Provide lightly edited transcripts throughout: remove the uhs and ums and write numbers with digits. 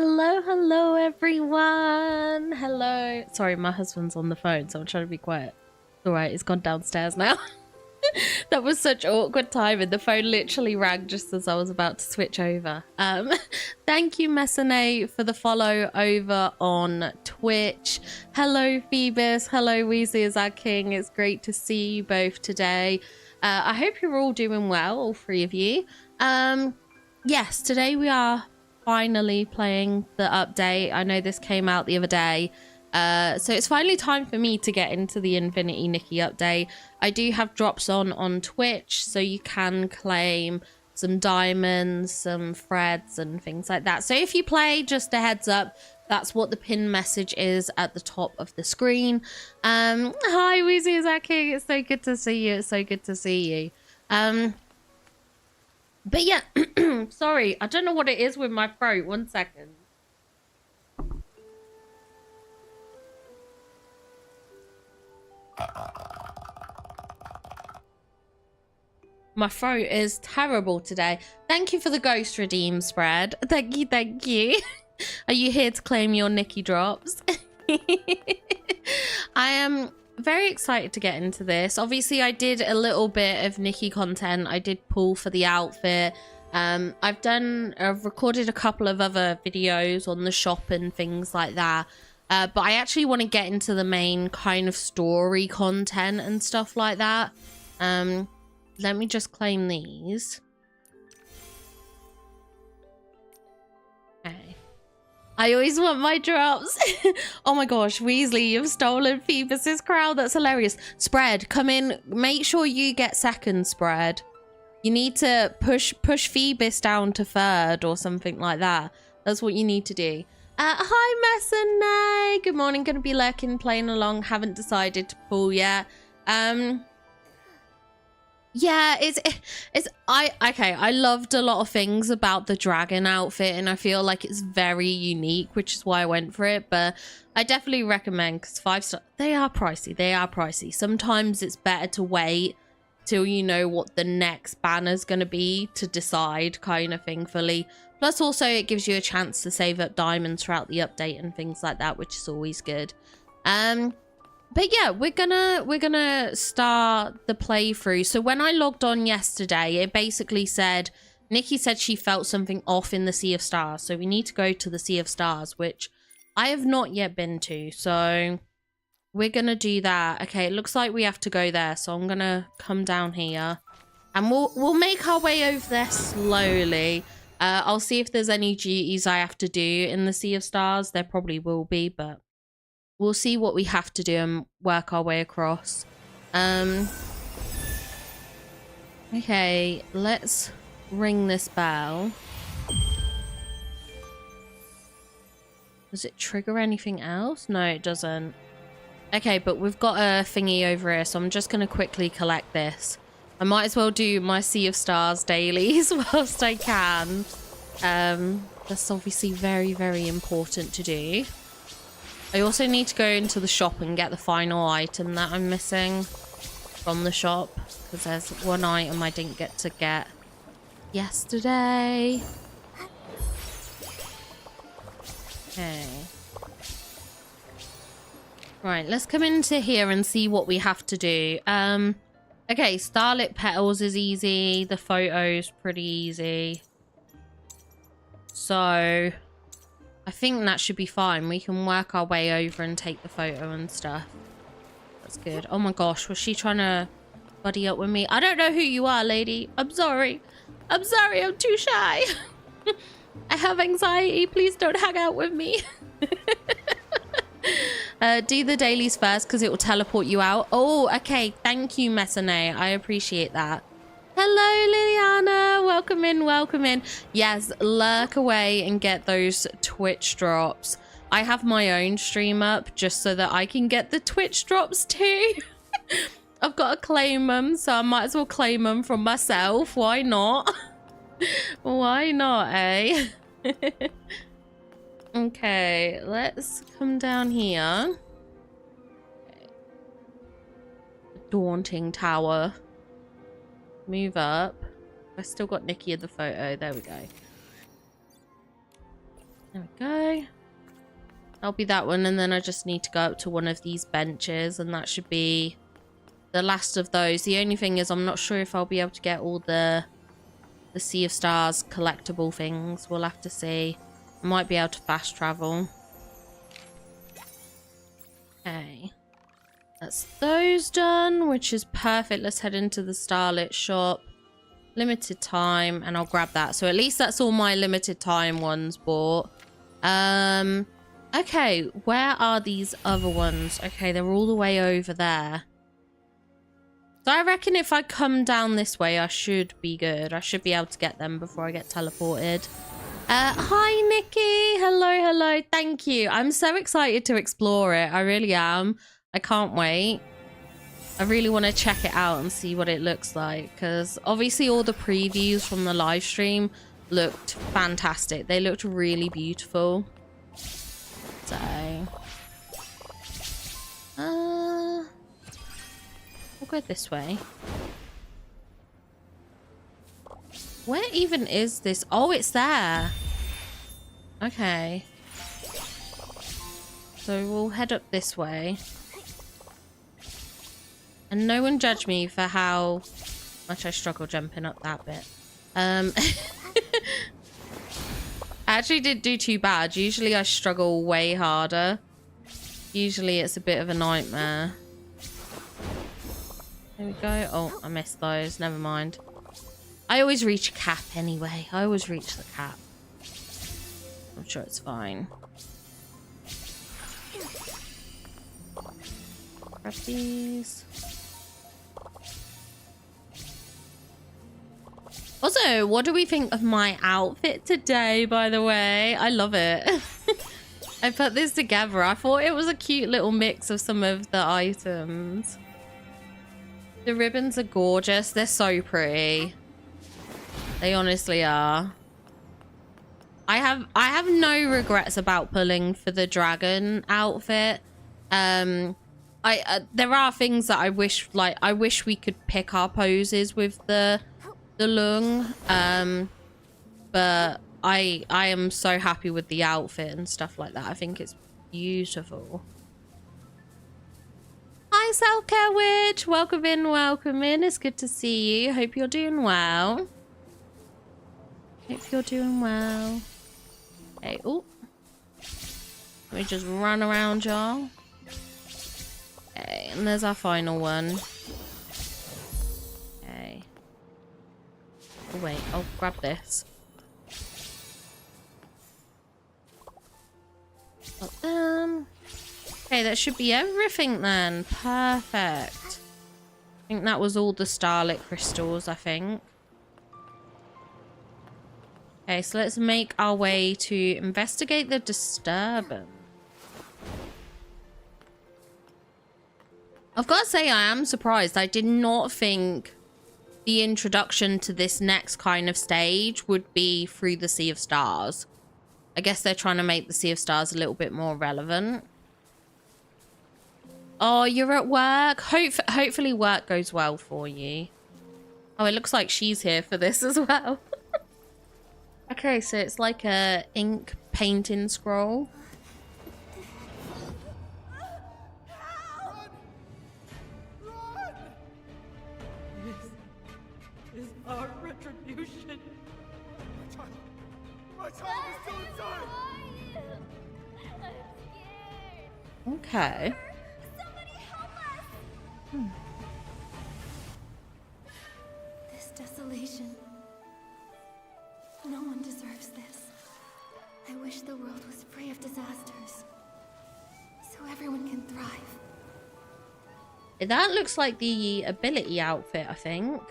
Hello, hello, everyone. Hello. Sorry, my husband's on the phone, so I'm trying to be quiet. All right, he's gone downstairs now. That was such awkward timing. The phone literally rang just as I was about to switch over. Thank you, Messane, for the follow over on Twitch. Hello, Phoebus. Hello, Weasley is our king. It's great to see you both today. I hope you're all doing well, all three of you. Yes, today we are finally playing the update. I know this came out the other day. So it's finally time for me to get into the Infinity Nikki update. I do have drops on Twitch, so you can claim some diamonds, some threads and things like that. So if you play, just a heads up, that's what the pin message is at the top of the screen. Hi, Weezy Zaki. It's so good to see you. It's so good to see you. But yeah, sorry, I don't know what it is with my throat. 1 second. My throat is terrible today. Thank you for the ghost redeem spread. Thank you, thank you. Are you here to claim your Nikki drops? I am very excited to get into this. Obviously, I did a little bit of Nikki content. I did pull for the outfit. I've recorded a couple of other videos on the shop and things like that. But I actually want to get into the main kind of story content and stuff like that. Let me just claim these. Okay. I always want my drops. Oh my gosh, Weasley, you've stolen Phoebus's crowd. That's hilarious. Spread, come in. Make sure you get second, Spread. You need to push Phoebus down to third or something like that. That's what you need to do. Hi, Messane. Good morning. Gonna be lurking, playing along. Haven't decided to pull yet. Yeah, I loved a lot of things about the dragon outfit, and I feel like it's very unique, which is why I went for it. But I definitely recommend, because 5-star, they are pricey. Sometimes it's better to wait till you know what the next banner's gonna be to decide, kind of thing, fully. Plus also it gives you a chance to save up diamonds throughout the update and things like that, which is always good. But yeah, we're gonna start the playthrough. So when I logged on yesterday, it basically said, Nikki said she felt something off in the Sea of Stars. So we need to go to the Sea of Stars, which I have not yet been to. So we're gonna do that. Okay, it looks like we have to go there. So I'm gonna come down here and we'll make our way over there slowly. I'll see if there's any duties I have to do in the Sea of Stars. There probably will be, but we'll see what we have to do and work our way across. Okay, let's ring this bell. Does it trigger anything else? No, it doesn't. Okay, but we've got a thingy over here, so I'm just going to quickly collect this. I might as well do my Sea of Stars dailies whilst I can. That's obviously very, very important to do. I also need to go into the shop and get the final item that I'm missing from the shop, because there's one item I didn't get to get yesterday. Okay. Right, let's come into here and see what we have to do. Okay, Starlit Petals is easy. The photo's pretty easy. So I think that should be fine. We can work our way over and take the photo and stuff. That's good. Oh my gosh, was she trying to buddy up with me? I don't know who you are, lady. I'm sorry. I'm sorry, I'm too shy. I have anxiety. Please don't hang out with me. Do the dailies first because it will teleport you out. Oh, okay. Thank you, Messane. I appreciate that. Hello, Liliana. Welcome in, welcome in. Yes, lurk away and get those Twitch drops. I have my own stream up just so that I can get the Twitch drops too. I've got to claim them, so I might as well claim them from myself. Why not? Why not, eh? Okay, let's come down here. Okay. Daunting tower. Move up. I still got Nikki in the photo. There we go. There we That'll be that one, and then I just need to go up to one of these benches, and that should be the last of those. The only thing is I'm not sure if I'll be able to get all the Sea of Stars collectible things. We'll have to see. I might be able to fast travel. Okay. That's those done, which is perfect. Let's head into the Starlit shop. Limited time, and I'll grab that. So at least that's all my limited time ones bought. Okay, where are these other ones? Okay, they're all the way over there. So I reckon if I come down this way, I should be good. I should be able to get them before I get teleported. Hi, Nikki. Hello, hello. Thank you. I'm so excited to explore it. I really am. I can't wait. I really want to check it out and see what it looks like. Because obviously all the previews from the live stream looked fantastic. They looked really beautiful. So, we'll go this way. Where even is this? Oh, it's there. Okay. So we'll head up this way. And no one judge me for how much I struggle jumping up that bit. I actually didn't do too bad. Usually I struggle way harder. Usually it's a bit of a nightmare. There we go. Oh, I missed those. Never mind. I always reach a cap anyway. I always reach the cap. I'm sure it's fine. Grab these. Also, what do we think of my outfit today, by the way? I love it. I put this together. I thought it was a cute little mix of some of the items. The ribbons are gorgeous. They're so pretty. They honestly are. I have no regrets about pulling for the dragon outfit. There are things that I wish, like, I wish we could pick our poses with the lung, but I am so happy with the outfit and stuff like that. I think it's beautiful. Hi, Self-Care Witch. Welcome in, welcome in. It's good to see you. Hope you're doing well. Hope you're doing well. Okay, oh. Let me just run around, y'all. Okay, and there's our final one. Okay. Oh, wait, I'll grab this. Got them. Okay, that should be everything then. Perfect. I think that was all the starlit crystals, I think. Okay, so let's make our way to investigate the disturbance. I've got to say, I am surprised. I did not think the introduction to this next kind of stage would be through the Sea of Stars. I guess they're trying to make the Sea of Stars a little bit more relevant. Oh, you're at work? Hopefully work goes well for you. Oh, it looks like she's here for this as well. Okay, so it's like a ink painting scroll. This is our retribution. My child is still inside. Okay. Okay. Somebody help us! This desolation. No one deserves this. I wish the world was free of disasters, so everyone can thrive. That looks like the ability outfit, I think.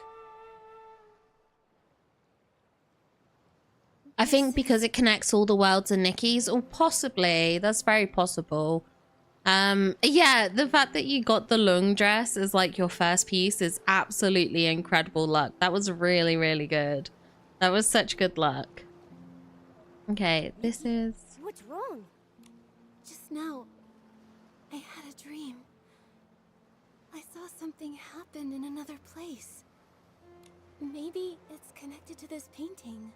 I think because it connects all the worlds and Nikki's, or possibly, that's very possible. Yeah, the fact that you got the lung dress as like your first piece is absolutely incredible luck. That was really, really good. That was such good luck. Okay, this is... What's wrong? Just now, I had a dream. I saw something happen in another place. Maybe it's connected to this painting.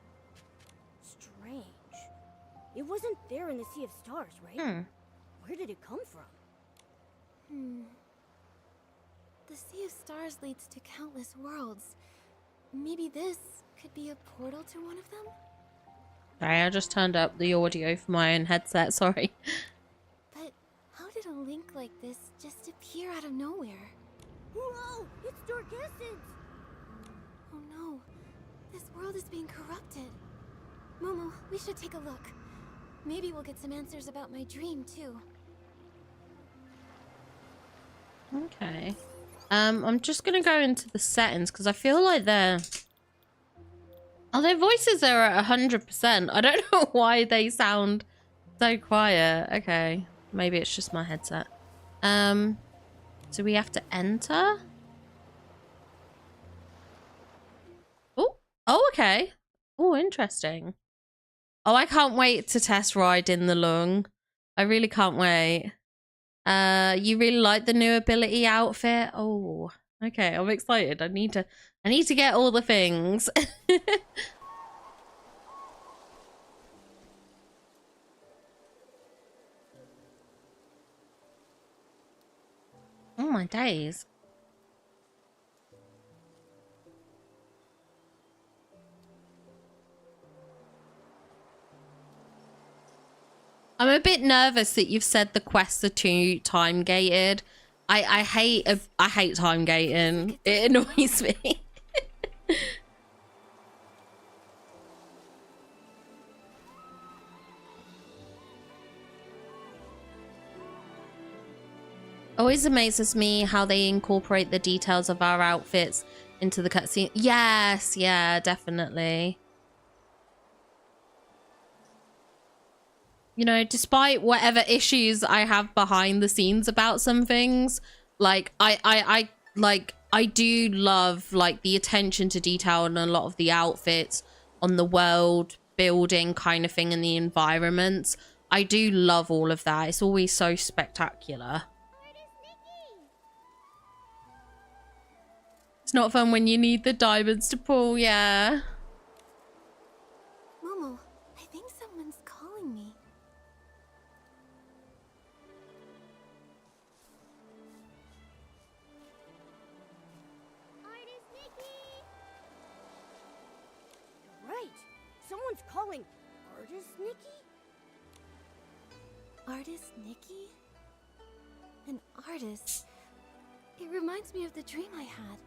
Strange. It wasn't there in the Sea of Stars, right? Where did it come from? The Sea of Stars leads to countless worlds. Maybe this could be a portal to one of them? Sorry, I just turned up the audio for my own headset, sorry. But how did a link like this just appear out of nowhere? Whoa! It's dark essence! Oh no, this world is being corrupted. Momo, we should take a look. Maybe we'll get some answers about my dream too. Okay. I'm just gonna go into the settings because I feel like their voices are at 100%. I don't know why they sound so quiet. Okay, maybe it's just my headset. So we have to enter. Oh, okay. Oh, interesting. Oh, I can't wait to test ride in the lung. I really can't wait. You really like the new ability outfit? Oh, okay. I'm excited. I need to get all the things. Oh my days. I'm a bit nervous that you've said the quests are too time gated. I hate time gating. It annoys me. Always amazes me how they incorporate the details of our outfits into the cutscene. Yes, yeah, definitely. You know, despite whatever issues I have behind the scenes about some things, like I do love like the attention to detail on a lot of the outfits, on the world building kind of thing and the environments. I do love all of that. It's always so spectacular. It's not fun when you need the diamonds to pull, yeah. Momo, I think someone's calling me. Artist Nikki! Right. Someone's calling Artist Nikki? Artist Nikki? An artist. It reminds me of the dream I had.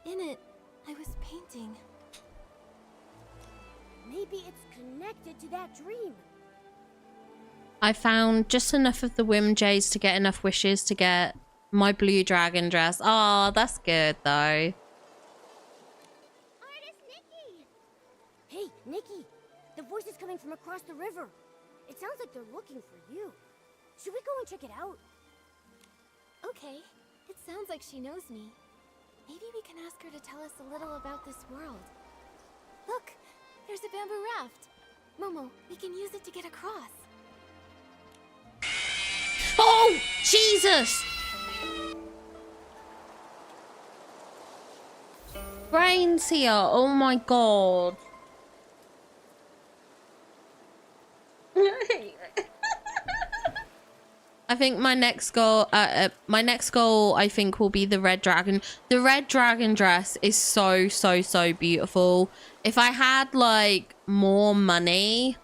In it, I was painting. Maybe it's connected to that dream. I found just enough of the Whim Jays to get enough wishes to get my blue dragon dress. Oh, that's good though. Artist Nikki! Hey, Nikki! The voice is coming from across the river. It sounds like they're looking for you. Should we go and check it out? Okay, it sounds like she knows me. Maybe we can ask her to tell us a little about this world. Look, there's a bamboo raft. Momo, we can use it to get across. Oh, Jesus! Brains here. Oh my god. I think my next goal, I think will be the red dragon. The red dragon dress is so beautiful. If I had like more money,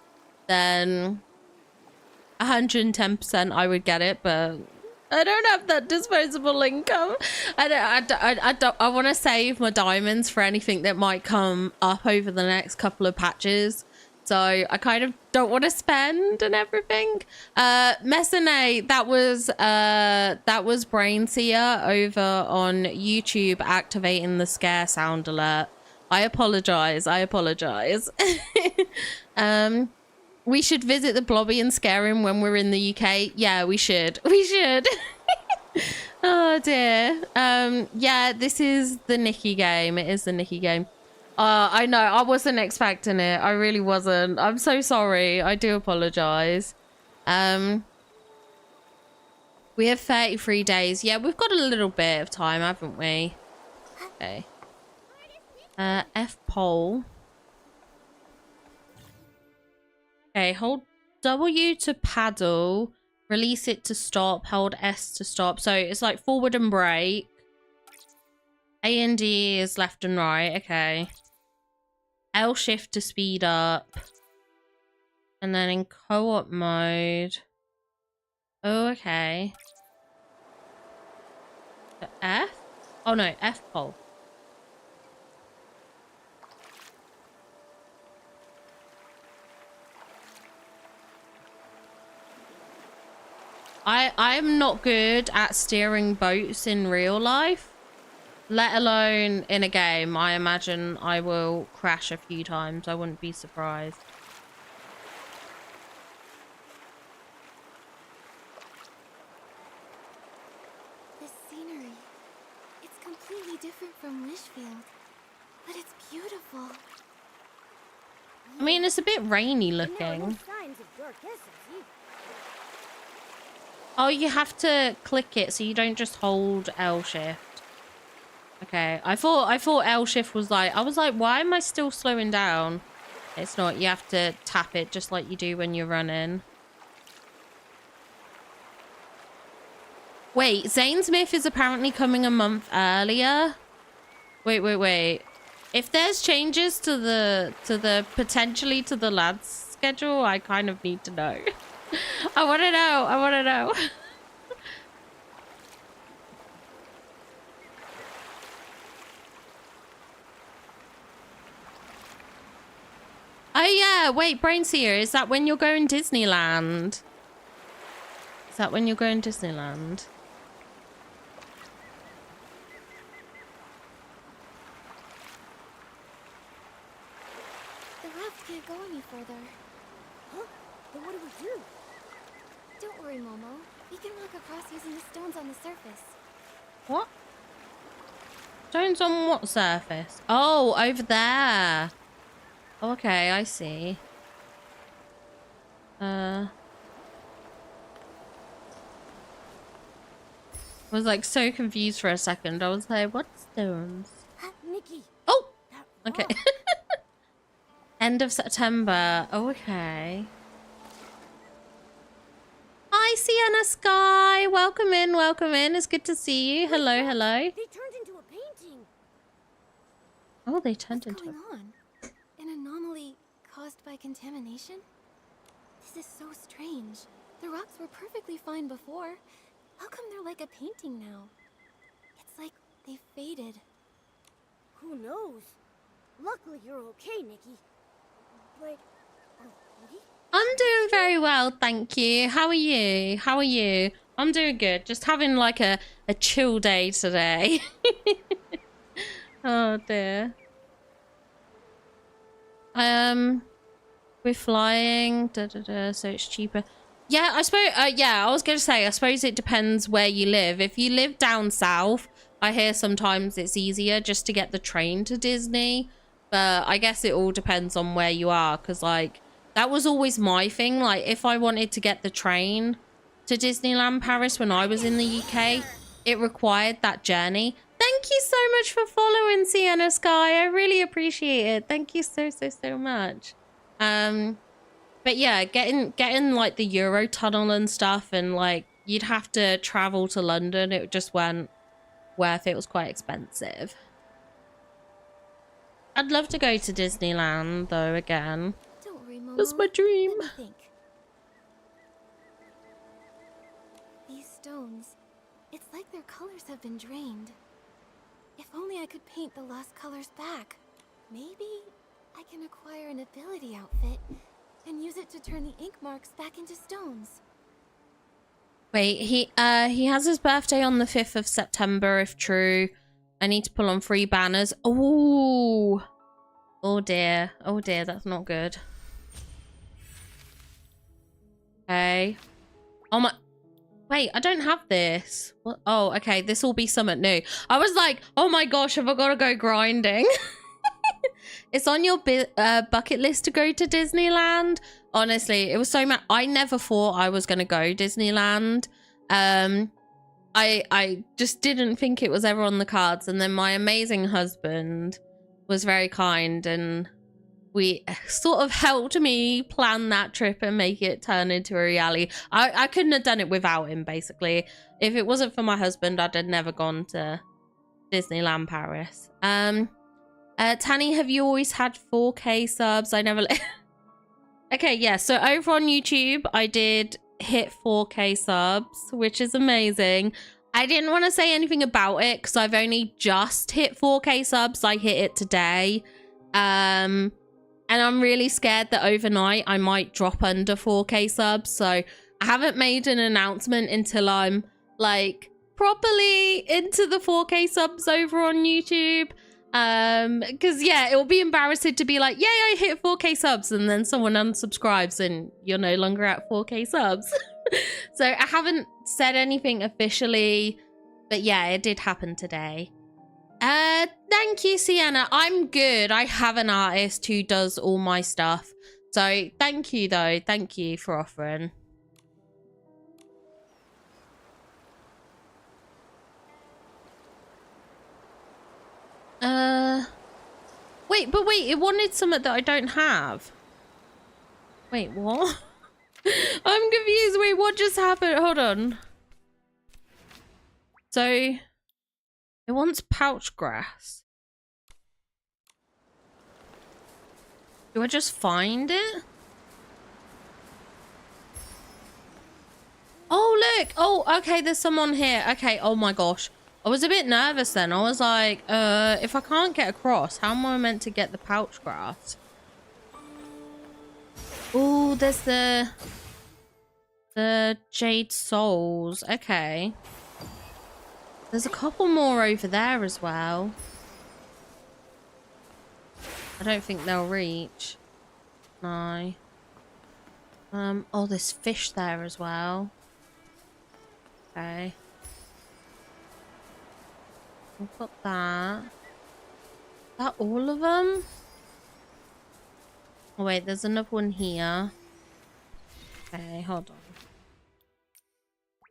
then 110% I would get it, but I don't have that disposable income. I want to save my diamonds for anything that might come up over the next couple of patches. So I kind of don't want to spend and everything. Messene, that was Brainseer over on YouTube activating the scare sound alert. I apologize. We should visit the Blobby and scare him when we're in the UK. Yeah, we should. Oh dear. Yeah, this is the Nikki game. It is the Nikki game. I know, I wasn't expecting it. I really wasn't. I'm so sorry. I do apologize. We have 33 days. Yeah, we've got a little bit of time, haven't we? Okay. F pole. Okay, hold W to paddle, Release it to stop. Hold S to stop. So it's like forward and brake. A and D is left and right. Okay. L shift to speed up. And then in co-op mode. Oh, okay. The F? Oh no, F pole. I'm not good at steering boats in real life, let alone in a game. I imagine I will crash a few times. I wouldn't be surprised. This scenery, it's completely different from Wishfield, but it's beautiful. I mean, it's a bit rainy And there are no looking. signs of dark essence either. Oh, you have to click it, so you don't just hold L shift. Okay, I thought L shift was like, I was like, why am I still slowing down? It's not. You have to tap it just like you do when you're running. Wait, Zane Smith is apparently coming a month earlier. Wait. If there's changes to the potentially to the lads schedule, I kind of need to know. I want to know. Oh yeah, wait, Brainseer, is that when you're going Disneyland? Is that when you're going Disneyland? The raft can't go any further. Huh? Then what do we do? Don't worry, Momo. We can walk across using the stones on the surface. What? Stones on what surface? Oh, over there. Okay, I see. I was like so confused for a second. I was like, what stones? Nikki, Oh, that okay. rock. End of September. Oh, okay. Hi, Sienna Sky. Welcome in. It's good to see you. Hello. They turned into a painting. Oh, they turned What's into... going on? An anomaly caused by contamination? This is so strange. The rocks were perfectly fine before. How come they're like a painting now? It's like they faded. Who knows? Luckily, you're okay, Nikki. But, Nikki? I'm doing very well, thank you. How are you? I'm doing good. Just having like a chill day today. Oh dear. We're flying, so it's cheaper. Yeah, I suppose, yeah, I was going to say, I suppose it depends where you live. If you live down south, I hear sometimes it's easier just to get the train to Disney. But I guess it all depends on where you are, because, like, that was always my thing. Like, if I wanted to get the train to Disneyland Paris when I was in the UK, it required that journey. Thank you so much for following, Sienna Sky. I really appreciate it. Thank you so much. But yeah, getting like the Eurotunnel and stuff, and like you'd have to travel to London. It just weren't worth it. It was quite expensive. I'd love to go to Disneyland though again. Don't worry, Momo. That's my dream. Let me think. These stones, it's like their colors have been drained. If only I could paint the lost colors back. Maybe I can acquire an ability outfit and use it to turn the ink marks back into stones. Wait, he has his birthday on the 5th of September, if true. I need to pull on 3 banners. Oh dear, that's not good. Okay. Oh my, wait, I don't have this. What? Oh, okay, this will be something new. I was like, oh my gosh, have I got to go grinding? It's on your bucket list to go to Disneyland. Honestly, it was so mad. I never thought I was going to go Disneyland. I just didn't think it was ever on the cards. And then my amazing husband was very kind and we sort of helped me plan that trip and make it turn into a reality. I couldn't have done it without him, basically. If it wasn't for my husband, I'd have never gone to Disneyland Paris. Tanny, have you always had 4K subs? I never... Okay, yeah, so over on YouTube, I did hit 4K subs, which is amazing. I didn't want to say anything about it because I've only just hit 4K subs. I hit it today. And I'm really scared that overnight I might drop under 4K subs. So I haven't made an announcement until I'm like properly into the 4K subs over on YouTube. Because yeah, it will be embarrassing to be like, yay, I hit 4K subs, and then someone unsubscribes and you're no longer at 4K subs. So I haven't said anything officially, but yeah, it did happen today. Thank you, Sienna. I'm good. I have an artist who does all my stuff. So thank you though. Thank you for offering. Wait, it wanted something that I don't have. Wait, what? I'm confused. Wait, what just happened? Hold on. So, it wants pouch grass. Do I just find it? Oh, look. Oh, okay, there's someone here. Okay, oh my gosh. I was a bit nervous then. I was like, if I can't get across, how am I meant to get the pouch grass? Oh, there's the jade souls. Okay. There's a couple more over there as well. I don't think they'll reach. No. Oh, there's fish there as well. Okay. We've got that. Is that all of them? Oh wait, there's another one here. Okay, hold on.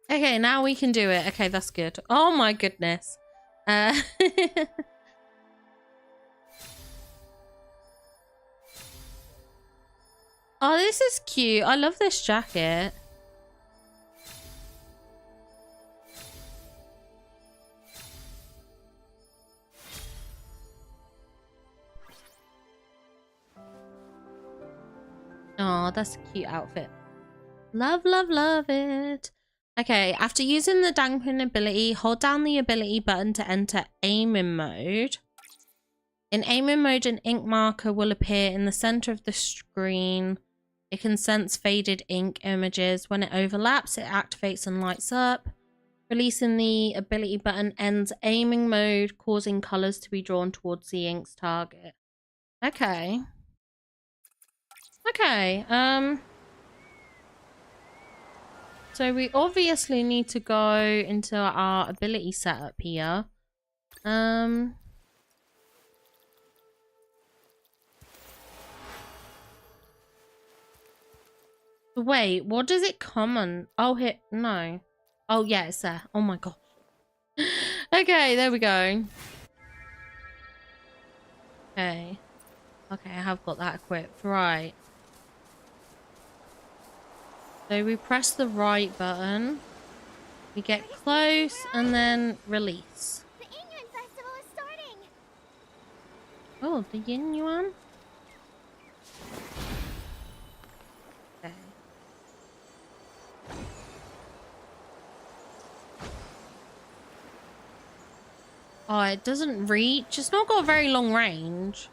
Okay, now we can do it. Okay, that's good. Oh my goodness. Oh, this is cute. I love this jacket. Oh, that's a cute outfit. Love, love, love it. Okay, after using the Danqing ability, hold down the ability button to enter aiming mode. In aiming mode, an ink marker will appear in the center of the screen. It can sense faded ink images. When it overlaps, it activates and lights up. Releasing the ability button ends aiming mode, causing colors to be drawn towards the ink's target. Okay. Okay, so we obviously need to go into our ability setup here. Wait, what does it come on? Oh, here, no. Oh, yeah, it's there. Oh my god. Okay, there we go. Okay. Okay, I have got that equipped. Right. So we press the right button. We get close and then release. The Yuan Festival is starting. Oh, the Yin Yuan? Okay. Oh, it doesn't reach. It's not got a very long range.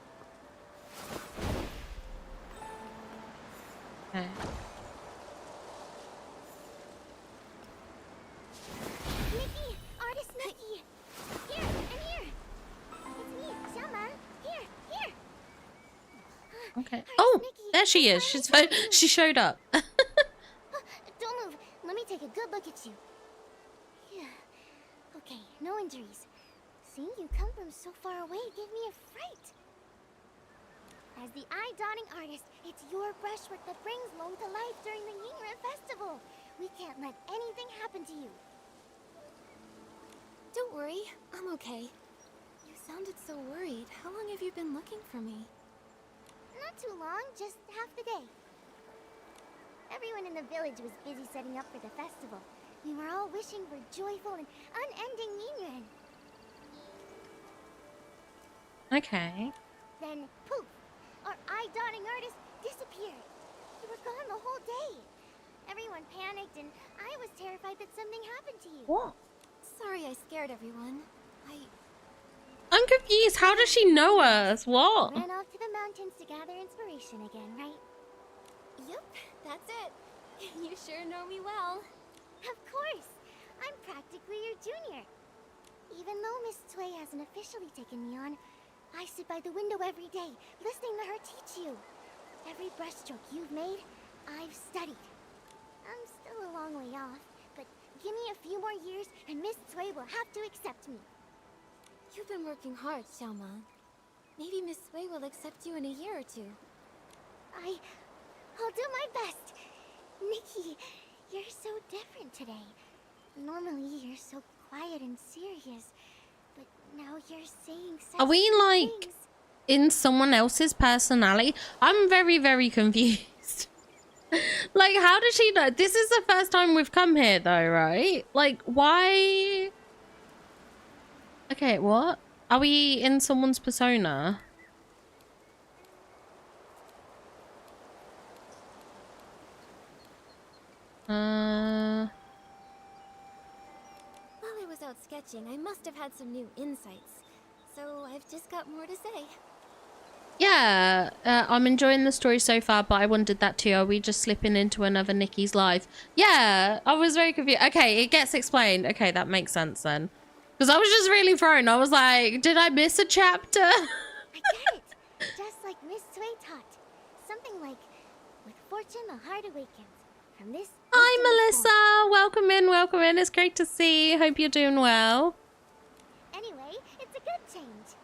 Okay. Nikki! Artist Nikki! Here! And here! It's me, Xiaoma! Here! Here! Okay. Artist Oh, Nikki, there she is. She showed up. Don't move. Let me take a good look at you. Yeah. Okay, no injuries. Seeing you come from so far away gave me a fright. As the eye-dotting artist, it's your brushwork that brings Long to life during the Yuan Festival. We can't let anything happen to you. Don't worry, I'm okay. You sounded so worried. How long have you been looking for me? Not too long, just half the day. Everyone in the village was busy setting up for the festival. We were all wishing for joyful and unending union. Okay. Then, poof! Our eye-dotting artist disappeared. You were gone the whole day. Everyone panicked, and I was terrified that something happened to you. What? Sorry I scared everyone. I'm confused. How does she know us? What? Ran off to the mountains to gather inspiration again, right? Yup, that's it. You sure know me well. Of course! I'm practically your junior. Even though Miss Tsui hasn't officially taken me on, I sit by the window every day, listening to her teach you. Every brushstroke you've made, I've studied. I'm still a long way off, but give me a few more years and Miss Tsui will have to accept me. You've been working hard, Xiaoma. Maybe Miss Sui will accept you in a year or two. I'll do my best. Nikki, you're so different today. Normally you're so quiet and serious, but now you're saying such Are we like things. in someone else's personality? I'm very, very confused. Like, how does she know? This is the first time we've come here though, right? Like, why? Okay, what? Are we in someone's persona? While I was out sketching, I must have had some new insights. So I've just got more to say. Yeah, I'm enjoying the story so far, but I wondered that too. Are we just slipping into another Nikki's life? Yeah, I was very confused. Okay, it gets explained. Okay, that makes sense then. Because I was just really thrown. I was like, did I miss a chapter? I get it. Just like Miss Sui taught. Something like, with fortune the heart awakens. From this... Hi, Melissa. Welcome in, welcome in. It's great to see you. Hope you're doing well. Anyway, it's a good change.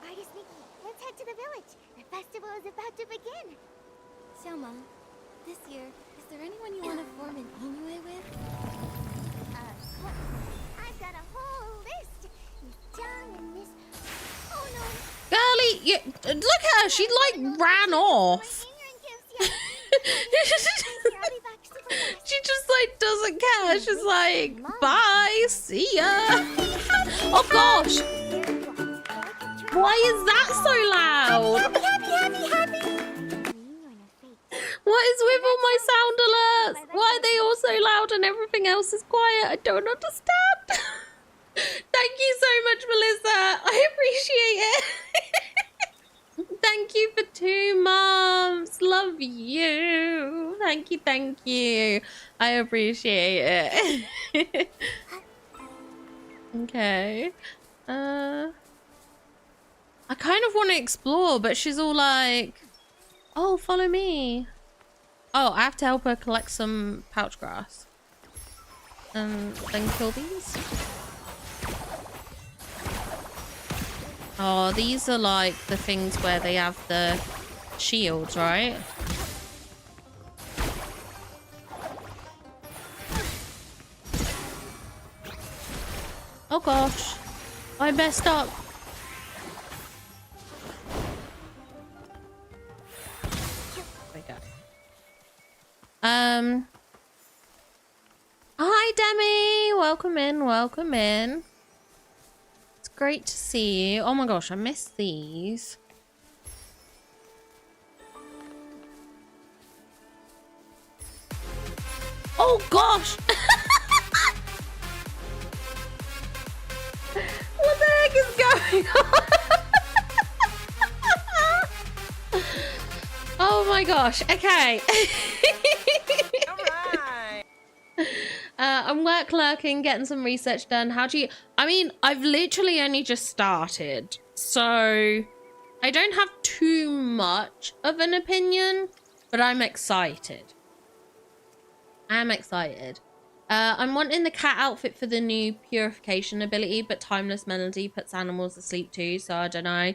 Artist Nikki, let's head to the village. The festival is about to begin. Xiaoma, this year, is there anyone you want to form an EmmiBouquet with? I've got a whole list. Miss Zhang and Miss... Oh no. Girlie, look at her. She like ran off. She just like doesn't care. She's like, bye, see ya. Oh gosh. Why is that so loud? What is with all my sound alerts? Why are they all so loud and everything else is quiet? I don't understand. Thank you so much, Melissa. I appreciate it. Thank you for 2 months. Love you. Thank you, thank you. I appreciate it. Okay. I kind of want to explore, but she's all like, oh, follow me. Oh, I have to help her collect some pouch grass. And then kill these. Oh, these are like the things where they have the shields, right? Oh gosh, I messed up. There we go. Hi Demi, welcome in, welcome in. Great to see you. Oh my gosh, I missed these. Oh gosh! What the heck is going on? Oh my gosh, okay. I'm work lurking, getting some research done. How do you... I mean, I've literally only just started, so I don't have too much of an opinion, but I'm excited. I'm excited. I'm wanting the cat outfit for the new purification ability, but Timeless Melody puts animals to sleep too, so I don't know.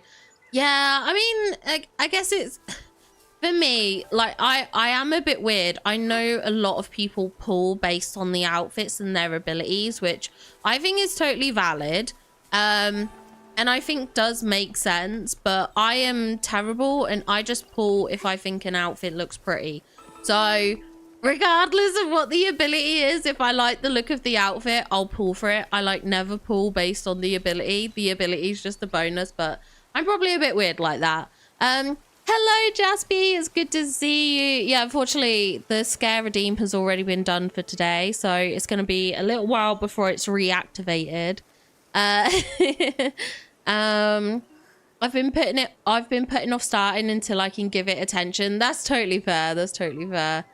Yeah, I mean, I guess it's... For me, like, I am a bit weird. I know a lot of people pull based on the outfits and their abilities, which I think is totally valid. And and I think does make sense, but I am terrible and I just pull if I think an outfit looks pretty. So regardless of what the ability is, if I like the look of the outfit, I'll pull for it. I like never pull based on the ability. The ability is just a bonus, but I'm probably a bit weird like that. Hello, Jaspy. It's good to see you. Yeah, unfortunately, the scare redeem has already been done for today, so it's going to be a little while before it's reactivated. I've been putting off starting until I can give it attention. That's totally fair. That's totally fair.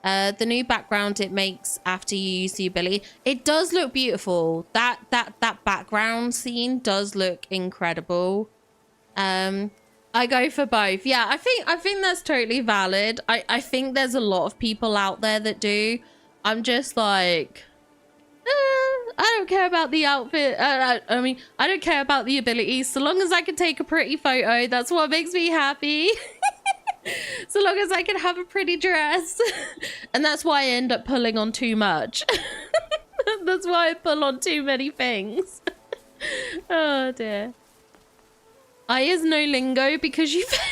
The new background it makes after you use the ability, it does look beautiful. That background scene does look incredible. I go for both. Yeah, I think that's totally valid. I think there's a lot of people out there that do. I'm just like, I don't care about the outfit. I mean, I don't care about the abilities. So long as I can take a pretty photo, that's what makes me happy. So long as I can have a pretty dress. And that's why I end up pulling on too much. That's why I pull on too many things. Oh dear. I is no lingo because you failed.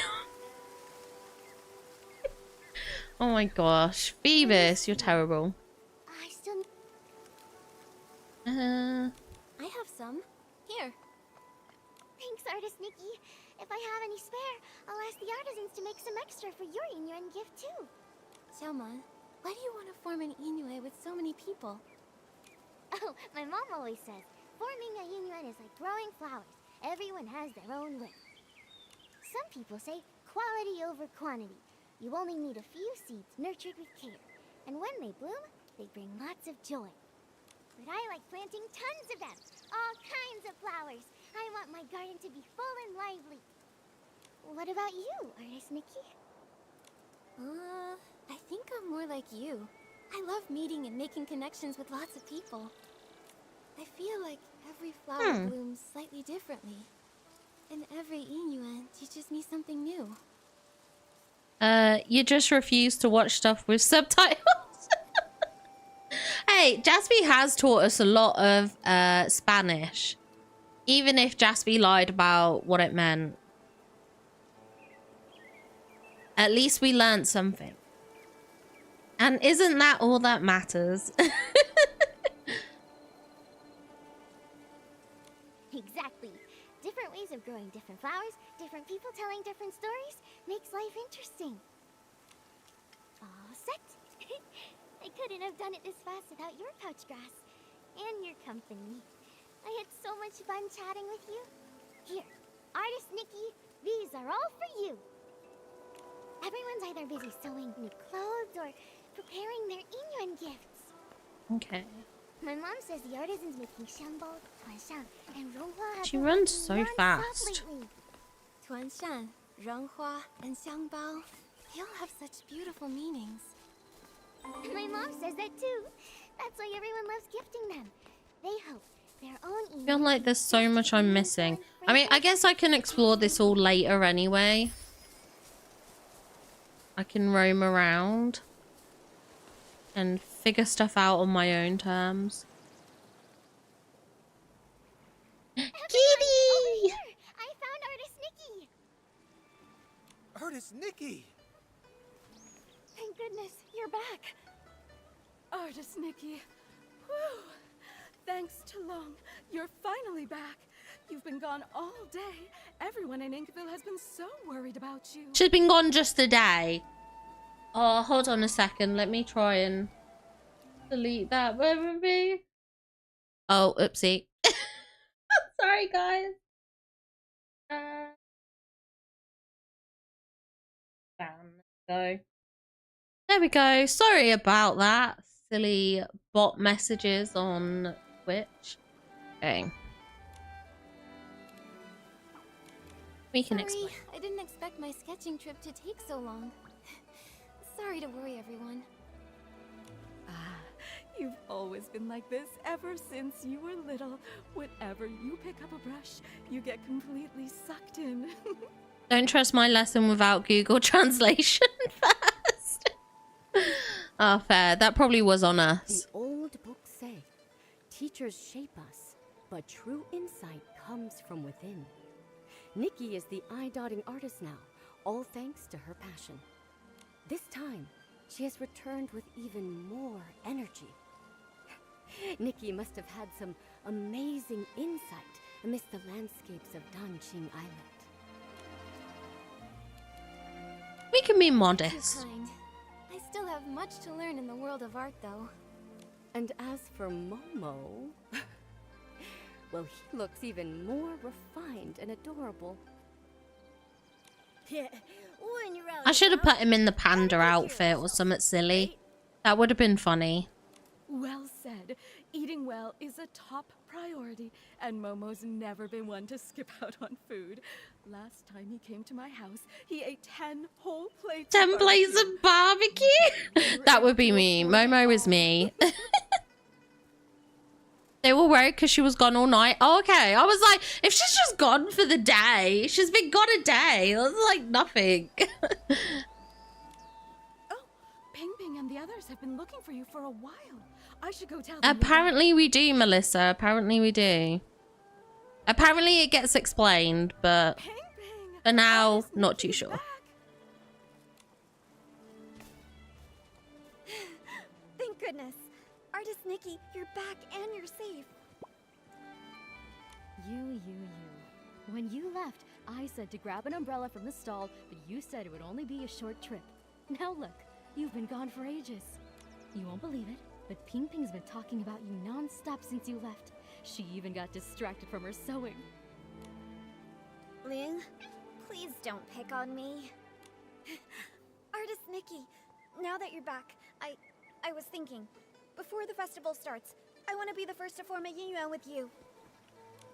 Oh my gosh. Phoebus, you're terrible. I still... I have some. Here. Thanks, Artist Nikki. If I have any spare, I'll ask the artisans to make some extra for your Inuan gift too. Xiaomon, why do you want to form an Inuit with so many people? Oh, my mom always says, forming a Inuan is like growing flowers. Everyone has their own way. Some people say quality over quantity. You only need a few seeds nurtured with care. And when they bloom, they bring lots of joy. But I like planting tons of them. All kinds of flowers. I want my garden to be full and lively. What about you, Artist Nikki? I think I'm more like you. I love meeting and making connections with lots of people. I feel like every flower blooms slightly differently. And every Inuan teaches me something new. You just refuse to watch stuff with subtitles. Hey, Jaspy has taught us a lot of Spanish. Even if Jaspy lied about what it meant. At least we learned something. And isn't that all that matters? Exactly. Different ways of growing different flowers, different people telling different stories, makes life interesting. All set. I couldn't have done it this fast without your pouch grass. And your company. I had so much fun chatting with you. Here, Artist Nikki, these are all for you. Everyone's either busy sewing new clothes or preparing their Inuan gifts. Okay. My mom says the artisans making xiangbao, tuanshan, and ronghua have She been runs making so non-stop fast. lately. Tuanshan, Renghua, and Xiangbao, they all have such beautiful meanings. My mom says that too. That's why everyone loves gifting them. They hope their own I feel like there's so much I'm missing. I mean, I guess I can explore this all later anyway. I can roam around and figure stuff out on my own terms. Kitty! I found Artist Nikki. Artist Nikki! Thank goodness, you're back. Artist Nikki. Whew. Thanks to Long, you're finally back. You've been gone all day. Everyone in Inkville has been so worried about you. She's been gone just a day. Oh, hold on a second. Let me try and delete that movie. Oh, oopsie. Sorry, guys. Go. There we go. Sorry about that. Silly bot messages on Twitch. Okay. We can explain. I didn't expect my sketching trip to take so long. Sorry to worry everyone. You've always been like this ever since you were little. Whenever you pick up a brush, you get completely sucked in. Don't trust my lesson without Google Translation first. Oh, fair. That probably was on us. The old books say, teachers shape us, But true insight comes from within. Nikki is the eye-dotting artist now, all thanks to her passion. This time, she has returned with even more energy. Nikki must have had some amazing insight amidst the landscapes of Danqing Island. We can be Too modest. kind. I still have much to learn in the world of art, though. And as for Momo, well, he looks even more refined and adorable. I should have put him in the panda outfit or something silly. That would have been funny. Well said. Eating well is a top priority, and Momo's never been one to skip out on food. Last time he came to my house, he ate 10 whole plates. 10 plates of barbecue? That would be me. Momo is me. They were worried because she was gone all night. Oh, okay. I was like, if she's just gone for the day, she's been gone a day. That's like nothing. Oh, Ping Ping and the others have been looking for you for a while. I should go tell them. Apparently we do, Melissa. Apparently we do. Apparently it gets explained, but Ping Ping, for now, Artist not too Nikki's sure. back. Thank goodness. Artist Nikki, you're back and you're safe. You. When you left, I said to grab an umbrella from the stall, but you said it would only be a short trip. Now look, you've been gone for ages. You won't believe it, but Ping Ping's been talking about you non-stop since you left. She even got distracted from her sewing. Ling, please don't pick on me. Artist Nikki, now that you're back, I was thinking, before the festival starts, I want to be the first to form a yinyuan with you.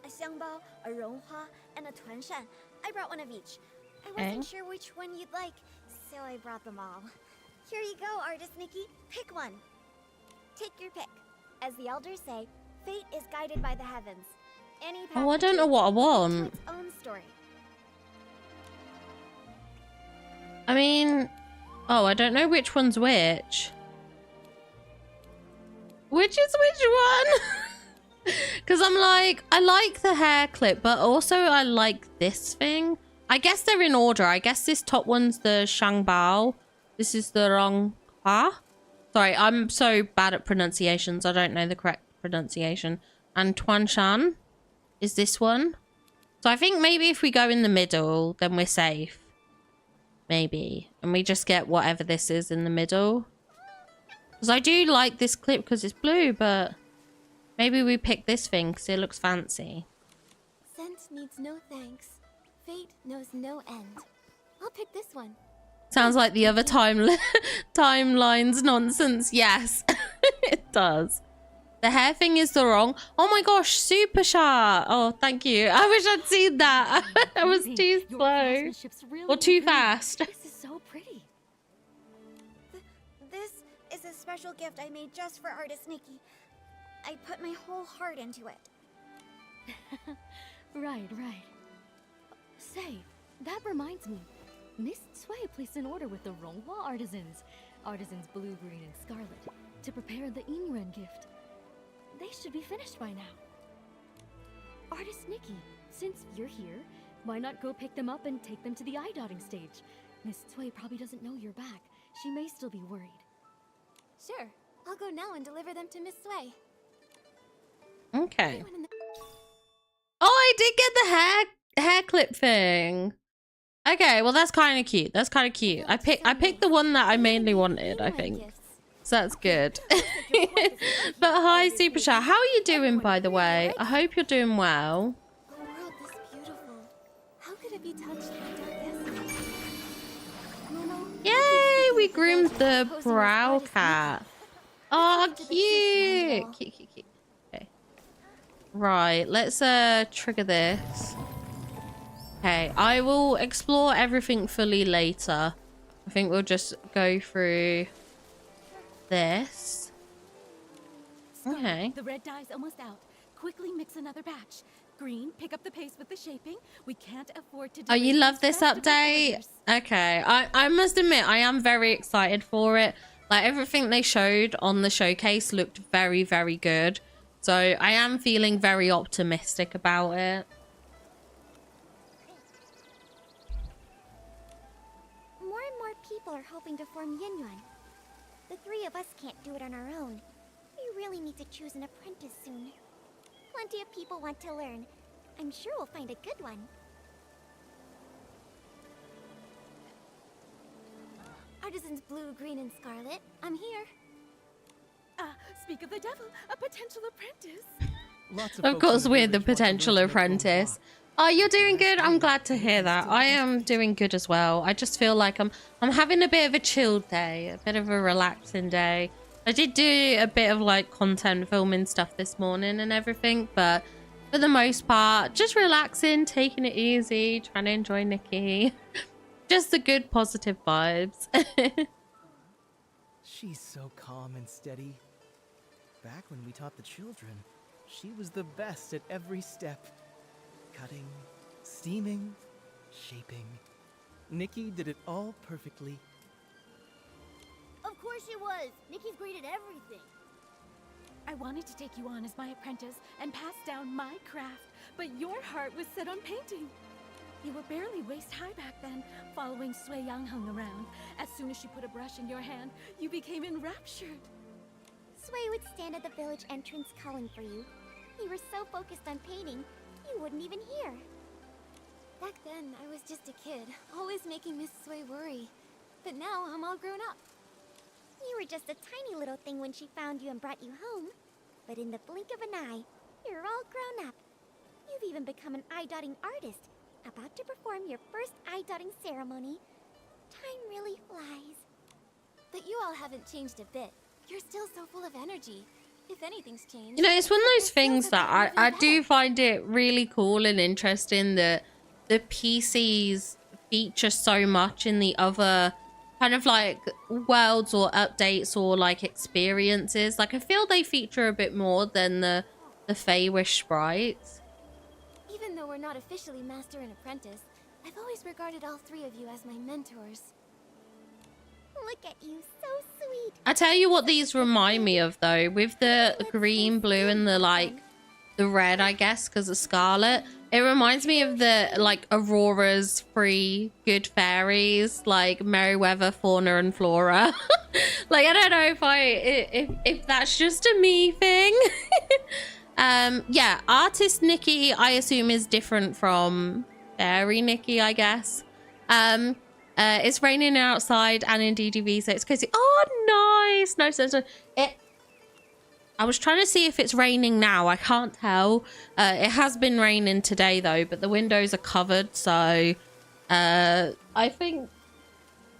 A xiangbao, a ronghua, and a tuanshan. I brought one of each. I wasn't sure which one you'd like, so I brought them all. Here you go, Artist Nikki. Pick one. Take your pick. As the elders say, fate is guided by the heavens. Any path Oh, I you don't know take what I leads to want. its own story. I mean, oh, I don't know which one's which. Which is which one? Because I'm like, I like the hair clip, but also I like this thing. I guess they're in order. I guess this top one's the Shangbao. This is the Ronghua. Sorry, I'm so bad at pronunciations. I don't know the correct pronunciation. And Tuanshan is this one. So I think maybe if we go in the middle, then we're safe. Maybe. And we just get whatever this is in the middle. Because I do like this clip because it's blue, but maybe we pick this thing because it looks fancy. Scent needs no thanks. Fate knows no end. I'll pick this one. Sounds like the other timelines nonsense. Yes, it does. The hair thing is the wrong. Oh my gosh, super sharp. Oh, thank you. I wish I'd seen that. I was Ping, too your slow. craftsmanship's really Or too improved. fast. This is so pretty. This is a special gift I made just for Artist Nikki. I put my whole heart into it. Right. Say, that reminds me. Miss Cui placed an order with the Ronghua artisans, blue, green, and scarlet, to prepare the Inyuan gift. They should be finished by now. Artist Nikki, since you're here, why not go pick them up and take them to the eye-dotting stage? Miss Cui probably doesn't know you're back. She may still be worried. Sure, I'll go now and deliver them to Miss Sui. Okay. Anyone in the- Oh, I did get the hair clip thing. Okay, well that's kind of cute. That's kind of cute. I picked the one that I mainly wanted, I think. So that's good. But hi, Super Chat. How are you doing, by the way? I hope you're doing well. A world this beautiful. How could it be touched by dark essence? Momo, Yay, we groomed the brow cat. Oh, cute. Cute. Okay. Right, let's trigger this. Okay, I will explore everything fully later. I think we'll just go through this. Okay. The red dye's almost out. Quickly mix another batch. Green, pick up the pace with the shaping. We can't afford to. Oh, you delay love these this festival update? orders. Okay, I must admit, I am very excited for it. Like, everything they showed on the showcase looked very, very good. So I am feeling very optimistic about it. More and more people are hoping to form Yinyuan. The three of us can't do it on our own. We really need to choose an apprentice soon. Plenty of people want to learn. I'm sure we'll find a good one. Artisans Blue, Green, and Scarlet, I'm here. Speak of the devil, a potential apprentice. Lots Of folks in course, we're the village want to learn potential to make apprentice. kronk. Oh, you're doing good. I'm glad to hear that. I am doing good as well. I just feel like I'm having a bit of a chilled day, a bit of a relaxing day. I did do a bit of like content filming stuff this morning and everything, but for the most part, just relaxing, taking it easy, trying to enjoy Nikki. Just the good, positive vibes. She's so calm and steady. Back when we taught the children, she was the best at every step. Cutting, steaming, shaping. Nikki did it all perfectly. Of course she was. Nikki's great at everything. I wanted to take you on as my apprentice and pass down my craft, but your heart was set on painting. You were barely waist-high back then, following Sui Yangheng around. As soon as she put a brush in your hand, you became enraptured. Sui would stand at the village entrance calling for you. You were so focused on painting, you wouldn't even hear. Back then, I was just a kid, always making Miss Sui worry. But now, I'm all grown up. You were just a tiny little thing when she found you and brought you home. But in the blink of an eye, you're all grown up. You've even become an eye-dotting artist, about to perform your first eye-dotting ceremony. Time really flies. But you all haven't changed a bit. You're still so full of energy. If anything's changed... You know, it's one of those things that I do find it really cool and interesting that the PCs feature so much in the other kind of like worlds or updates or like experiences. Like I feel they feature a bit more than the Feywish sprites. Even though we're not officially master and apprentice, I've always regarded all three of you as my mentors. Look at you, so sweet. I tell you what these remind me of though, with the green, blue, and the like the red, I guess, because of Scarlet. It reminds me of the like Aurora's three good fairies, like Merryweather, Fauna, and Flora. Like I don't know if that's just a me thing. Yeah, artist Nikki I assume is different from fairy Nikki, I guess. It's raining outside and in DDV, so it's cozy. Oh, nice. No, so I was trying to see if it's raining now. I can't tell. It has been raining today though, but the windows are covered, so I think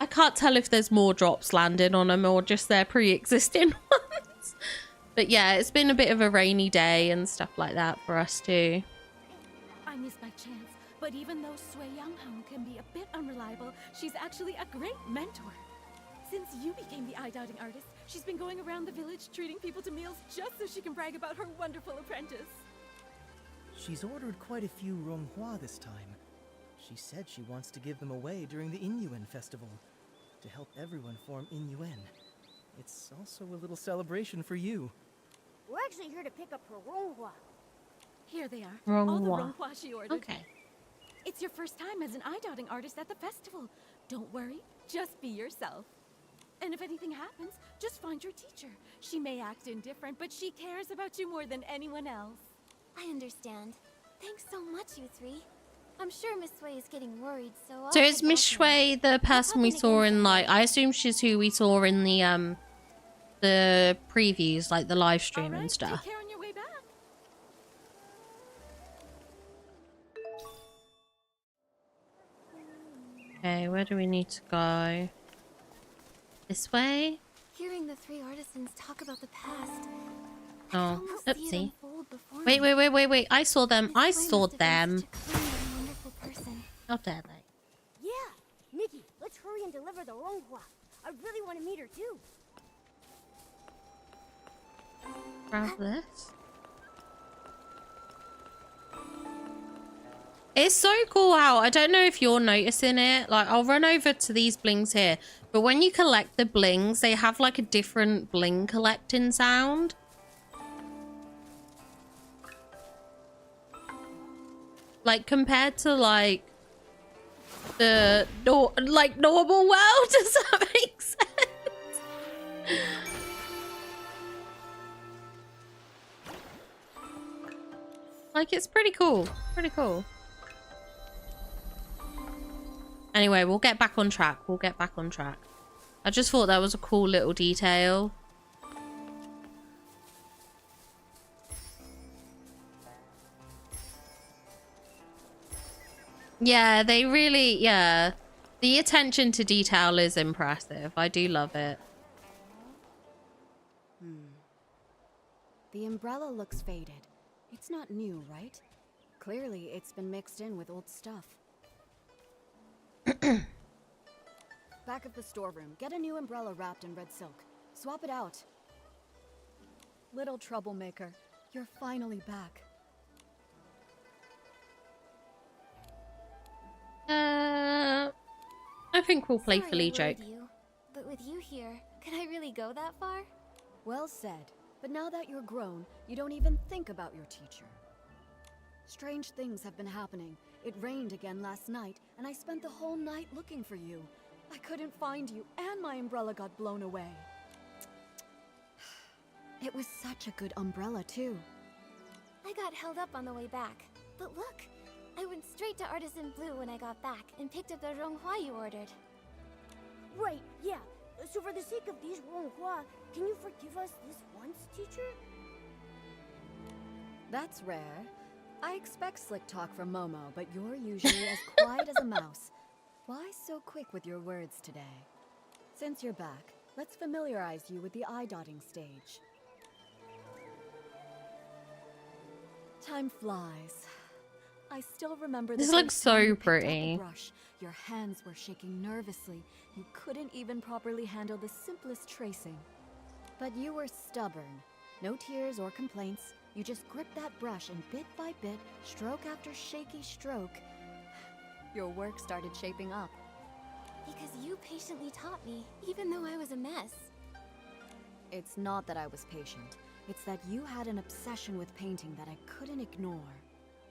I can't tell if there's more drops landing on them or just their pre-existing ones. But yeah, it's been a bit of a rainy day and stuff like that for us too. I missed my chance, but even though Sui Yangheng can be a bit unreliable, she's actually a great mentor. Since you became the eye-dotting artist, she's been going around the village treating people to meals just so she can brag about her wonderful apprentice. She's ordered quite a few ronghua this time. She said she wants to give them away during the Inyuan festival to help everyone form Inyuan. It's also a little celebration for you. We're actually here to pick up her ronghua. Here they are, all the Ronghua. ronghua she ordered. Okay. It's your first time as an eye-dotting artist at the festival. Don't worry, just be yourself. And if anything happens, just find your teacher. She may act indifferent, but she cares about you more than anyone else. I understand. Thanks so much, you three. I'm sure Miss Sui is getting worried, so... So is Miss Shui the person we saw in like, I assume she's who we saw in the previews, like the live stream All right, and stuff. take care on your way back. Okay, where do we need to go? This way? Hearing the three artisans talk about the past... I Oh, could almost see it oopsie. unfold before Wait, me. wait. I saw them. I Miss Sui saw must have been them. such a kind and wonderful person. How dare they? Yeah, Nikki, let's hurry and deliver the ronghua. I really want to meet her too. Grab this. It's so cool how, I don't know if you're noticing it, like I'll run over to these blings here, but when you collect the blings, they have like a different bling collecting sound. Like compared to like the normal world. Does that make sense? Like it's pretty cool. Pretty cool. Anyway, we'll get back on track. We'll get back on track. I just thought that was a cool little detail. Yeah, they really, yeah. The attention to detail is impressive. I do love it. The umbrella looks faded. It's not new, right? Clearly, it's been mixed in with old stuff. Back of the storeroom, get a new umbrella wrapped in red silk. Swap it out. Little troublemaker, you're finally back. I think we'll Sorry I playfully worried joke. you, but with you here, could I really go that far? Well said. But now that you're grown, you don't even think about your teacher. Strange things have been happening. It rained again last night, and I spent the whole night looking for you. I couldn't find you, and my umbrella got blown away. It was such a good umbrella, too. I got held up on the way back. But look, I went straight to Artisan Blue when I got back and picked up the Ronghua you ordered. Right, yeah. So for the sake of these Ronghua, can you forgive us this once, teacher? That's rare. I expect slick talk from Momo, but you're usually as quiet as a mouse. Why so quick with your words today? Since you're back, let's familiarize you with the eye-dotting stage. Time flies. I still remember This the looks first time you so picked up a pretty. brush. Your hands were shaking nervously. You couldn't even properly handle the simplest tracing. But you were stubborn. No tears or complaints. You just gripped that brush and bit by bit, stroke after shaky stroke, your work started shaping up. Because you patiently taught me, even though I was a mess. It's not that I was patient. It's that you had an obsession with painting that I couldn't ignore.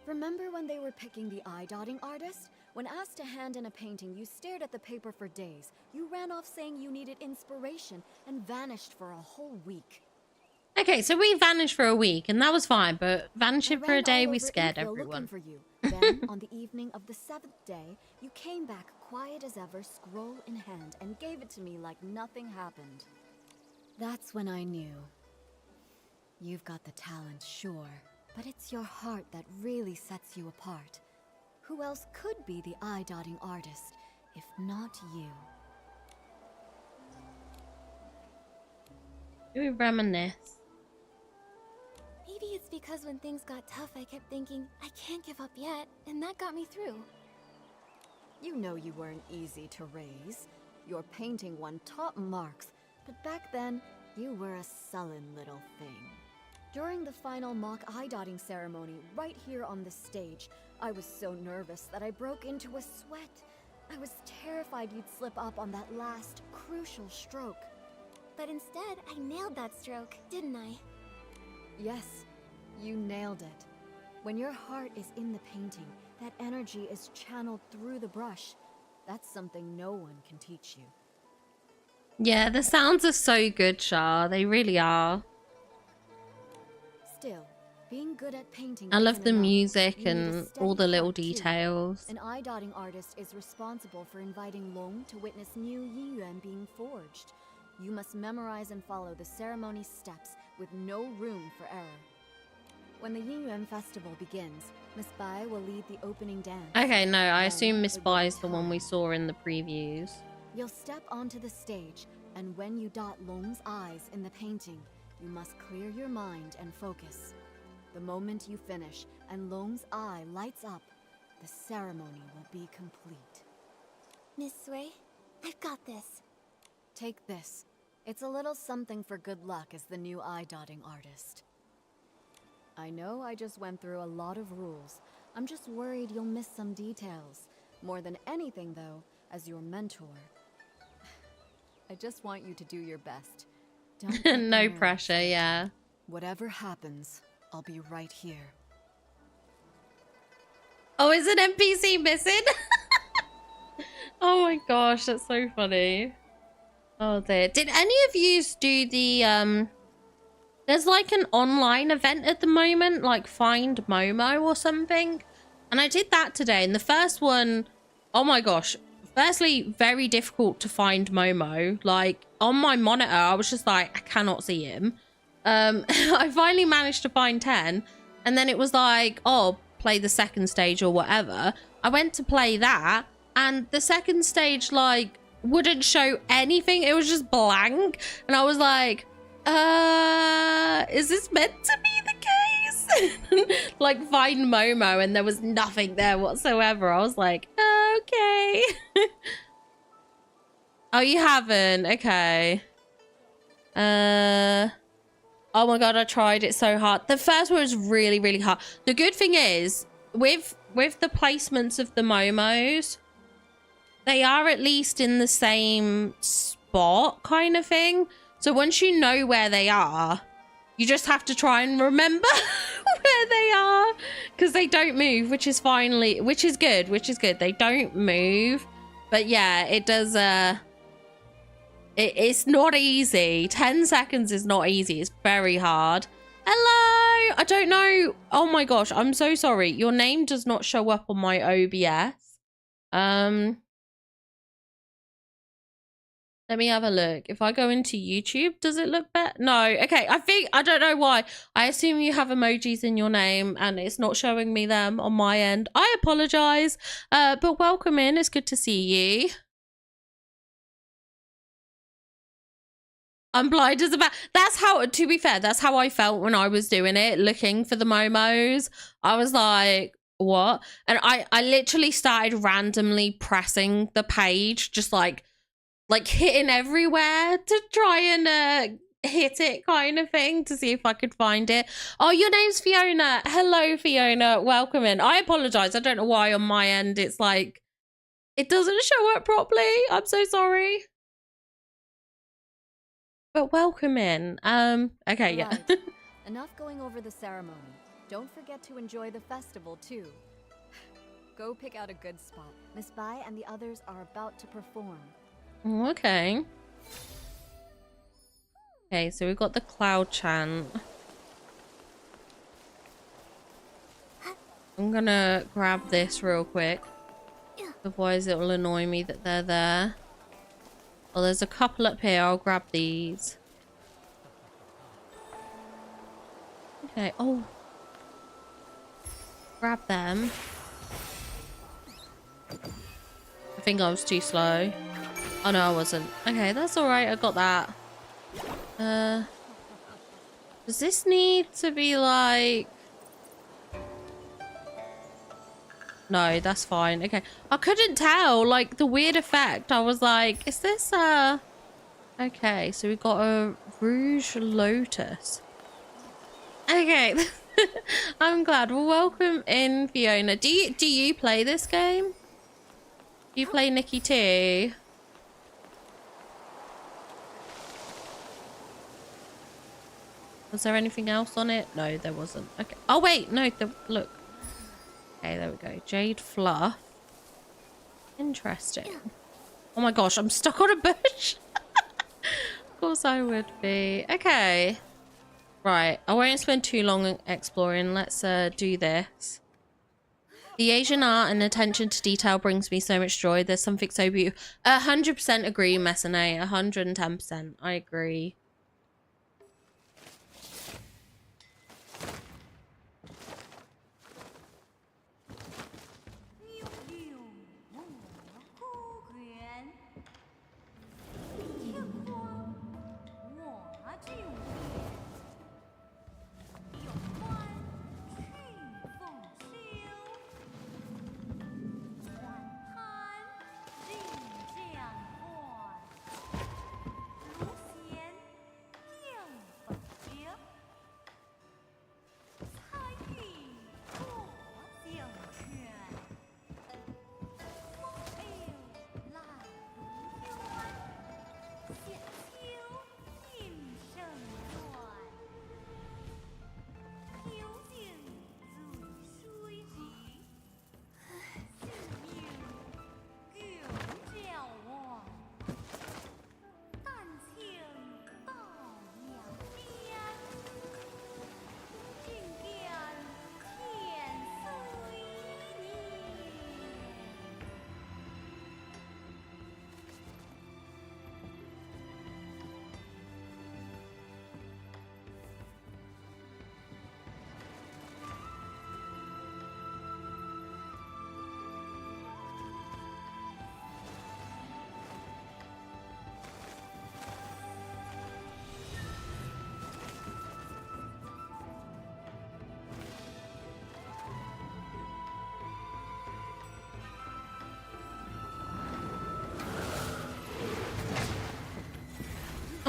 Remember when they were picking the eye-dotting artist? When asked to hand in a painting, you stared at the paper for days. You ran off saying you needed inspiration and vanished for a whole week. Okay, so we vanished for a week and that was fine, but vanishing I for a ran day, all we over scared Infield everyone. looking for you. Then, on the evening of the 7th day, you came back quiet as ever, scroll in hand, and gave it to me like nothing happened. That's when I knew. You've got the talent, sure, but it's your heart that really sets you apart. Who else could be the eye-dotting artist, if not you? Do we reminisce? Maybe it's because when things got tough, I kept thinking, I can't give up yet, and that got me through. You know you weren't easy to raise. Your painting won top marks, but back then, you were a sullen little thing. During the final mock eye-dotting ceremony, right here on the stage, I was so nervous that I broke into a sweat. I was terrified you'd slip up on that last, crucial stroke. But instead, I nailed that stroke, didn't I? Yes, you nailed it. When your heart is in the painting, that energy is channeled through the brush. That's something no one can teach you. Yeah, the sounds are so good, Shah. They really are. Still, being good at painting I love isn't the enough. music You need a and steady all the little heart, too. details. An eye-dotting artist is responsible for inviting Long to witness new Yiyuan being forged. You must memorize and follow the ceremony steps with no room for error. When the Yiyuan festival begins, Miss Bai will lead the opening dance. Okay, no, I Then assume Miss it will be Bai's the one time. we saw in the previews. You'll step onto the stage, and when you dot Long's eyes in the painting, you must clear your mind and focus. The moment you finish and Long's eye lights up, the ceremony will be complete. Miss Sui, I've got this. Take this. It's a little something for good luck as the new eye-dotting artist. I know I just went through a lot of rules. I'm just worried you'll miss some details. More than anything, though, as your mentor, I just want you to do your best. Don't let the No nerves pressure, get you. yeah. Whatever happens, I'll be right here. Oh, is an NPC missing? Oh my gosh, that's so funny. Oh dear. Did any of you do the there's like an online event at the moment, like Find Momo or something. And I did that today. And the first one, oh my gosh. Firstly, very difficult to find Momo. Like on my monitor, I was just like, I cannot see him. I finally managed to find 10. And then it was like, oh, play the second stage or whatever. I went to play that. And the second stage, like, wouldn't show anything. It was just blank. And I was like, is this meant to be the case? Like find Momo and there was nothing there whatsoever. I was like, okay. Oh, you haven't? Okay. Oh my god, I tried it so hard. The first one was really, really hard. The good thing is, with the placements of the Momos, they are at least in the same spot kind of thing. So once you know where they are, you just have to try and remember where they are, because they don't move, which is good. They don't move. But yeah, it does, it's not easy. 10 seconds is not easy. It's very hard. Hello! I don't know. Oh my gosh, I'm so sorry. Your name does not show up on my OBS. Let me have a look. If I go into YouTube, does it look better? No. Okay, I don't know why. I assume you have emojis in your name and it's not showing me them on my end. I apologize. But welcome in. It's good to see you. I'm blind as a bat. That's how, to be fair, that's how I felt when I was doing it, looking for the Momos. I was like, what? And I literally started randomly pressing the page, just like hitting everywhere to try and hit it kind of thing to see if I could find it. Oh, your name's Fiona. Hello, Fiona. Welcome in. I apologize. I don't know why on my end it's like it doesn't show up properly. I'm so sorry. But welcome in. Okay, yeah. Right. Enough going over the ceremony. Don't forget to enjoy the festival too. Go pick out a good spot. Miss Bai and the others are about to perform. Okay. Okay, so we've got the cloud chant. I'm gonna grab this real quick. Otherwise it'll annoy me that they're there. Oh, there's a couple up here. I'll grab these. Okay. Oh. Grab them. I think I was too slow. Oh no, I wasn't. Okay, that's alright. I got that. Does this need to be like... No, that's fine. Okay. I couldn't tell, like, the weird effect. I was like, is this Okay, so we got a Rouge Lotus. Okay. I'm glad. Well, welcome in, Fiona. Do you play this game? Do you play Nikki too? Was there anything else on it? No, there wasn't. Okay. Oh, wait. No, look. Okay, there we go. Jade Fluff. Interesting. Oh my gosh, I'm stuck on a bush. Of course I would be. Okay. Right. I won't spend too long exploring. Let's do this. The Asian art and attention to detail brings me so much joy. There's something so beautiful. 100% agree, Messane. 110%. I agree.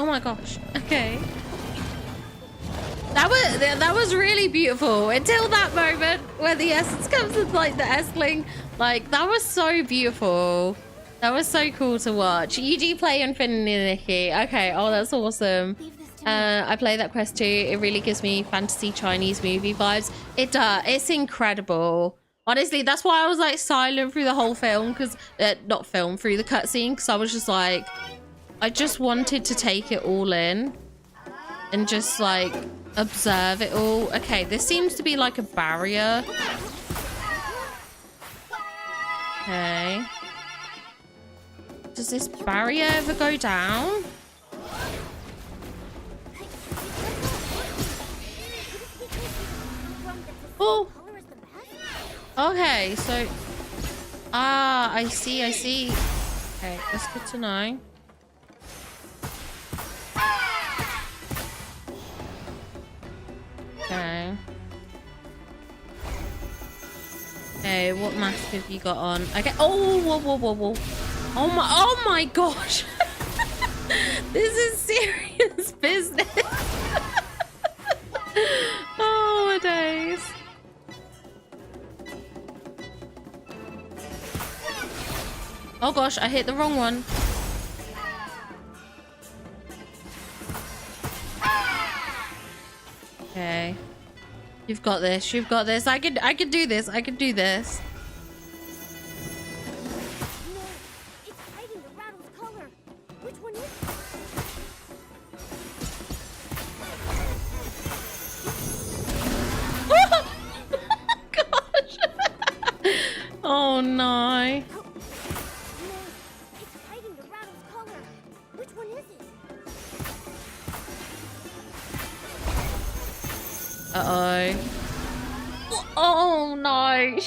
Oh my gosh. Okay. That was really beautiful until that moment where the essence comes with like the Essling. Like that was so beautiful. That was so cool to watch. You do play Infinity Nikki. Okay. Oh, that's awesome. I play that quest too. It really gives me fantasy Chinese movie vibes. It does. It's incredible. Honestly, that's why I was like silent through the whole film, because not film, through the cutscene, because I was just like, I just wanted to take it all in and just like observe it all. Okay, this seems to be like a barrier. Okay. Does this barrier ever go down? Oh. Okay, so I see. Okay, that's good to know. Okay. Okay, what mask have you got on? Okay. Oh, whoa. Oh my gosh. This is serious business. Oh my days. Oh gosh, I hit the wrong one. Okay. You've got this. You've got this. I can do this. I can do this. No, it's hiding the rattle's color. Which one is it? Oh gosh. Oh no. No, it's hiding the rattle's color. Which one is it? Uh-oh. Oh no.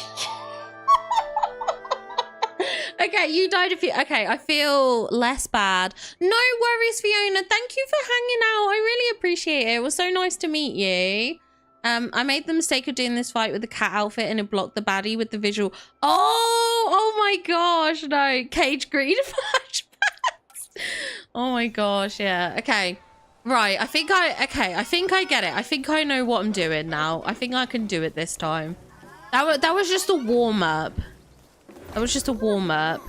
Okay, you died a few. Okay, I feel less bad. No worries, Fiona. Thank you for hanging out. I really appreciate it. It was so nice to meet you. I made the mistake of doing this fight with the cat outfit and it blocked the baddie with the visual. Oh my gosh, no. Cage greed flashbacks. Oh my gosh, yeah. Okay. Right, I think I get it. I think I know what I'm doing now. I think I can do it this time. That was just a warm-up. That was just a warm-up.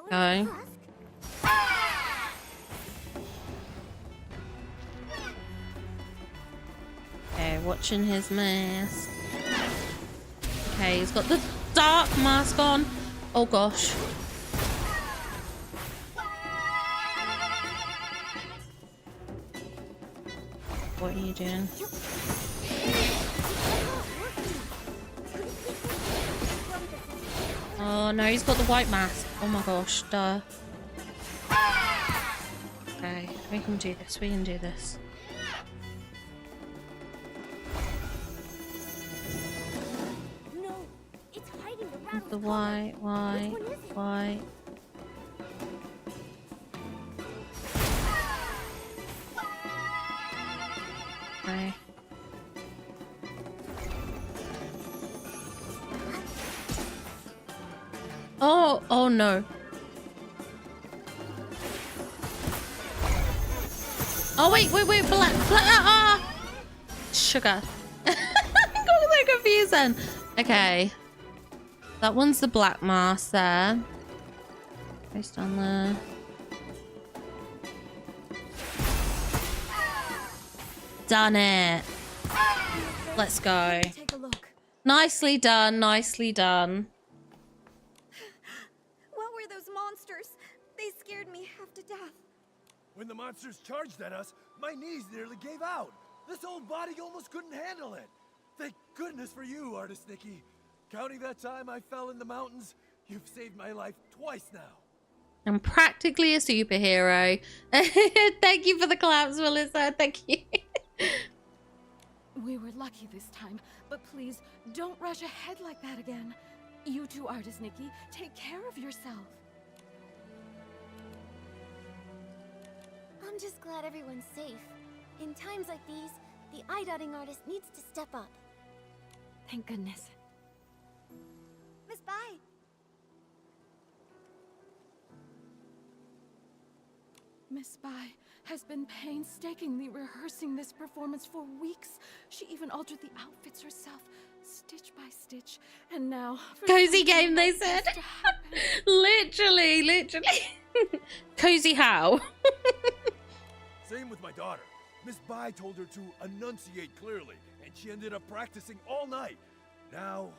Okay. Okay, watching his mask. Okay, he's got the dark mask on. Oh gosh. What are you doing? Oh no, he's got the white mask. Oh my gosh, duh. Okay, we can do this. We can do this. No, it's hiding the rattle's The color. white. Okay. Oh no. Oh wait, black, sugar. I got so confused then. Okay. That one's the black mask there. Based on there. Done it. Let's go. Take a look. Nicely done, nicely done. What were those monsters? They scared me half to death. When the monsters charged at us, my knees nearly gave out. This old body almost couldn't handle it. Thank goodness for you, Artist Nikki. Counting that time I fell in the mountains, you've saved my life twice now. I'm practically a superhero. Thank you for the claps, Melissa. Thank you. We were lucky this time, but please don't rush ahead like that again. You too, Artist Nikki. Take care of yourself. I'm just glad everyone's safe. In times like these, the eye-dotting artist needs to step up. Thank goodness. Miss Bai! Miss Bai has been painstakingly rehearsing this performance for weeks. She even altered the outfits herself, stitch by stitch. And now... Cozy game, they said. Literally. Cozy how? Same with my daughter. Miss Bai told her to enunciate clearly, and she ended up practicing all night. Now,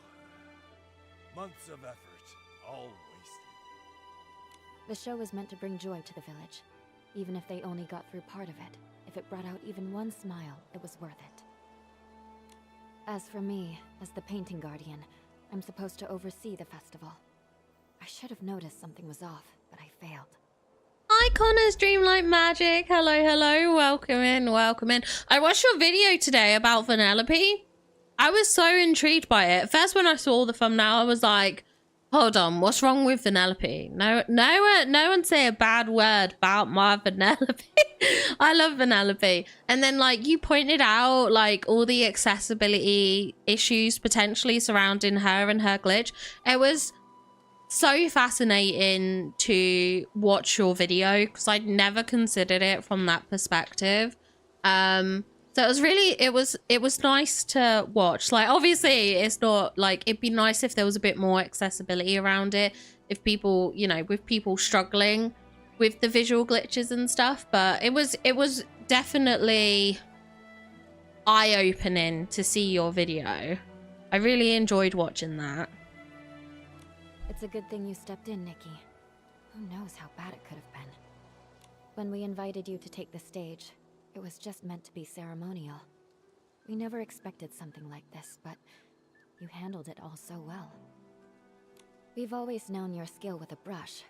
months of effort, all wasted. The show was meant to bring joy to the village. Even if they only got through part of it, if it brought out even one smile, it was worth it. As for me, as the painting guardian, I'm supposed to oversee the festival. I should have noticed something was off, but I failed. Hi Connor's Dreamlight Magic. Hello. Welcome in. I watched your video today about Vanellope. I was so intrigued by it. First, when I saw the thumbnail, I was like, hold on, what's wrong with Vanellope? No one say a bad word about my Vanellope. I love Vanellope. And then like you pointed out like all the accessibility issues potentially surrounding her and her glitch. It was so fascinating to watch your video because I'd never considered it from that perspective. So it was really, it was nice to watch. Like, obviously it's not like, it'd be nice if there was a bit more accessibility around it. If people, you know, with people struggling with the visual glitches and stuff, but it was definitely eye-opening to see your video. I really enjoyed watching that. It's a good thing you stepped in, Nikki. Who knows how bad it could have been. When we invited you to take the stage, it was just meant to be ceremonial. We never expected something like this, but you handled it all so well. We've always known your skill with a brush,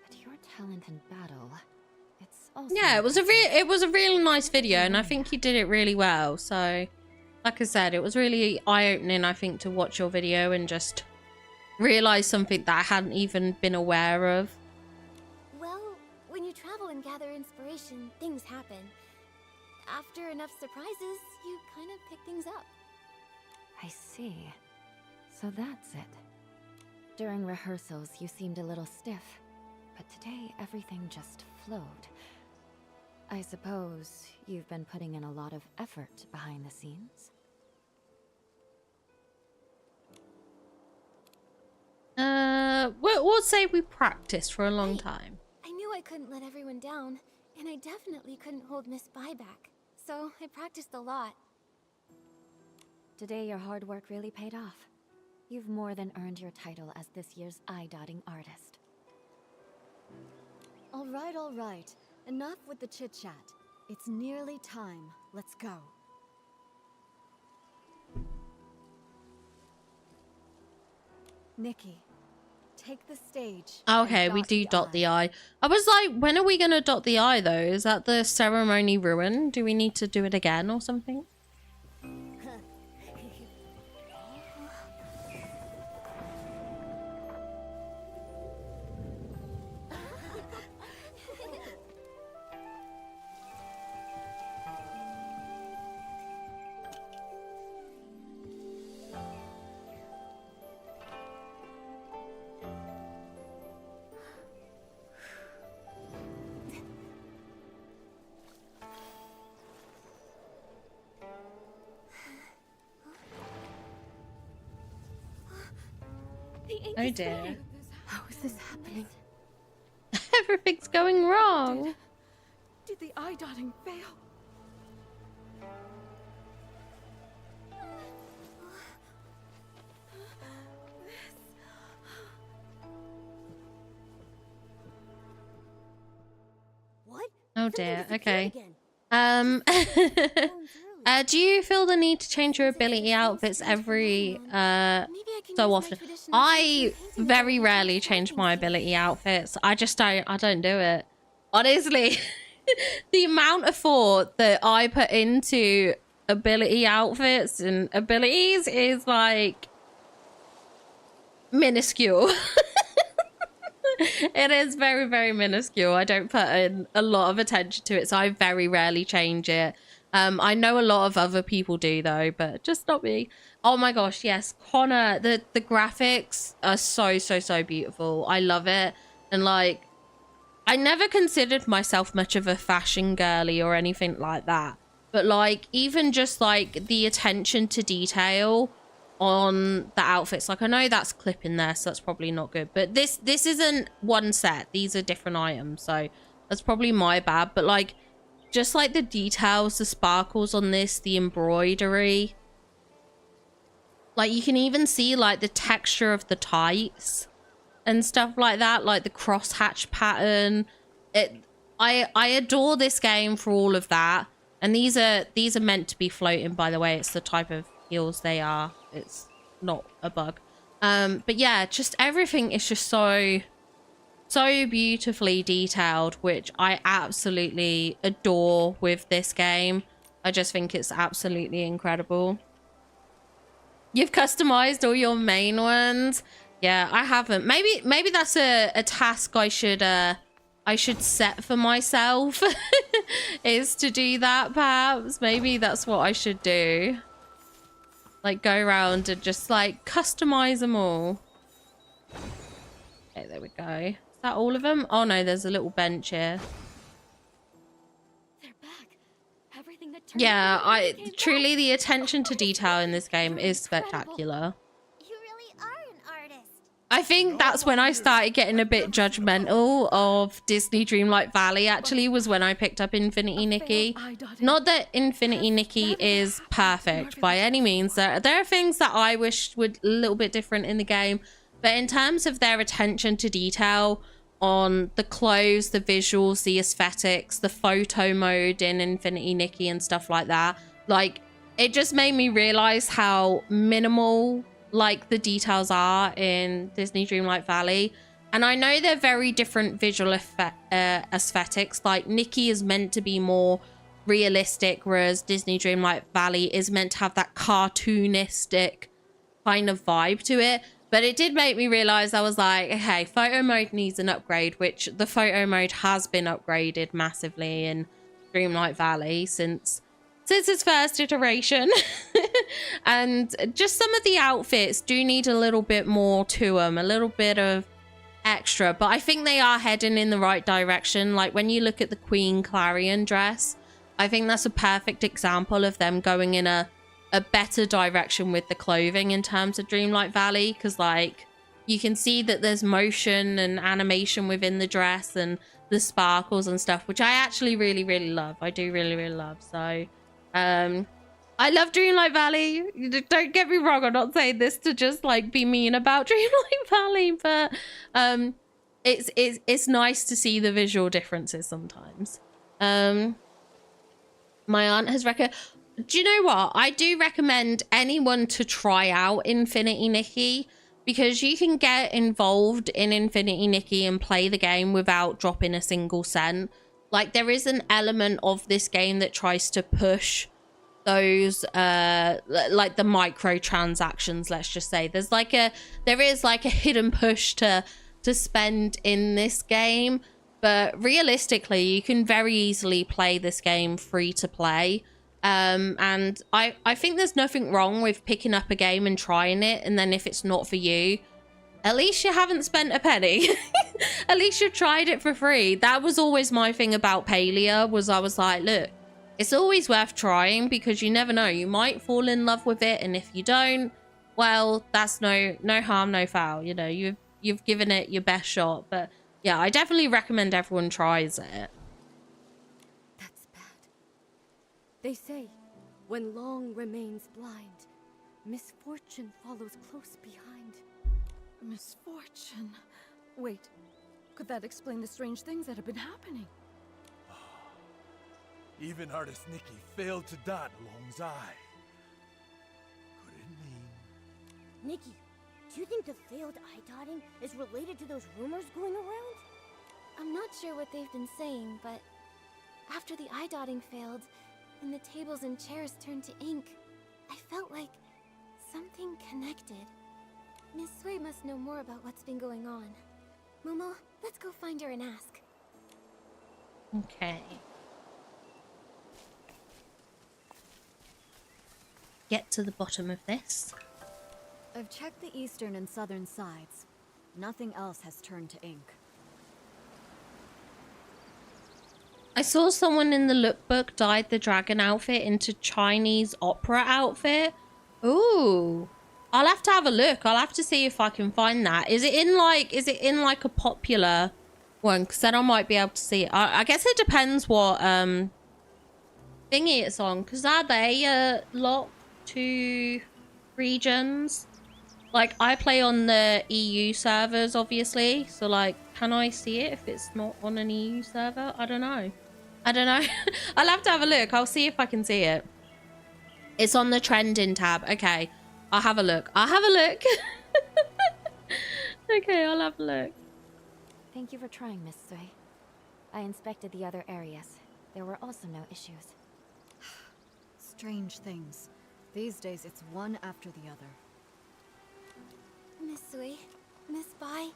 but your talent in battle, it's also... Yeah, it was a really nice video, and I think you did it really well. So, like I said, it was really eye-opening, I think, to watch your video and just realize something that I hadn't even been aware of. Well, when you travel and gather inspiration, things happen. After enough surprises, you kind of pick things up. I see. So that's it. During rehearsals, you seemed a little stiff, but today everything just flowed. I suppose you've been putting in a lot of effort behind the scenes? We'll say we practiced for a long time. I knew I couldn't let everyone down, and I definitely couldn't hold Miss Bai back. So I practiced a lot. Today your hard work really paid off. You've more than earned your title as this year's eye-dotting artist. All right. Enough with the chit-chat. It's nearly time. Let's go. Nikki, take the stage. Okay, we do dot the I. I was like, when are we gonna dot the I though? Is that the ceremony ruined? Do we need to do it again or something? Oh dear. How is this happening? Everything's going wrong. Did the eye dotting fail? What? Oh dear. Okay. Do you feel the need to change your ability outfits every so often? I very rarely change my ability outfits. I don't do it. Honestly, the amount of thought that I put into ability outfits and abilities is like minuscule. It is very, very minuscule. I don't put in a lot of attention to it, so I very rarely change it. I know a lot of other people do though, but just not me. Oh my gosh, yes, Connor, the graphics are so beautiful. I love it. And like, I never considered myself much of a fashion girly or anything like that. But like, even just like the attention to detail on the outfits, like I know that's clip in there, so that's probably not good. But this isn't one set. These are different items, so that's probably my bad. But like, just like the details, the sparkles on this, the embroidery. Like you can even see like the texture of the tights and stuff like that, like the crosshatch pattern. I adore this game for all of that. And these are meant to be floating, by the way. It's the type of heels they are. It's not a bug. But yeah, just everything is just so beautifully detailed, which I absolutely adore with this game. I just think it's absolutely incredible. You've customized all your main ones. Yeah, I haven't. Maybe that's a task I should set for myself is to do that, perhaps. Maybe that's what I should do. Like go around and just like customize them all. Okay, there we go. Is that all of them? Oh no, there's a little bench here. They're back. Everything that turned Yeah, came truly back. the attention to detail in this game is spectacular. You really are an artist. I think that's when I started getting a bit judgmental of Disney Dreamlight Valley, actually, was when I picked up Infinity Nikki. Not that Infinity Nikki is perfect by any means. There are things that I wish were a little bit different in the game. But in terms of their attention to detail on the clothes, the visuals, the aesthetics, the photo mode in Infinity Nikki and stuff like that, like, it just made me realize how minimal like the details are in Disney Dreamlight Valley. And I know they're very different visual aesthetics. Like Nikki is meant to be more realistic, whereas Disney Dreamlight Valley is meant to have that cartoonistic kind of vibe to it. But it did make me realize, I was like, okay, photo mode needs an upgrade, which the photo mode has been upgraded massively in Dreamlight Valley since its first iteration. And just some of the outfits do need a little bit more to them, a little bit of extra, but I think they are heading in the right direction. Like when you look at the Queen Clarion dress, I think that's a perfect example of them going in a better direction with the clothing in terms of Dreamlight Valley, because like you can see that there's motion and animation within the dress and the sparkles and stuff, which I actually really love. I do really love. So I love Dreamlight Valley. Don't get me wrong, I'm not saying this to just like be mean about Dreamlight Valley, but it's nice to see the visual differences sometimes. My aunt has recommended. Do you know what? I do recommend anyone to try out Infinity Nikki, because you can get involved in Infinity Nikki and play the game without dropping a single cent. Like there is an element of this game that tries to push those like the microtransactions, let's just say. There is like a hidden push to spend in this game, but realistically you can very easily play this game free to play. And I think there's nothing wrong with picking up a game and trying it, and then if it's not for you, at least you haven't spent a penny. At least you've tried it for free. That was always my thing about Palia, was I was like, look, it's always worth trying, because you never know, you might fall in love with it, and if you don't, well, that's no harm, no foul. You know, you've given it your best shot. But yeah, I definitely recommend everyone tries it. That's bad. They say, when long remains blind, misfortune follows close behind. Misfortune. Wait, could that explain the strange things that have been happening? Even artist Nikki failed to dot Long's eye. Could it mean? Nikki, do you think the failed eye-dotting is related to those rumors going around? I'm not sure what they've been saying, but after the eye dotting failed and the tables and chairs turned to ink, I felt like something connected. Miss Sui must know more about what's been going on. Momo, let's go find her and ask. Okay. get to the bottom of this. I've checked the eastern and southern sides. Nothing else has turned to ink. I saw someone in the lookbook dyed the dragon outfit into Chinese opera outfit. Ooh. I'll have to have a look. I'll have to see if I can find that. Is it in like a popular one? Because then I might be able to see it. I guess it depends what thingy it's on. Because are they locked to regions? Like, I play on the EU servers, obviously. So, like, can I see it if it's not on an EU server? I don't know. I'll have to have a look. I'll see if I can see it. It's on the trending tab. Okay. I'll have a look. Okay, I'll have a look. Thank you for trying, Miss Sui. I inspected the other areas. There were also no issues. Strange things. These days, it's one after the other. Miss Sui, Miss Bai,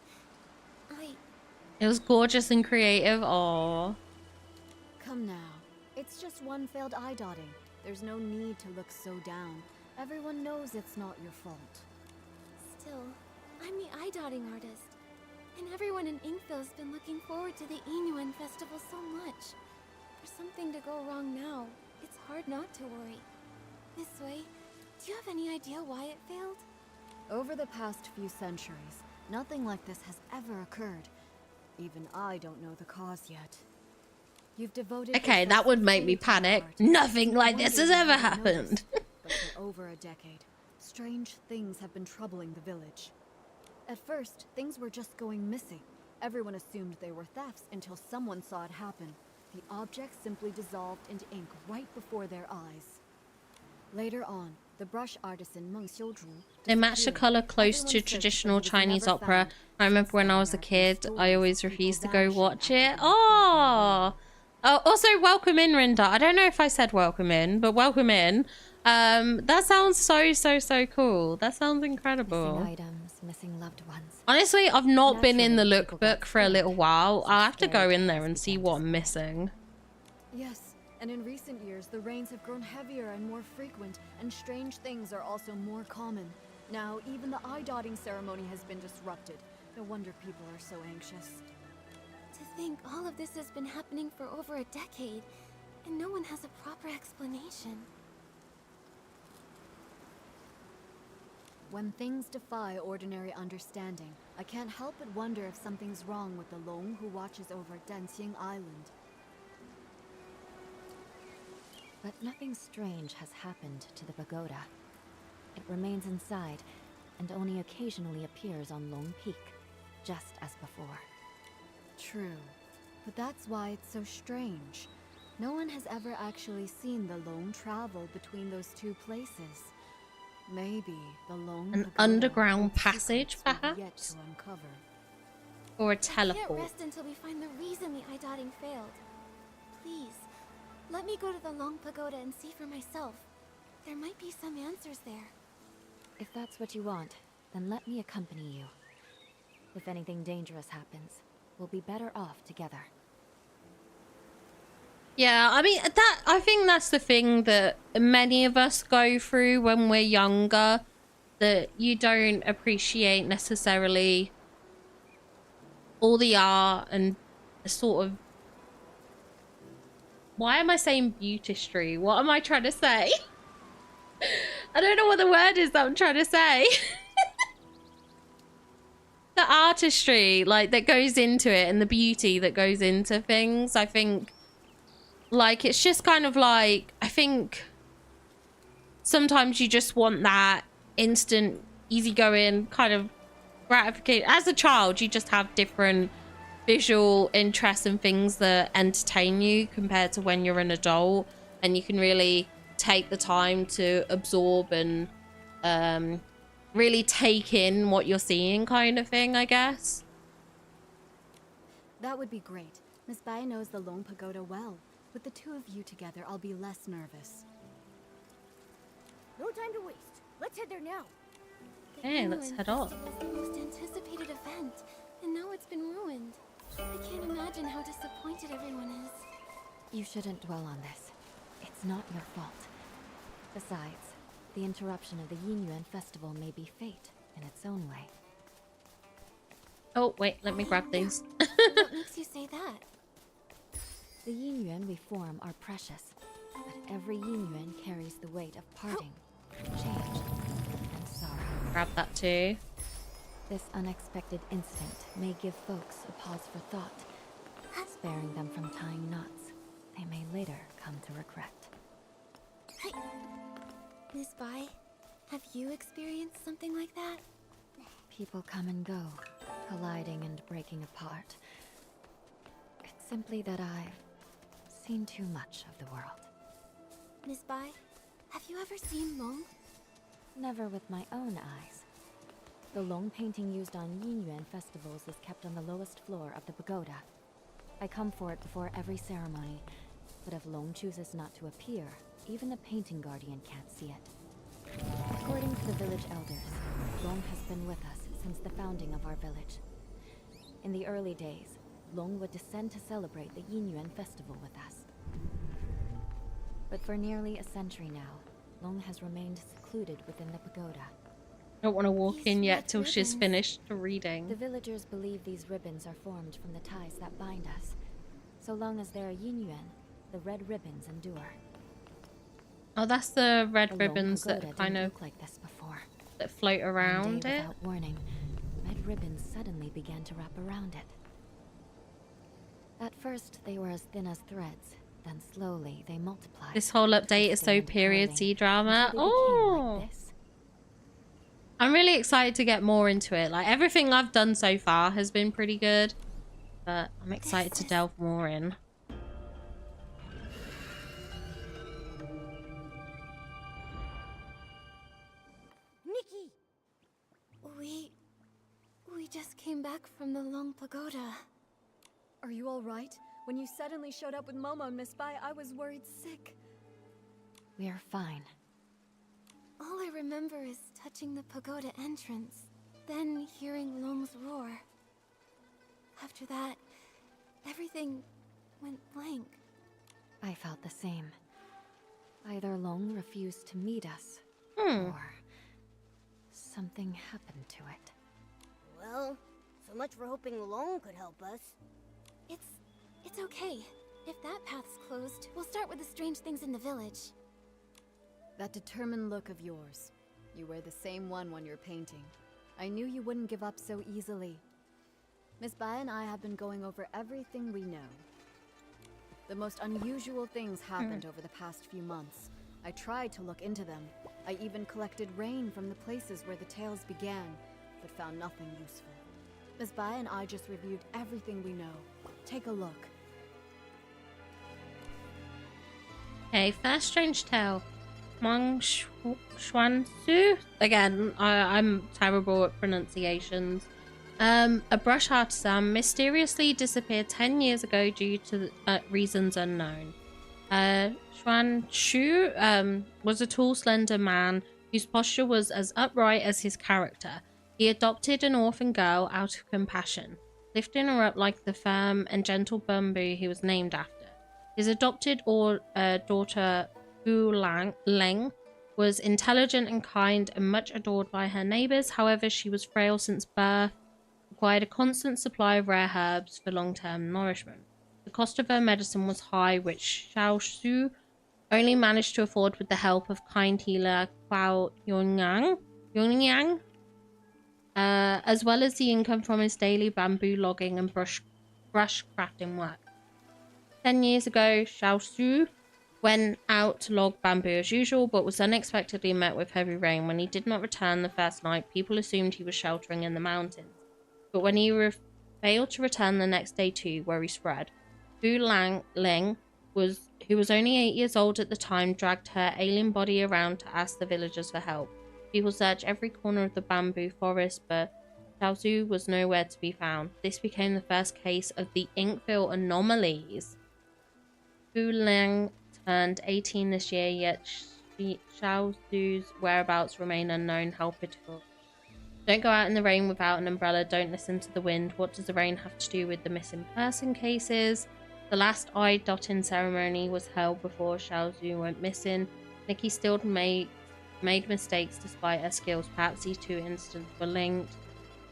It was gorgeous and creative. Aww. Come now. It's just one failed eye dotting. There's no need to look so down. Everyone knows it's not your fault. Still, I'm the eye-dotting artist. And everyone in Inkville's been looking forward to the Inuan festival so much. For something to go wrong now, it's hard not to worry. Miss Sui, do you have any idea why it failed? Over the past few centuries, nothing like this has ever occurred. Even I don't know the cause yet. You've devoted... Okay, that would make me panic. Nothing like this has ever happened. But for over a decade, strange things have been troubling the village. At first, things were just going missing. Everyone assumed they were thefts until someone saw it happen. The objects simply dissolved into ink right before their eyes. Later on, the brush artisan Meng Xiuzhu... They match the color close to traditional Chinese opera. I remember when I was a kid, I always refused to go watch it. Oh! Also, welcome in, Rinda. I don't know if I said welcome in, but welcome in. That sounds so cool. That sounds incredible. Missing items, missing loved ones. Honestly, I've not been in the lookbook for a little while. I'll have to go in there and see what I'm missing. Yes, and in recent years, the rains have grown heavier and more frequent, and strange things are also more common. Now, even the eye-dotting ceremony has been disrupted. No wonder people are so anxious. To think all of this has been happening for over a decade, and no one has a proper explanation. When things defy ordinary understanding, I can't help but wonder if something's wrong with the Long who watches over Danqing Island. But nothing strange has happened to the pagoda. It remains inside, and only occasionally appears on Long Peak, just as before. True, but that's why it's so strange. No one has ever actually seen the Long travel between those two places. Maybe the Long An underground passage, yet perhaps? to uncover. Or a I can't teleport. rest until we find the reason the eye-dotting failed. Please, let me go to the Long Pagoda and see for myself. There might be some answers there. If that's what you want, then let me accompany you. If anything dangerous happens, we'll be better off together. Yeah, I mean, I think that's the thing that many of us go through when we're younger, that you don't appreciate necessarily all the art and the sort of... Why am I saying beautistry? What am I trying to say? I don't know what the word is that I'm trying to say. The artistry, like, that goes into it and the beauty that goes into things, I think... Like, it's just kind of like, I think sometimes you just want that instant, easygoing kind of gratification. As a child, you just have different visual interests and things that entertain you compared to when you're an adult, and you can really take the time to absorb and really take in what you're seeing, kind of thing, I guess. That would be great. Miss Bai knows the Long Pagoda well. With the two of you together, I'll be less nervous. No time to waste. Let's head there now. The Okay, let's Inuan head on. Festival was the most anticipated event, and now it's been ruined. I can't imagine how disappointed everyone is. You shouldn't dwell on this. It's not your fault. Besides, the interruption of the Yinyuan festival may be fate in its own way. Oh, wait, let me grab these. What makes you say that? The Yinyuan we form are precious, but every Yinyuan carries the weight of parting, change, and sorrow. Grab that too. This unexpected incident may give folks a pause for thought, sparing them from tying knots they may later come to regret. Miss Bai, have you experienced something like that? People come and go, colliding and breaking apart. It's simply that I've seen too much of the world. Miss Bai, have you ever seen Long? Never with my own eyes. The Long painting used on Yinyuan festivals is kept on the lowest floor of the pagoda. I come for it before every ceremony, but if Long chooses not to appear, even the painting guardian can't see it. According to the village elders, Long has been with us since the founding of our village. In the early days, Long would descend to celebrate the Yinyuan festival with us. But for nearly a century now, Long has remained secluded within the pagoda. I don't want to walk in yet till she's finished reading. The villagers believe these ribbons are formed from the ties that bind us. So long as they're Yinyuan, the red ribbons endure. Oh, that's the red The ribbons Long that pagoda kind didn't of look like this before. that float around One day, it. without warning, red ribbons suddenly began to wrap around it. At first, they were as thin as threads. Then slowly, they multiplied. This whole update is so twisting and period curling, C drama. until they became Oh, like this. I'm really excited to get more into it. Like, everything I've done so far has been pretty good, but I'm excited to delve more in. Nikki! We just came back from the Long Pagoda. Are you all right? When you suddenly showed up with Momo and Miss Bai, I was worried sick. We are fine. All I remember is touching the pagoda entrance, then hearing Long's roar. After that, everything went blank. I felt the same. Either Long refused to meet us, Hmm. or something happened to it. Well, so much for hoping Long could help us. It's okay. If that path's closed, we'll start with the strange things in the village. That determined look of yours. You wear the same one when you're painting. I knew you wouldn't give up so easily. Miss Bai and I have been going over everything we know. The most unusual things happened over the past few months. I tried to look into them. I even collected rain from the places where the tales began, but found nothing useful. Miss Bai and I just reviewed everything we know. Take a look. Okay, first strange tale. Mong Xuansu. Again, I'm terrible at pronunciations. A brush artisan mysteriously disappeared 10 years ago due to reasons unknown. Xuanshu was a tall, slender man whose posture was as upright as his character. He adopted an orphan girl out of compassion, lifting her up like the firm and gentle bamboo he was named after. His adopted daughter, Hu Leng, was intelligent and kind and much adored by her neighbors. However, she was frail since birth, required a constant supply of rare herbs for long-term nourishment. The cost of her medicine was high, which Xiao Shu only managed to afford with the help of kind healer Guao Yongyang, as well as the income from his daily bamboo logging and brush crafting work. 10 years ago, Xiao Shu went out to log bamboo as usual, but was unexpectedly met with heavy rain. When he did not return the first night, people assumed he was sheltering in the mountains. But when he failed to return the next day too, worry spread. Hu Leng, who was only 8 years old at the time, dragged her ailing body around to ask the villagers for help. People searched every corner of the bamboo forest, but Xiaozu was nowhere to be found. This became the first case of the Inkville anomalies. Hu Leng turned 18 this year, yet Xiaozu's whereabouts remain unknown. How pitiful. Don't go out in the rain without an umbrella. Don't listen to the wind. What does the rain have to do with the missing person cases? The last eye dotting ceremony was held before Xiaozu went missing. Nikki still makes made mistakes despite her skills. Perhaps these two incidents were linked,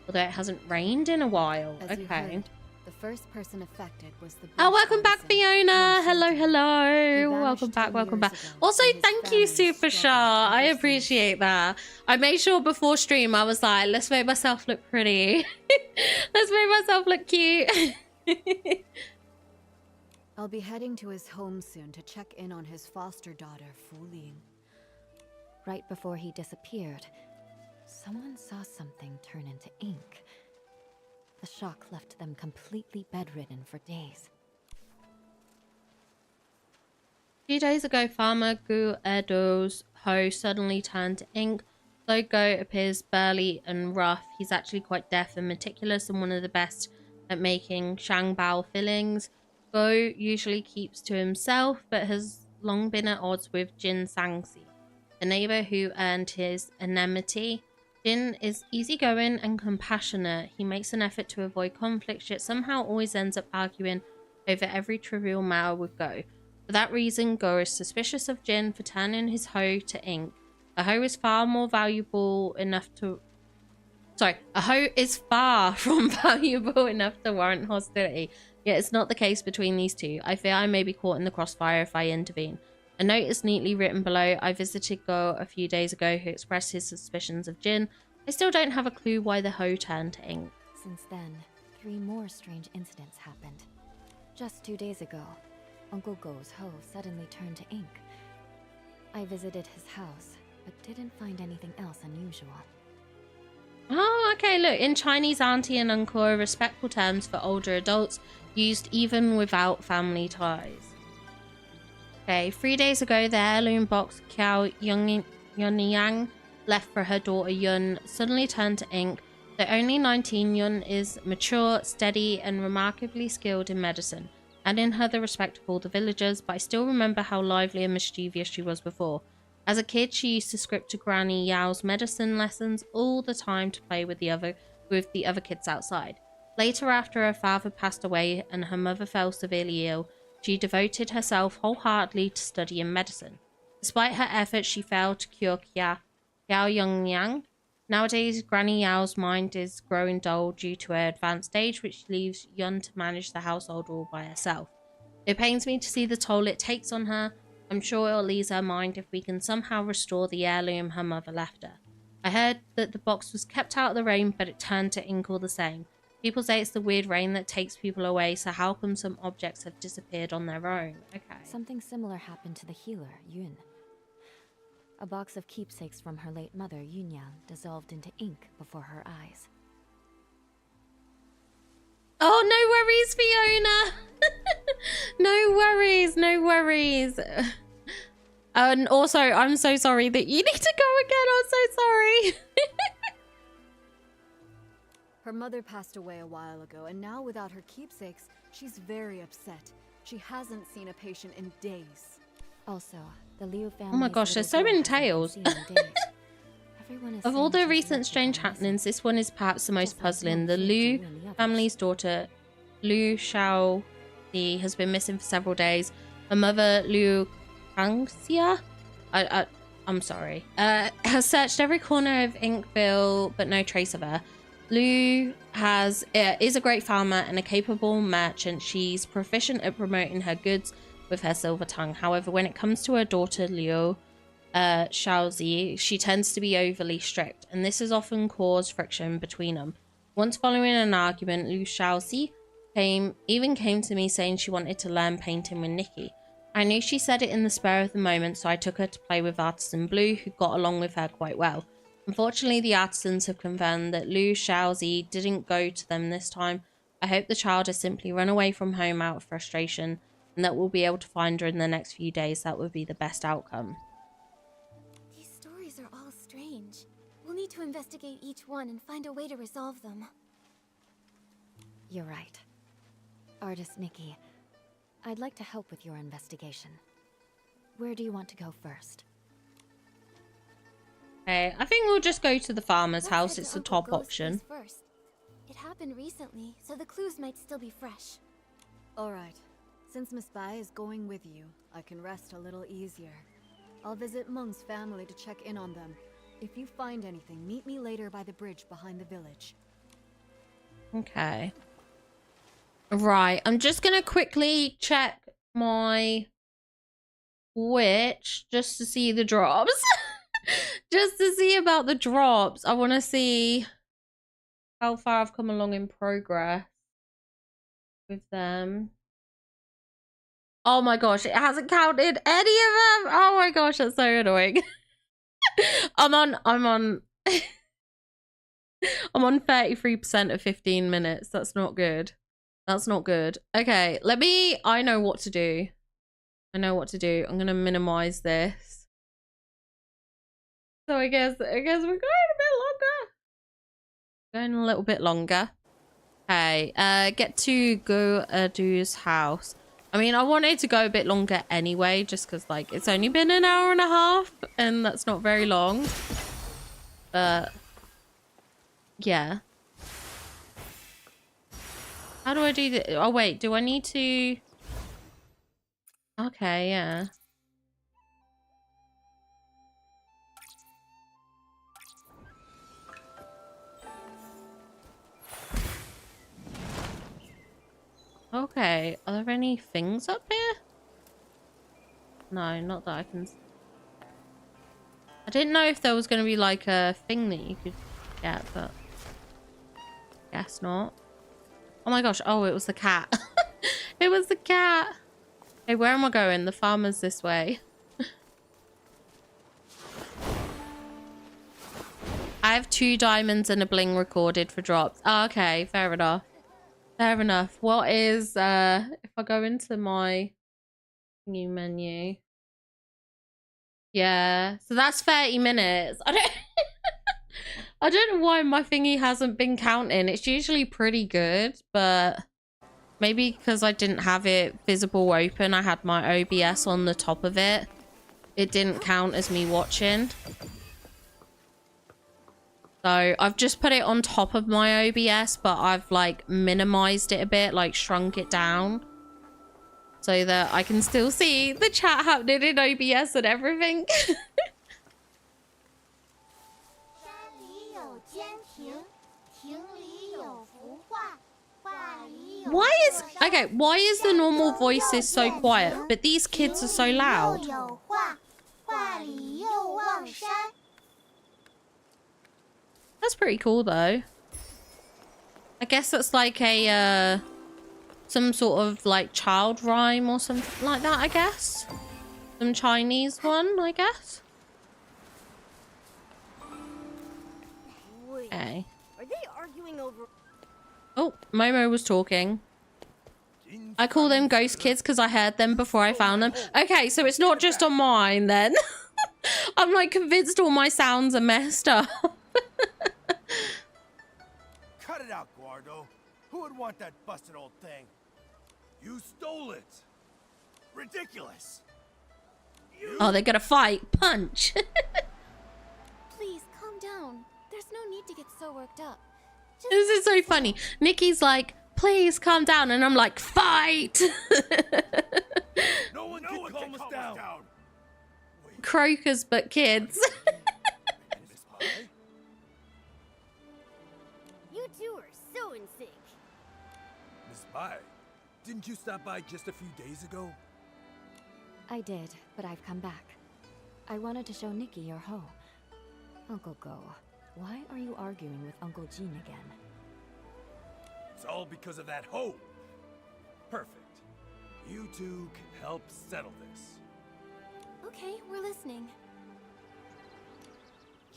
although it hasn't rained in a while. As you Okay. heard, the first person affected was the Oh, brush welcome back, artisan, Fiona. Yon Hello, Shoujo. He hello. vanished Welcome back, 10 welcome back. years ago, Also, and his thank you, family Super struggled Shah. I ever since. appreciate that. I made sure before stream, I was like, let's make myself look pretty. Let's make myself look cute. I'll be heading to his home soon to check in on his foster daughter, Fu Ling. Right before he disappeared, someone saw something turn into ink. The shock left them completely bedridden for days. A few days ago, Farmer Gu Edo's hoe suddenly turned to ink. Though Go appears burly and rough, he's actually quite deft and meticulous and one of the best at making shangbao fillings. Go usually keeps to himself, but has long been at odds with Jin Sangsi, the neighbor who earned his enmity. Jin is easygoing and compassionate. He makes an effort to avoid conflict, yet somehow always ends up arguing over every trivial matter with Go. For that reason, Go is suspicious of Jin for turning his hoe to ink. A hoe is far more valuable enough to... Sorry, a hoe is far from valuable enough to warrant hostility. Yet it's not the case between these two. I fear I may be caught in the crossfire if I intervene. A note is neatly written below. I visited Go a few days ago who expressed his suspicions of Jin. I still don't have a clue why the hoe turned to ink. Since then, 3 more strange incidents happened. Just 2 days ago, Uncle Go's hoe suddenly turned to ink. I visited his house, but didn't find anything else unusual. Oh, okay, look. In Chinese, auntie and uncle are respectful terms for older adults, used even without family ties. Okay, 3 days ago, the heirloom box Qiao Yunyang left for her daughter Yun suddenly turned to ink. Though only 19, Yun is mature, steady, and remarkably skilled in medicine, and in her the respect of all the villagers, but I still remember how lively and mischievous she was before. As a kid, she used to script to Granny Yao's medicine lessons all the time to play with the other kids outside. Later, after her father passed away and her mother fell severely ill, she devoted herself wholeheartedly to studying medicine. Despite her efforts, she failed to cure Qiao Yunyang. Nowadays, Granny Yao's mind is growing dull due to her advanced age, which leaves Yun to manage the household all by herself. It pains me to see the toll it takes on her. I'm sure it'll ease her mind if we can somehow restore the heirloom her mother left her. I heard that the box was kept out of the rain, but it turned to ink all the same. People say it's the weird rain that takes people away, so how come some objects have disappeared on their own? Okay. Something similar happened to the healer, Yun. A box of keepsakes from her late mother, Yunyang, dissolved into ink before her eyes. Oh, no worries, Fiona. No worries, no worries. And also, I'm so sorry that you need to go again. I'm so sorry. Her mother passed away a while ago, and now without her keepsakes, she's very upset. She hasn't seen a patient in days. Also, the Liu family. Oh my gosh, there's so many tales. Of all the recent strange happenings, this one is perhaps the most puzzling. The Liu family's daughter, Liu Shaozi, has been missing for several days. Her mother, Liu Kangxia, I'm sorry, has searched every corner of Inkville, but no trace of her. Liu is a great farmer and a capable merchant. She's proficient at promoting her goods with her silver tongue. However, when it comes to her daughter, Liu Shaozi, she tends to be overly strict, and this has often caused friction between them. Once following an argument, Liu Shaozi came to me saying she wanted to learn painting with Nikki. I knew she said it in the spur of the moment, so I took her to play with Artisan Blue, who got along with her quite well. Unfortunately, the artisans have confirmed that Liu Shaozi didn't go to them this time. I hope the child has simply run away from home out of frustration, and that we'll be able to find her in the next few days. That would be the best outcome. These stories are all strange. We'll need to investigate each one and find a way to resolve them. You're right. Artist Nikki, I'd like to help with your investigation. Where do you want to go first? Okay, I think we'll just go to the farmer's Let's house. head It's to the Uncle top Go's option. place first. It happened recently, so the clues might still be fresh. Alright, since Miss Bai is going with you, I can rest a little easier. I'll visit Meng's family to check in on them. If you find anything, meet me later by the bridge behind the village. Okay. Right, I'm just gonna quickly check my Twitch just to see the drops. Just to see about the drops. I want to see how far I've come along in progress with them. Oh my gosh, it hasn't counted any of them. Oh my gosh, that's so annoying. I'm on I'm on 33% of 15 minutes. That's not good. That's not good. Okay, I know what to do. I know what to do. I'm gonna minimize this. So I guess we're going a bit longer. Going a little bit longer. Okay, get to Go-Adu's house. I mean, I wanted to go a bit longer anyway, just because, like, it's only been an hour and a half, and that's not very long. But, yeah. How do I do this? Oh, wait, do I need to... Okay, yeah. Okay, are there any things up here? No, not that I can... I didn't know if there was going to be like a thing that you could get, but... Guess not. Oh my gosh, oh, it was the cat. It was the cat. Hey, where am I going? The farmer's this way. I have 2 diamonds and a bling recorded for drops. Oh, okay, fair enough. Fair enough. What is, if I go into my new menu. Yeah, so that's 30 minutes. I don't know why my thingy hasn't been counting. It's usually pretty good, but maybe because I didn't have it visible open, I had my OBS on the top of it. It didn't count as me watching. So I've just put it on top of my OBS, but I've like minimized it a bit, like shrunk it down so that I can still see the chat happening in OBS and everything. Why is the normal voices so quiet, but these kids are so loud? That's pretty cool though. I guess that's like a some sort of like child rhyme or something like that, I guess. Some Chinese one, I guess. Okay. Are they arguing over... Oh, Momo was talking. I call them ghost kids because I heard them before I found them. Okay, so it's not just on mine then. I'm like convinced all my sounds are messed up. Cut it out, Guardo. Who would want that busted old thing? You stole it. Ridiculous. Oh, they're gonna fight. Punch. Please, calm down. There's no need to get so worked up. This is so funny. Nikki's like, please calm down. And I'm like, fight. No one can calm us down. Croakers, but kids. You two are so in sync. Miss Bai, didn't you stop by just a few days ago? I did, but I've come back. I wanted to show Nikki your hoe. Uncle Go, why are you arguing with Uncle Jean again? It's all because of that hoe. Perfect. You two can help settle this. Okay, we're listening.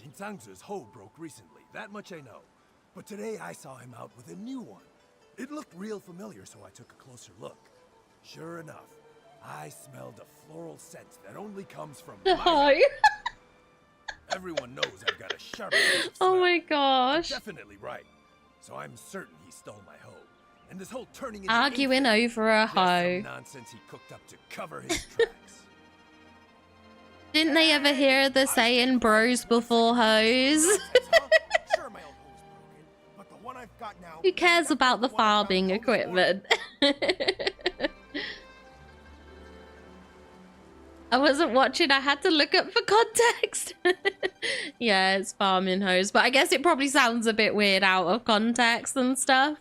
Jin Zhangzu's hoe broke recently, that much I know. But today I saw him out with a new one. It looked real familiar, so I took a closer look. Sure enough, I smelled a floral scent that only comes from my hoe. Everyone knows I've got a sharp sense of smell. Oh my gosh. Definitely right. So I'm certain he stole my hoe. And this whole turning into Arguing over a hoe. Nonsense he cooked up to cover his tracks. Didn't they ever hear the saying bros before hoes? Sure, my old hoe is broken, but the one I've got now. Who cares about the farming equipment? I wasn't watching. I had to look up for context. Yeah, it's farming hose, but I guess it probably sounds a bit weird out of context and stuff.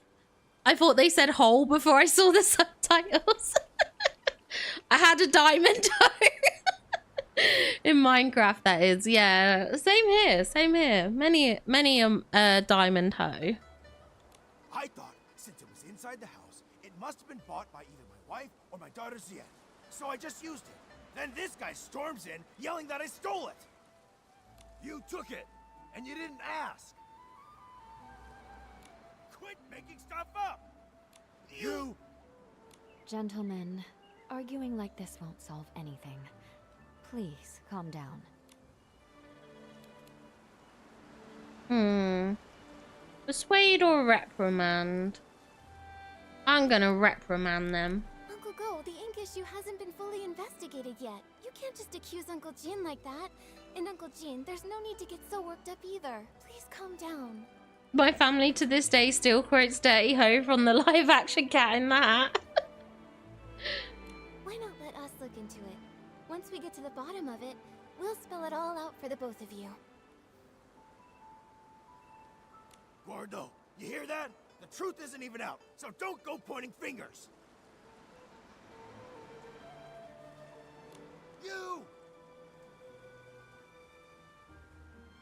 I thought they said hole before I saw the subtitles. I had a diamond hoe. In Minecraft, that is. Yeah, same here. Same here. Many diamond hoe. I thought since it was inside the house, it must have been bought by either my wife or my daughter Ziet. So I just used it. Then this guy storms in, yelling that I stole it. You took it, and you didn't ask. Quit making stuff up. You... Gentlemen, arguing like this won't solve anything. Please, calm down. Persuade or reprimand? I'm gonna reprimand them. Uncle Go, the ink issue hasn't been fully investigated yet. You can't just accuse Uncle Jin like that. And Uncle Jin, there's no need to get so worked up either. Please calm down. My family to this day still quotes Dirty Ho from the live action Cat in the Hat. Why not let us look into it? Once we get to the bottom of it, we'll spell it all out for the both of you. Gordo, you hear that? The truth isn't even out, so don't go pointing fingers. You!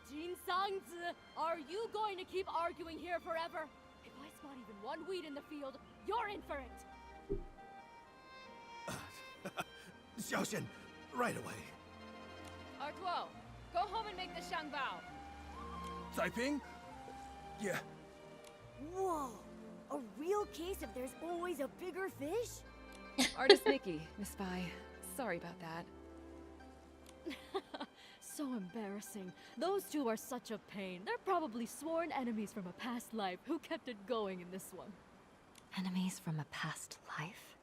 Jin Sangzi, are you going to keep arguing here forever? If I spot even one weed in the field, you're in for it. Xiaoxian, right away. Artuo, go home and make the Shangbao. Taiping? Yeah. Whoa! A real case of there's always a bigger fish? Artist Nikki, Miss Spy. Sorry about that. So embarrassing. Those two are such a pain. They're probably sworn enemies from a past life who kept it going in this one. Enemies from a past life?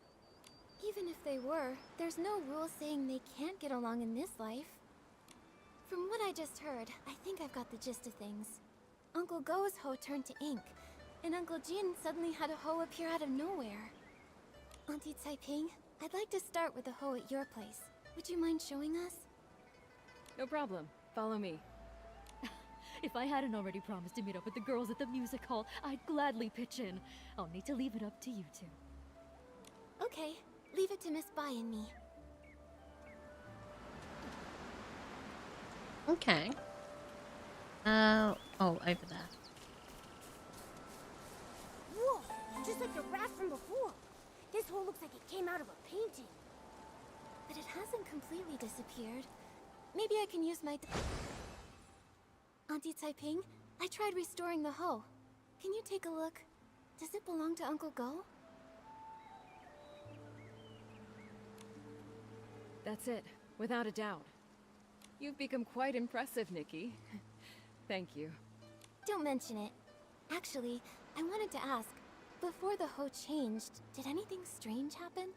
Even if they were, there's no rule saying they can't get along in this life. From what I just heard, I think I've got the gist of things. Uncle Go's hoe turned to ink, and Uncle Jin suddenly had a hoe appear out of nowhere. Auntie Taiping, I'd like to start with the hoe at your place. Would you mind showing us? No problem. Follow me. If I hadn't already promised to meet up with the girls at the music hall, I'd gladly pitch in. I'll need to leave it up to you two. Okay, leave it to Miss Bai and me. Okay. Oh, over there. Whoa! Just like the rat from before. This hole looks like it came out of a painting. But it hasn't completely disappeared. Maybe I can use my... Auntie Taiping, I tried restoring the hoe. Can you take a look? Does it belong to Uncle Go? That's it, without a doubt. You've become quite impressive, Nikki. Thank you. Don't mention it. Actually, I wanted to ask, before the hoe changed, did anything strange happen?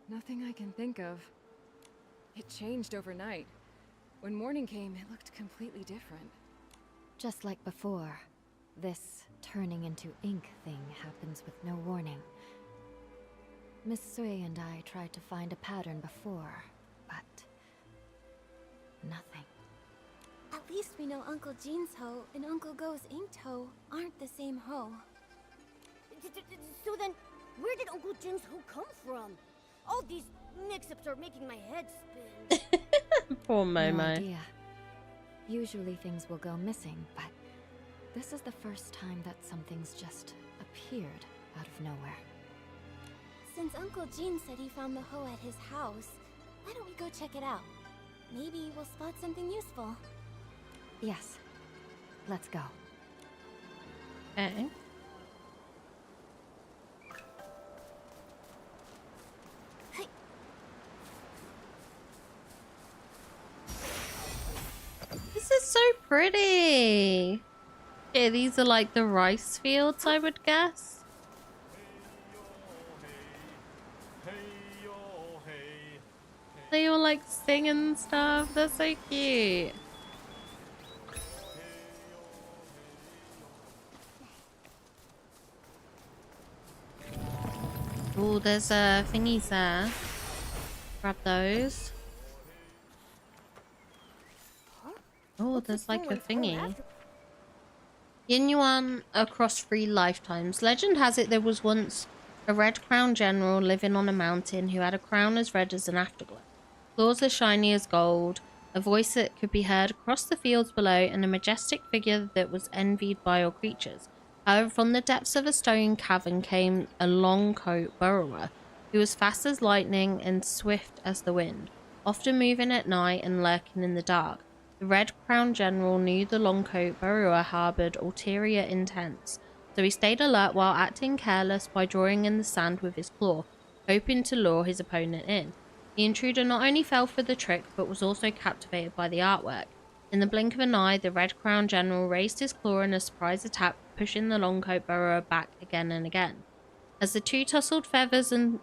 Nothing I can think of. It changed overnight. When morning came, it looked completely different. Just like before, this turning into ink thing happens with no warning. Miss Sui and I tried to find a pattern before, but... nothing. At least we know Uncle Jin's hoe and Uncle Go's inked hoe aren't the same hoe. So then, where did Uncle Jin's hoe come from? All these mix-ups are making my head spin. Poor No Momo. idea. Usually things will go missing, but this is the first time that something's just appeared out of nowhere. Since Uncle Jin said he found the hoe at his house, why don't we go check it out? Maybe we'll spot something useful. Yes. Let's go. Okay. Hey. This is so pretty. Yeah, these are like the rice fields, I would guess. They all like sing and stuff. They're so cute. Oh, there's a thingies there. Grab those. Oh, there's like a thingy. Yin Yuan across 3 lifetimes. Legend has it there was once a red crown general living on a mountain who had a crown as red as an afterglow, claws as shiny as gold, a voice that could be heard across the fields below, and a majestic figure that was envied by all creatures. However, from the depths of a stone cavern came a long-coat burrower who was fast as lightning and swift as the wind, often moving at night and lurking in the dark. The Red Crown General knew the Longcoat burrower harboured ulterior intents, so he stayed alert while acting careless by drawing in the sand with his claw, hoping to lure his opponent in. The intruder not only fell for the trick, but was also captivated by the artwork. In the blink of an eye, the Red Crown General raised his claw in a surprise attack, pushing the Longcoat burrower back again and again. As the 2 tousled feathers and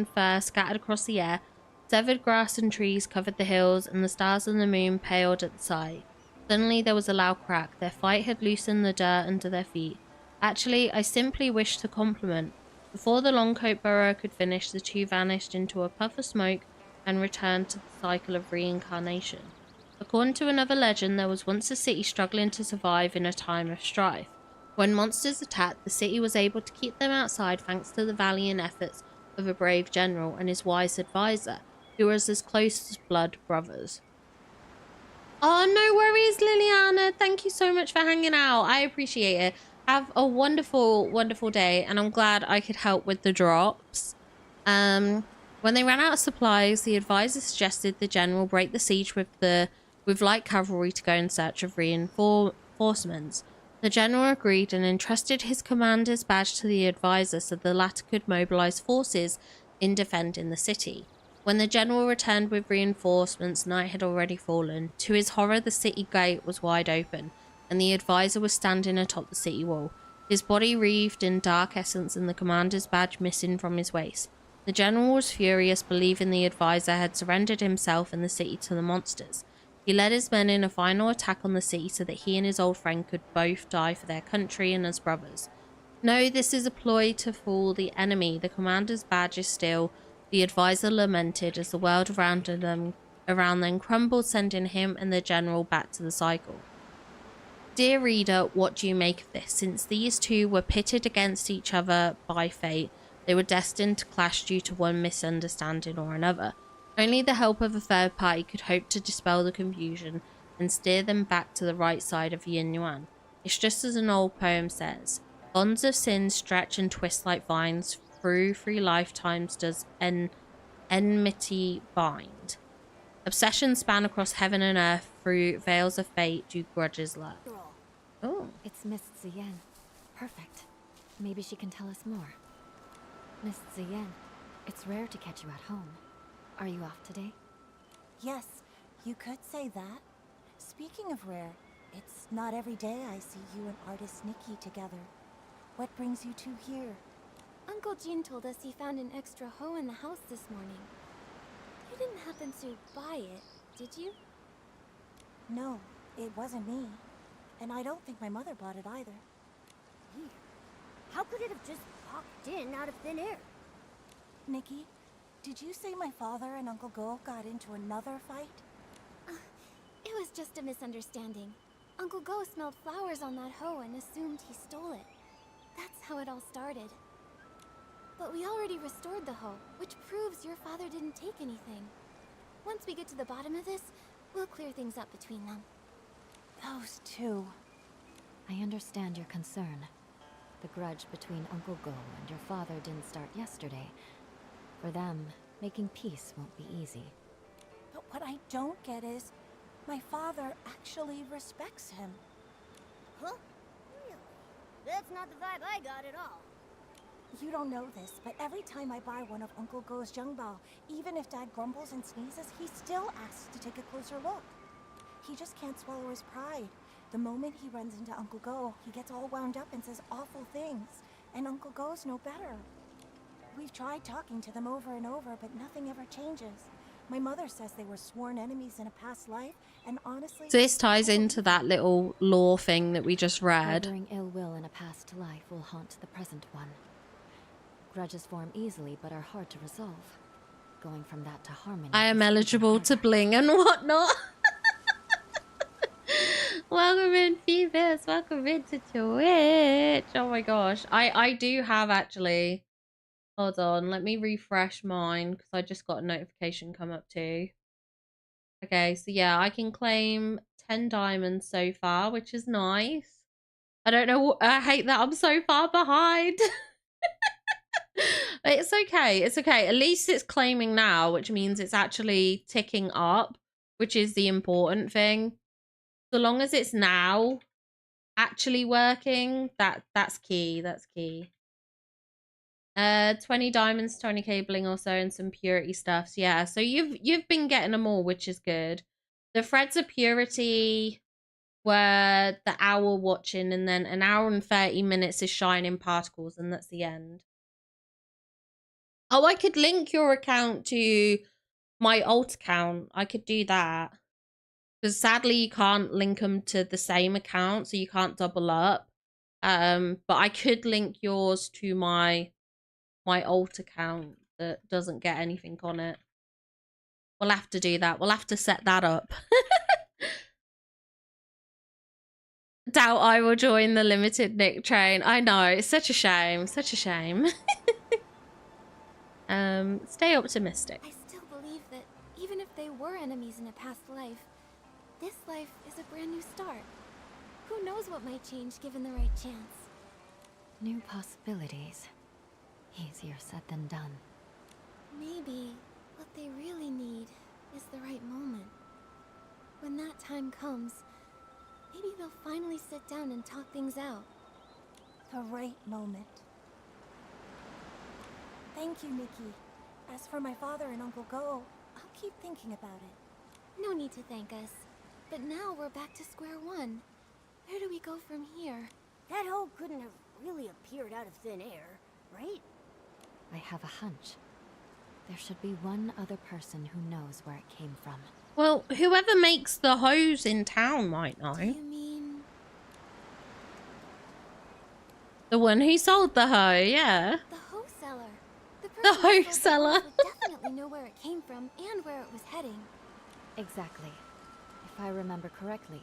fur scattered across the air, severed grass and trees covered the hills, and the stars and the moon paled at the sight. Suddenly there was a loud crack. Their fight had loosened the dirt under their feet. Actually, I simply wished to compliment. Before the Longcoat burrower could finish, the 2 vanished into a puff of smoke and returned to the cycle of reincarnation. According to another legend, there was once a city struggling to survive in a time of strife. When monsters attacked, the city was able to keep them outside thanks to the valiant efforts of a brave general and his wise advisor, who was as close as blood brothers. Oh, no worries, Liliana. Thank you so much for hanging out. I appreciate it. Have a wonderful, wonderful day, and I'm glad I could help with the drops. When they ran out of supplies, the advisor suggested the general break the siege with light cavalry to go in search of reinforcements. The general agreed and entrusted his commander's badge to the advisor so the latter could mobilize forces in defending the city. When the general returned with reinforcements, night had already fallen. To his horror, the city gate was wide open, and the advisor was standing atop the city wall, his body wreathed in dark essence and the commander's badge missing from his waist. The general was furious, believing the advisor had surrendered himself and the city to the monsters. He led his men in a final attack on the city so that he and his old friend could both die for their country and as brothers. No, this is a ploy to fool the enemy. The commander's badge is still, the advisor lamented as the world around them crumbled, sending him and the general back to the cycle. Dear reader, what do you make of this? Since these 2 were pitted against each other by fate, they were destined to clash due to one misunderstanding or another. Only the help of a third party could hope to dispel the confusion and steer them back to the right side of Yin Yuan. It's just as an old poem says, bonds of sin stretch and twist like vines, through 3 lifetimes does enmity bind. Obsessions span across heaven and earth, through veils of fate do grudges lurk. Oh, it's Miss Ziyan. Perfect. Maybe she can tell us more. Miss Ziyan, it's rare to catch you at home. Are you off today? Yes, you could say that. Speaking of rare, it's not every day I see you and artist Nikki together. What brings you two here? Uncle Jean told us he found an extra hoe in the house this morning. You didn't happen to buy it, did you? No, it wasn't me. And I don't think my mother bought it either. Weird. How could it have just popped in out of thin air? Nikki, did you say my father and Uncle Go got into another fight? It was just a misunderstanding. Uncle Go smelled flowers on that hoe and assumed he stole it. That's how it all started. But we already restored the hoe, which proves your father didn't take anything. Once we get to the bottom of this, we'll clear things up between them. Those two. I understand your concern. The grudge between Uncle Go and your father didn't start yesterday. For them, making peace won't be easy. But what I don't get is, my father actually respects him. Huh? Really? That's not the vibe I got at all. You don't know this, but every time I buy one of Uncle Go's Zhengbao, even if Dad grumbles and sneezes, he still asks to take a closer look. He just can't swallow his pride. The moment he runs into Uncle Go, he gets all wound up and says awful things. And Uncle Go's no better. We've tried talking to them over and over, but nothing ever changes. My mother says they were sworn enemies in a past life, and honestly... So this ties into that little lore thing that we just read. Harboring ill will in a past life will haunt the present one. Grudges form easily but are hard to resolve. going from that to harmony. I am is even eligible to harder. bling and whatnot. Welcome in, Phoebus. Welcome into Twitch. Oh my gosh. I do have actually. Hold on. Let me refresh mine because I just got a notification come up too. Okay, so yeah, I can claim 10 diamonds so far, which is nice. I don't know. I hate that I'm so far behind. It's okay. It's okay. At least it's claiming now, which means it's actually ticking up, which is the important thing. So long as it's now actually working, that's key. That's key. 20 diamonds, 20 cabling or so, and some purity stuffs. Yeah, so you've been getting them all, which is good. The threads of purity were the hour watching, and then an hour and 30 minutes is shining particles, and that's the end. Oh, I could link your account to my alt account. I could do that. Because sadly you can't link them to the same account, so you can't double up. But I could link yours to my alt account that doesn't get anything on it. We'll have to do that. We'll have to set that up. Doubt I will join the limited Nick train. I know, it's such a shame. Such a shame. Stay optimistic. I still believe that even if they were enemies in a past life, this life is a brand new start. Who knows what might change given the right chance? New possibilities. Easier said than done. Maybe what they really need is the right moment. When that time comes, maybe they'll finally sit down and talk things out. The right moment. Thank you, Nikki. As for my father and Uncle Go, I'll keep thinking about it. No need to thank us. But now we're back to square one. Where do we go from here? That hole couldn't have really appeared out of thin air, right? I have a hunch. There should be one other person who knows where it came from. Well, whoever makes the hose in town might know. Do you mean... The one who sold the hoe, yeah. the hoe seller? The The person hoe who sold seller. the hoe would definitely know where it came from and where it was heading. Exactly. If I remember correctly,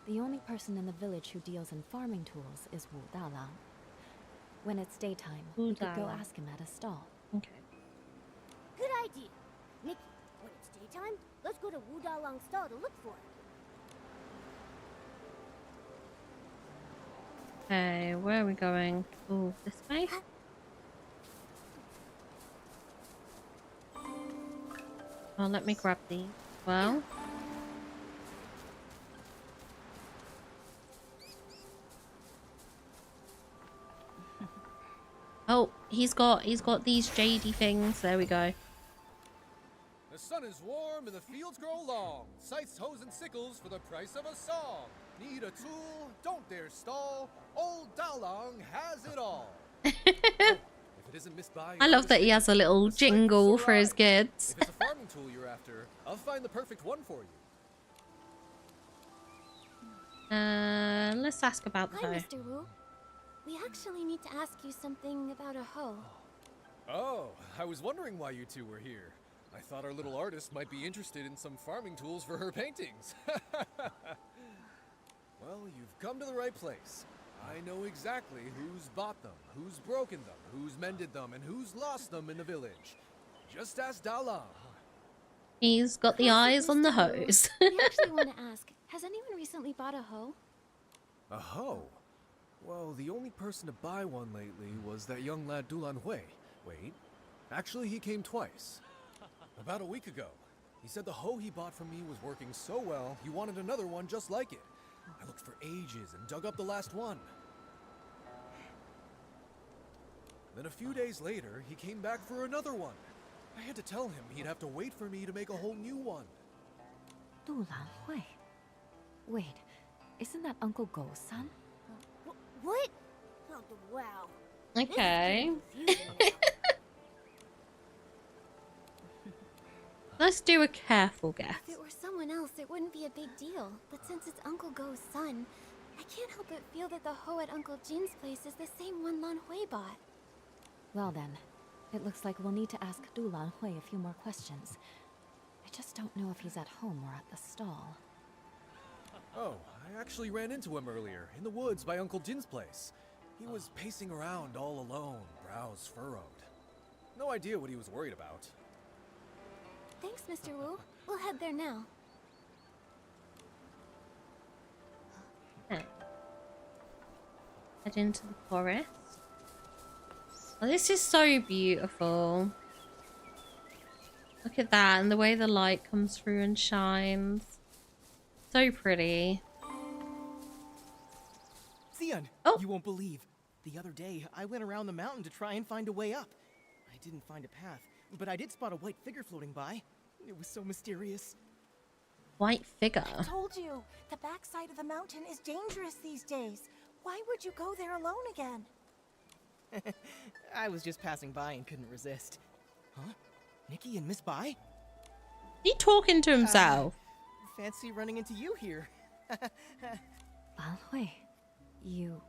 the only person in the village who deals in farming tools is Wu Dalang. When it's daytime, we could go ask him at his stall. Okay. Good idea. Nikki, when it's daytime, let's go to Wu Dalang's stall to look for it. Okay, where are we going? Oh, this way? Oh, let me grab these. Well. Oh, he's got these jadey things. There we go. The sun is warm and the fields grow long. Scythes, hoes, and sickles for the price of a song. Need a tool? Don't dare stall. Old Dalang has it all. If it isn't Miss Bai, I love that he has a little jingle for his kids. If it's a farming tool you're after, I'll find the perfect one for you. Let's ask about the Hi, hoe. Mr. Wu. We actually need to ask you something about a hoe. Oh, I was wondering why you two were here. I thought our little artist might be interested in some farming tools for her paintings. Well, you've come to the right place. I know exactly who's bought them, who's broken them, who's mended them, and who's lost them in the village. Just ask Dalang. He's got the eyes on the hose. We actually want to ask, has anyone recently bought a hoe? A hoe? Well, the only person to buy one lately was that young lad Dulan Hui. Wait, actually he came twice. About a week ago. He said the hoe he bought from me was working so well, he wanted another one just like it. I looked for ages and dug up the last one. Then a few days later, he came back for another one. I had to tell him he'd have to wait for me to make a whole new one. Dulan Hui. Wait, isn't that Uncle Go's son? What? Oh, wow. Okay. Let's do a careful guess. If it were someone else, it wouldn't be a big deal. But since it's Uncle Go's son, I can't help but feel that the hoe at Uncle Jin's place is the same one Lan Hui bought. Well then, It looks like we'll need to ask Du Lanhui a few more questions. I just don't know if he's at home or at the stall. Oh, I actually ran into him earlier, in the woods by Uncle Jin's place. He was pacing around all alone, brows furrowed. No idea what he was worried about. Thanks, Mr. Wu. We'll head there now. Okay. Head into the forest. Oh, this is so beautiful. Look at that, and the way the light comes through and shines. So pretty. Xian, oh, you won't believe. The other day, I went around the mountain to try and find a way up. I didn't find a path, but I did spot a white figure floating by. It was so mysterious. White figure. I told you, the backside of the mountain is dangerous these days. Why would you go there alone again? I was just passing by and couldn't resist. Huh? Nikki and Miss Bai? He talking to himself. Fancy running into you here. Lanhui, you...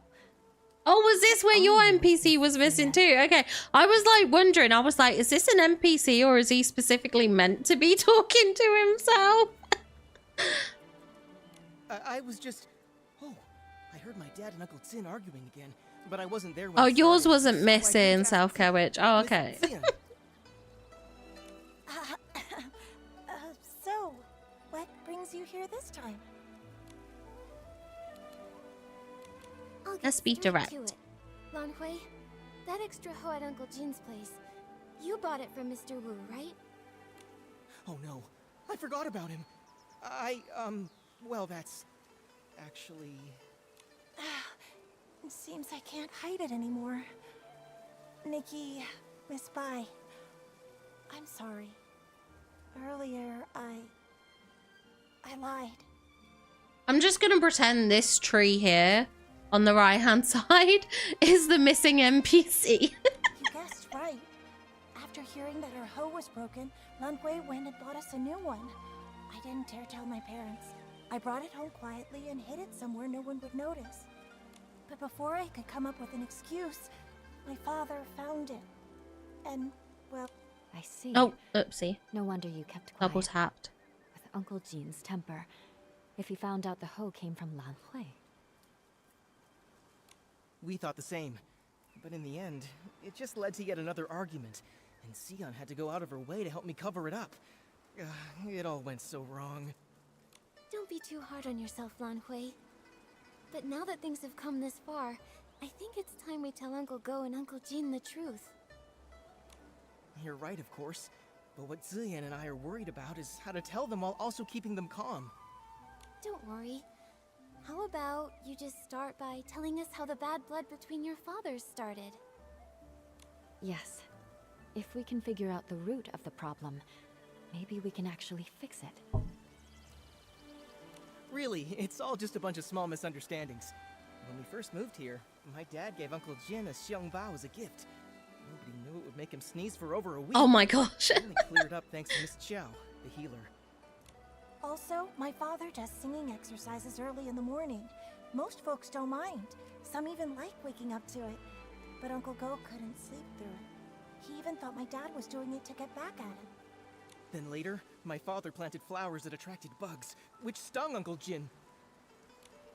Oh, was this where your NPC was missing too? Okay, I was like wondering, I was like, is this an NPC or is he specifically meant to be talking to himself? I was just... Oh, I heard my dad and Uncle Tin arguing again, but I wasn't there when Oh, it yours started, wasn't so missing, Self-Care Witch. Oh, okay. So, what brings you here this time? I'll get Let's be straight direct. to it. Lanhui, that extra hoe at Uncle Jin's place. You bought it from Mr. Wu, right? Oh no, I forgot about him. Well, that's... actually... It seems I can't hide it anymore. Nikki, Miss Bai, I'm sorry. Earlier, I lied. I'm just gonna pretend this tree here on the right hand side is the missing NPC. You guessed right. After hearing that her hoe was broken, Lanhui went and bought us a new one. I didn't dare tell my parents. I brought it home quietly and hid it somewhere no one would notice. But before I could come up with an excuse, my father found it. And, well... I see. Oh, oopsie. No wonder you kept quiet. Double tapped. With Uncle Jin's temper. If he found out the hoe came from Lanhui. We thought the same. But in the end, it just led to yet another argument. And Xian had to go out of her way to help me cover it up. It all went so wrong. Don't be too hard on yourself, Lanhui. But now that things have come this far, I think it's time we tell Uncle Go and Uncle Jin the truth. You're right, of course. But what Ziyan and I are worried about is how to tell them while also keeping them calm. Don't worry. How about you just start by telling us how the bad blood between your fathers started? Yes. If we can figure out the root of the problem, maybe we can actually fix it. Really, it's all just a bunch of small misunderstandings. When we first moved here, my dad gave Uncle Jin a xiangbao as a gift. Nobody knew it would make him sneeze for over a week. Oh my gosh. It only cleared up thanks to Miss Chow, the healer. Also, my father does singing exercises early in the morning. Most folks don't mind. Some even like waking up to it. But Uncle Go couldn't sleep through it. He even thought my dad was doing it to get back at him. Then later, my father planted flowers that attracted bugs, which stung Uncle Jin.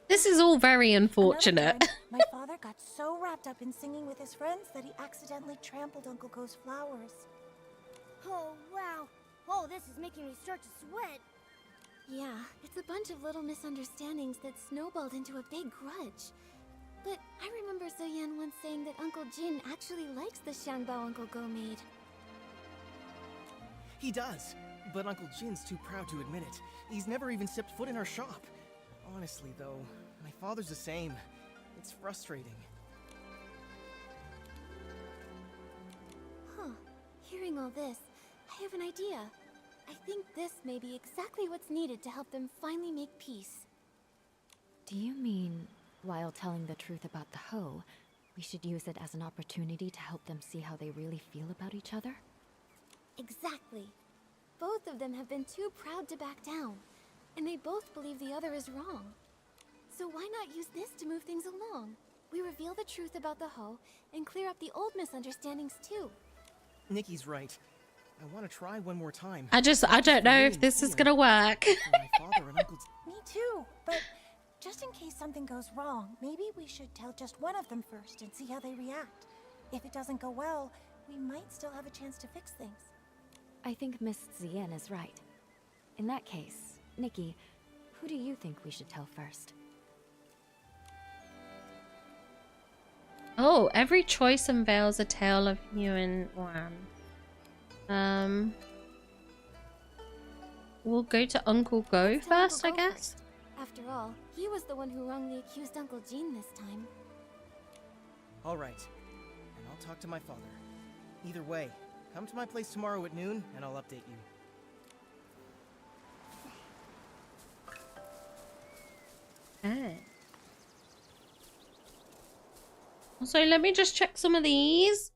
This is all very unfortunate. Another time, my father got so wrapped up in singing with his friends that he accidentally trampled Uncle Go's flowers. Oh, wow. Oh, this is making me start to sweat. Yeah, it's a bunch of little misunderstandings that snowballed into a big grudge. But I remember Ziyan once saying that Uncle Jin actually likes the xiangbao Uncle Go made. He does, but Uncle Jin's too proud to admit it. He's never even stepped foot in our shop. Honestly, though, my father's the same. It's frustrating. Huh. Hearing all this, I have an idea. I think this may be exactly what's needed to help them finally make peace. Do you mean, while telling the truth about the hoe, we should use it as an opportunity to help them see how they really feel about each other? Exactly. Both of them have been too proud to back down, and they both believe the other is wrong. So why not use this to move things along? We reveal the truth about the hoe and clear up the old misunderstandings too. Nikki's right. I want to try one more time. I don't know if this is gonna work. My father and Uncle... Me too, but just in case something goes wrong, maybe we should tell just one of them first and see how they react. If it doesn't go well, we might still have a chance to fix things. I think Miss Zien is right. In that case, Nikki, who do you think we should tell first? Oh, every choice unveils a tale of you and Wan. We'll go to Uncle Go first, I guess. After all, he was the one who wrongly accused Uncle Jean this time. All right. And I'll talk to my father. Either way, come to my place tomorrow at noon, and I'll update you. Okay. Also, let me just check some of these.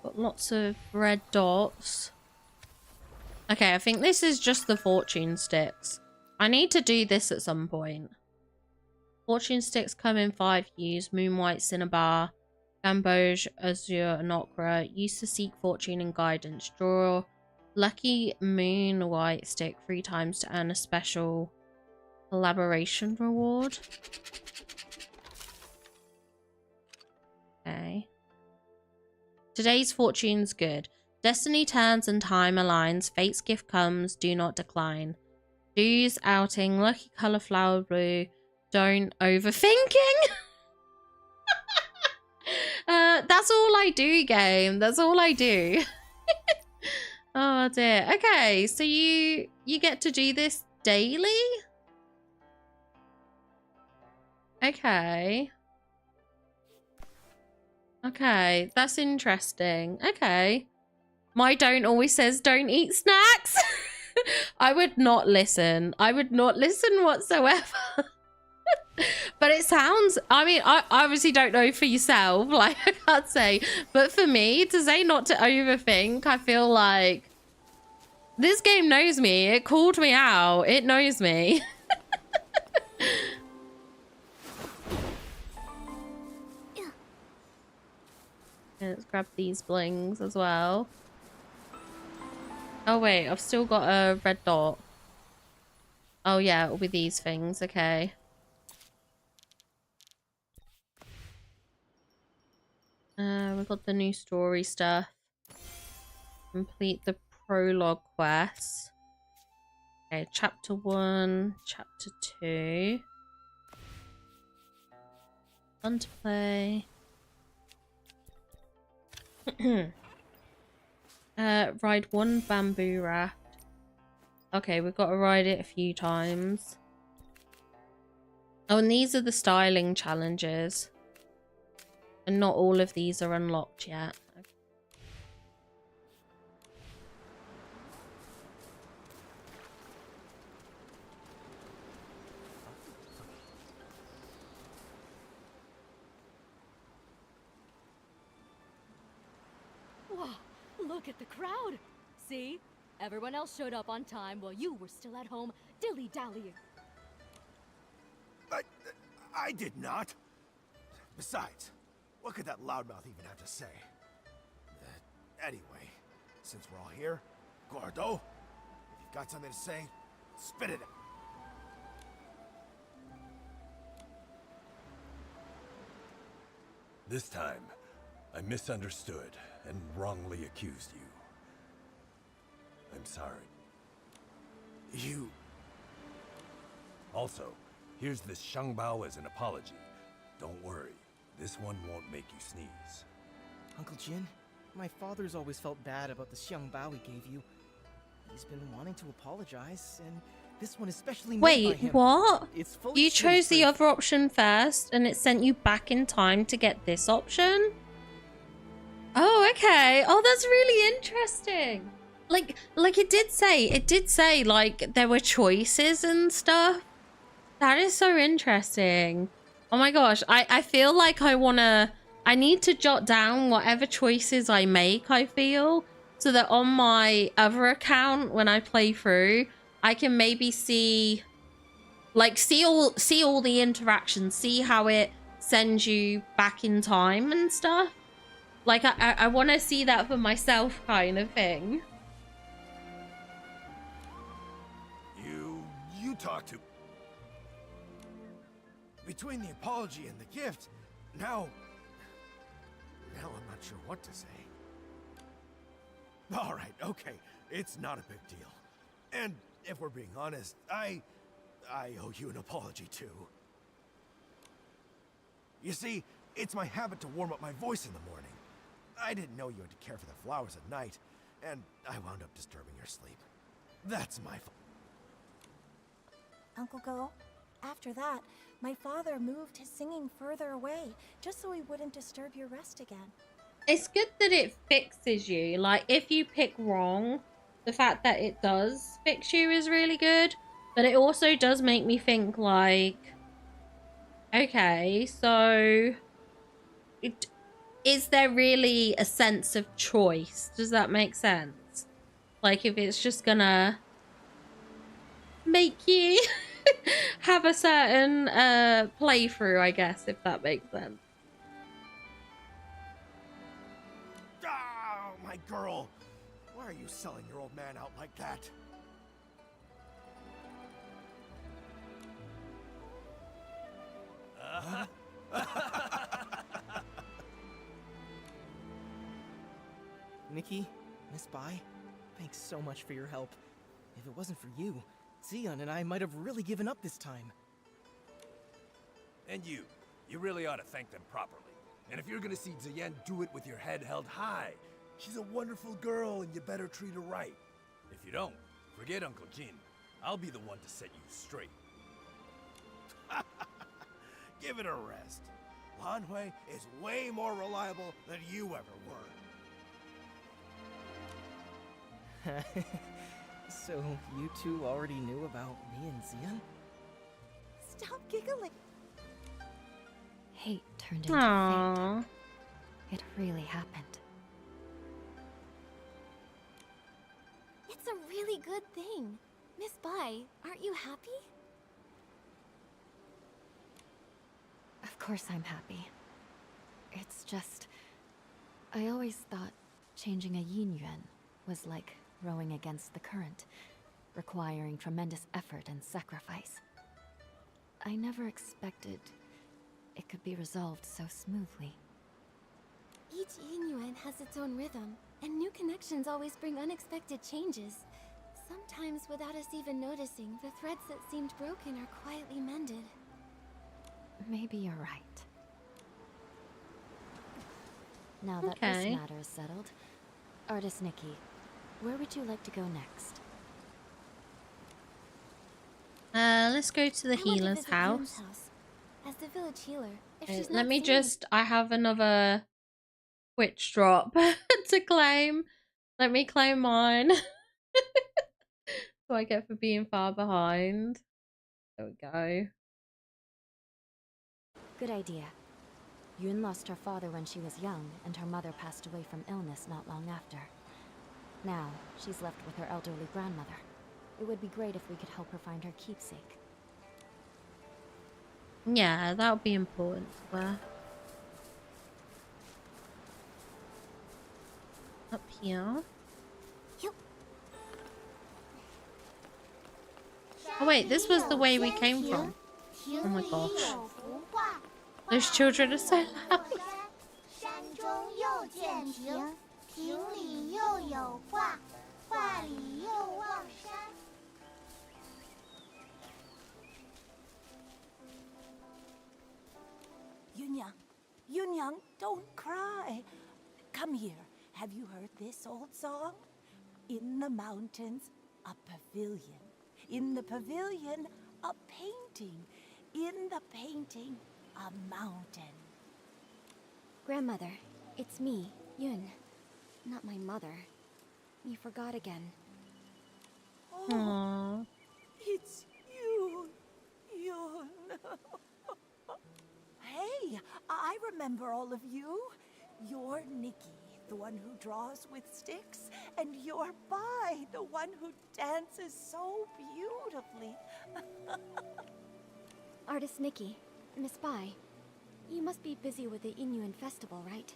Got lots of red dots. Okay, I think this is just the fortune sticks. I need to do this at some point. Fortune sticks come in 5 hues. Moon white, cinnabar, gamboge, azure, and ochre. Used to seek fortune and guidance. Draw lucky moon white stick 3 times to earn a special collaboration reward. Okay. Today's fortune's good. Destiny turns and time aligns. Fate's gift comes. Do not decline. Dues outing. Lucky color flower blue. Don't overthinking. That's all I do, game. That's all I do. Oh dear. Okay, so you get to do this daily? Okay. Okay, that's interesting. Okay. My don't always says don't eat snacks. I would not listen. I would not listen whatsoever. But it sounds, I mean, I obviously don't know for yourself, like I can't say, but for me to say not to overthink, I feel like this game knows me. It called me out. It knows me. Let's grab these blings as well. Oh wait, I've still got a red dot. Oh yeah, it'll be these things. Okay. We've got the new story stuff. Complete the prologue quest. Okay, chapter 1, chapter 2. Fun to play. Ride 1 bamboo raft. Okay, we've got to ride it a few times. Oh, and these are the styling challenges. And not all of these are unlocked yet. Wow, look at the crowd. See? Everyone else showed up on time while you were still at home dilly-dallying. I did not. Besides, what could that loudmouth even have to say? Anyway, since we're all here, Gordo, if you've got something to say, spit it out. This time, I misunderstood and wrongly accused you. I'm sorry. You... Also, here's this Shangbao as an apology. Don't worry, this one won't make you sneeze. Uncle Jin, my father's always felt bad about the Xiangbao he gave you. He's been wanting to apologize, and this one especially made by Wait, him. what? It's fully You chose the sneeze-proof. other option first, and it sent you back in time to get this option? Oh, okay. Oh, that's really interesting. Like it did say, like, there were choices and stuff. That is so interesting. Oh my gosh, I feel like I need to jot down whatever choices I make, I feel, so that on my other account, when I play through, I can maybe see, like, see all the interactions, see how it send you back in time and stuff. Like, I want to see that for myself kind of thing. You talk to... Between the apology and the gift, now I'm not sure what to say. All right, okay, it's not a big deal. And if we're being honest, I owe you an apology too. You see, it's my habit to warm up my voice in the morning. I didn't know you had to care for the flowers at night, and I wound up disturbing your sleep. That's my fault. Uncle Go, after that, my father moved his singing further away, just so he wouldn't disturb your rest again. It's good that it fixes you. Like, if you pick wrong, the fact that it does fix you is really good. But it also does make me think, like, okay, so is there really a sense of choice? Does that make sense? Like, if it's just gonna make you have a certain playthrough, I guess, if that makes sense. Ah, my girl! Why are you selling your old man out like that? Nikki, Miss Bai, thanks so much for your help. If it wasn't for you, Xion and I might have really given up this time. And you really ought to thank them properly. And if you're gonna see Ziyen, do it with your head held high. She's a wonderful girl, and you better treat her right. If you don't, forget Uncle Jin. I'll be the one to set you straight. Give it a rest. Lan Hui is way more reliable than you ever were. So, you two already knew about me and Xion? Stop giggling. Hate turned into Aww. fate. It really happened. It's a really good thing. Miss Bai, aren't you happy? Of course I'm happy. It's just... I always thought changing a yin yuan was like rowing against the current, requiring tremendous effort and sacrifice. I never expected it could be resolved so smoothly. Each yin yuan has its own rhythm, and new connections always bring unexpected changes. Sometimes, without us even noticing, the threads that seemed broken are quietly mended. Maybe you're right. Now that this matter is settled, Artist Nikki, where would you like to go next? Let's go to the I want to healer's visit house. Yun's house. As the village healer, if Okay, she's let not me singing- just... I have another Twitch drop to claim. Let me claim mine. So I get for being far behind. There we go. Good idea. Yun lost her father when she was young, and her mother passed away from illness not long after. Now, she's left with her elderly grandmother. It would be great if we could help her find her keepsake. Yeah, that would be important for her. Up here. Oh wait, this was the way we came from. Oh my gosh. Those children are so loud. 山中又见亭，亭里又有画，画里又望山。 Yunyang, don't cry. Come here. Have you heard this old song? In the mountains, a pavilion. In the pavilion, a painting. In the painting, a mountain. Grandmother, it's me, Yun. Not my mother. You forgot again. Aww. It's you, Yun. Hey, I remember all of you. You're Nikki, the one who draws with sticks, and you're Bai, the one who dances so beautifully. Artist Nikki, Miss Bai. You must be busy with the Inuan festival, right?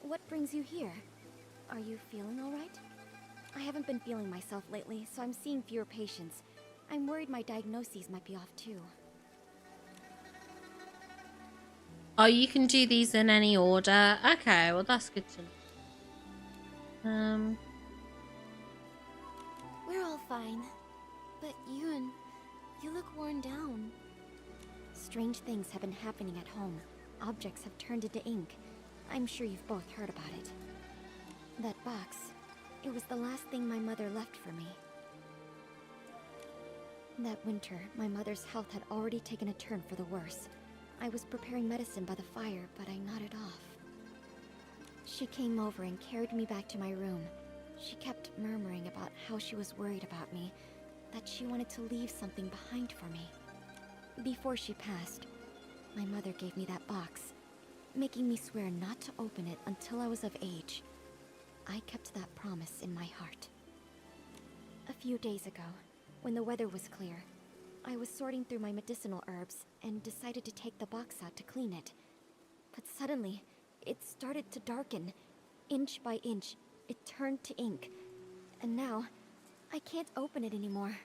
What brings you here? Are you feeling alright? I haven't been feeling myself lately, so I'm seeing fewer patients. I'm worried my diagnoses might be off too. Oh, you can do these in any order. Okay, well that's good to know. We're all fine. But you look worn down. Strange things have been happening at home. Objects have turned into ink. I'm sure you've both heard about it. That box, it was the last thing my mother left for me. That winter, my mother's health had already taken a turn for the worse. I was preparing medicine by the fire, but I nodded off. She came over and carried me back to my room. She kept murmuring about how she was worried about me, that she wanted to leave something behind for me. Before she passed, my mother gave me that box, making me swear not to open it until I was of age. I kept that promise in my heart. A few days ago, when the weather was clear, I was sorting through my medicinal herbs and decided to take the box out to clean it. But suddenly, it started to darken. Inch by inch, it turned to ink. And now, I can't open it anymore.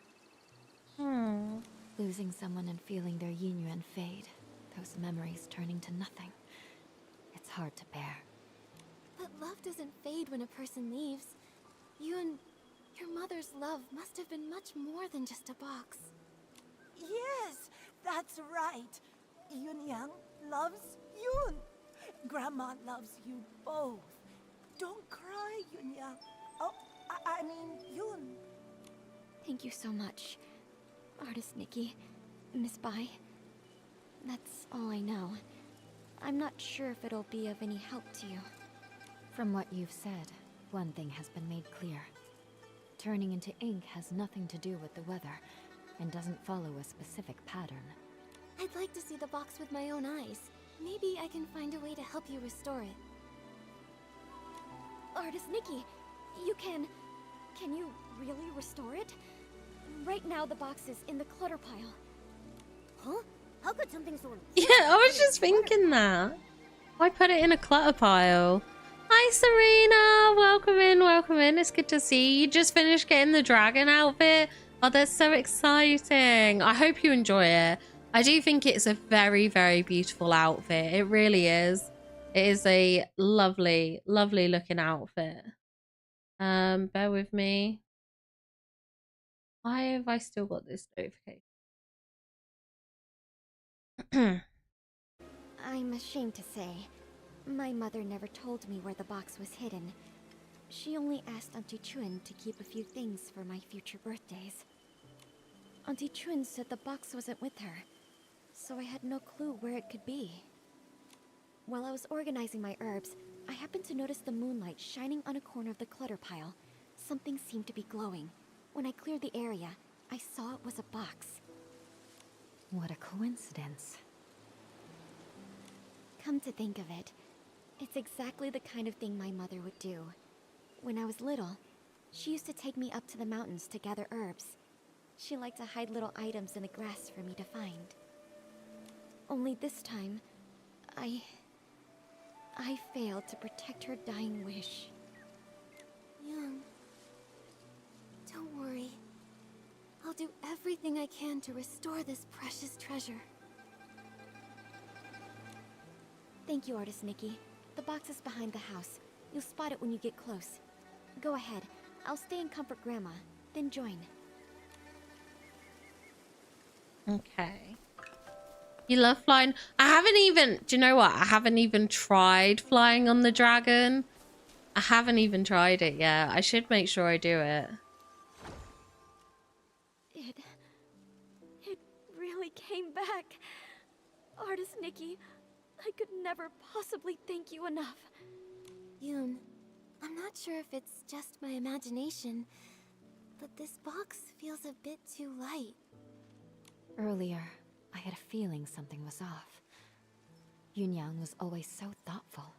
Losing someone and feeling their yin-yuan fade, those memories turning to nothing. It's hard to bear. But love doesn't fade when a person leaves. You and your mother's love must have been much more than just a box. Yes, that's right. Yun Yang loves Yun. Grandma loves you both. Don't cry, Yun Yang. Oh, I mean Yun. Thank you so much, Artist Nikki, Miss Bai. That's all I know. I'm not sure if it'll be of any help to you. From what you've said, one thing has been made clear. Turning into ink has nothing to do with the weather, and doesn't follow a specific pattern. I'd like to see the box with my own eyes. Maybe I can find a way to help you restore it. Artist Nikki, you can you really restore it? Right now the box is in the clutter pile. Huh? How could something so... Yeah, I was just thinking that. Why put it in a clutter pile? Hi, Serena. Welcome in. It's good to see you. You just finished getting the dragon outfit. Oh, that's so exciting. I hope you enjoy it. I do think it's a very, very beautiful outfit. It really is. It is a lovely, lovely looking outfit. Bear with me. Why have I still got this notification? I'm ashamed to say, my mother never told me where the box was hidden. She only asked Auntie Chun to keep a few things for my future birthdays. Auntie Chun said the box wasn't with her, so I had no clue where it could be. While I was organizing my herbs, I happened to notice the moonlight shining on a corner of the clutter pile. Something seemed to be glowing. When I cleared the area, I saw it was a box. What a coincidence. Come to think of it, it's exactly the kind of thing my mother would do. When I was little, she used to take me up to the mountains to gather herbs. She liked to hide little items in the grass for me to find. Only this time, I failed to protect her dying wish. Young, don't worry. I'll do everything I can to restore this precious treasure. Thank you, Artist Nikki. The box is behind the house. You'll spot it when you get close. Go ahead. I'll stay and comfort Grandma, then join. Okay. You love flying? I haven't even... Do you know what? I haven't even tried flying on the dragon. I haven't even tried it yet. I should make sure I do it. It really came back. Artist Nikki, I could never possibly thank you enough. Yoon, I'm not sure if it's just my imagination, but this box feels a bit too light. Earlier, I had a feeling something was off. Yunyang was always so thoughtful.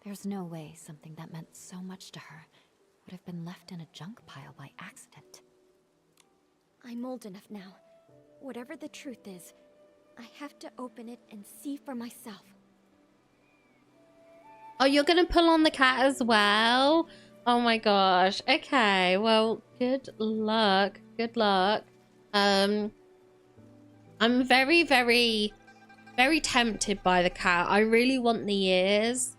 There's no way something that meant so much to her would have been left in a junk pile by accident. I'm old enough now. Whatever the truth is, I have to open it and see for myself. Oh, you're gonna pull on the cat as well? Oh my gosh. Okay, well, good luck. Good luck. I'm very, very, very tempted by the cat. I really want the ears.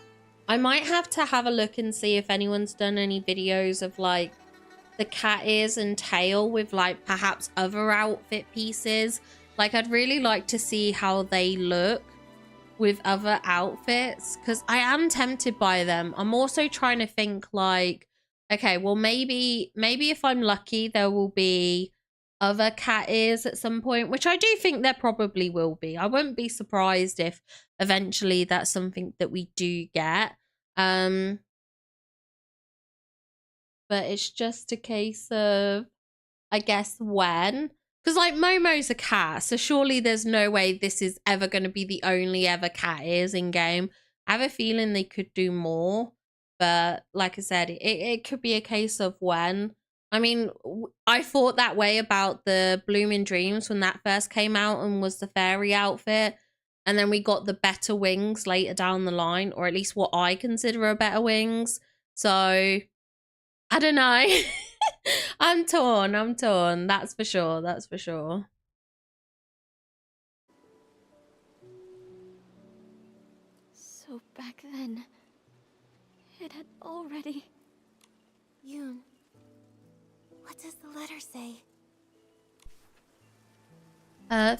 I might have to have a look and see if anyone's done any videos of like the cat ears and tail with like perhaps other outfit pieces. Like, I'd really like to see how they look with other outfits, because I am tempted by them. I'm also trying to think like, okay, well, maybe if I'm lucky, there will be other cat ears at some point, which I do think there probably will be. I won't be surprised if eventually that's something that we do get. But it's just a case of, I guess, when. Because, like, Momo's a cat, so surely there's no way this is ever going to be the only ever cat ears in game. I have a feeling they could do more, but like I said, it could be a case of when. I mean, I thought that way about the Blooming Dreams when that first came out and was the fairy outfit, and then we got the better wings later down the line, or at least what I consider a better wings. So, I don't know. I'm torn. That's for sure. So back then, it had already... Yoon, what does the letter say?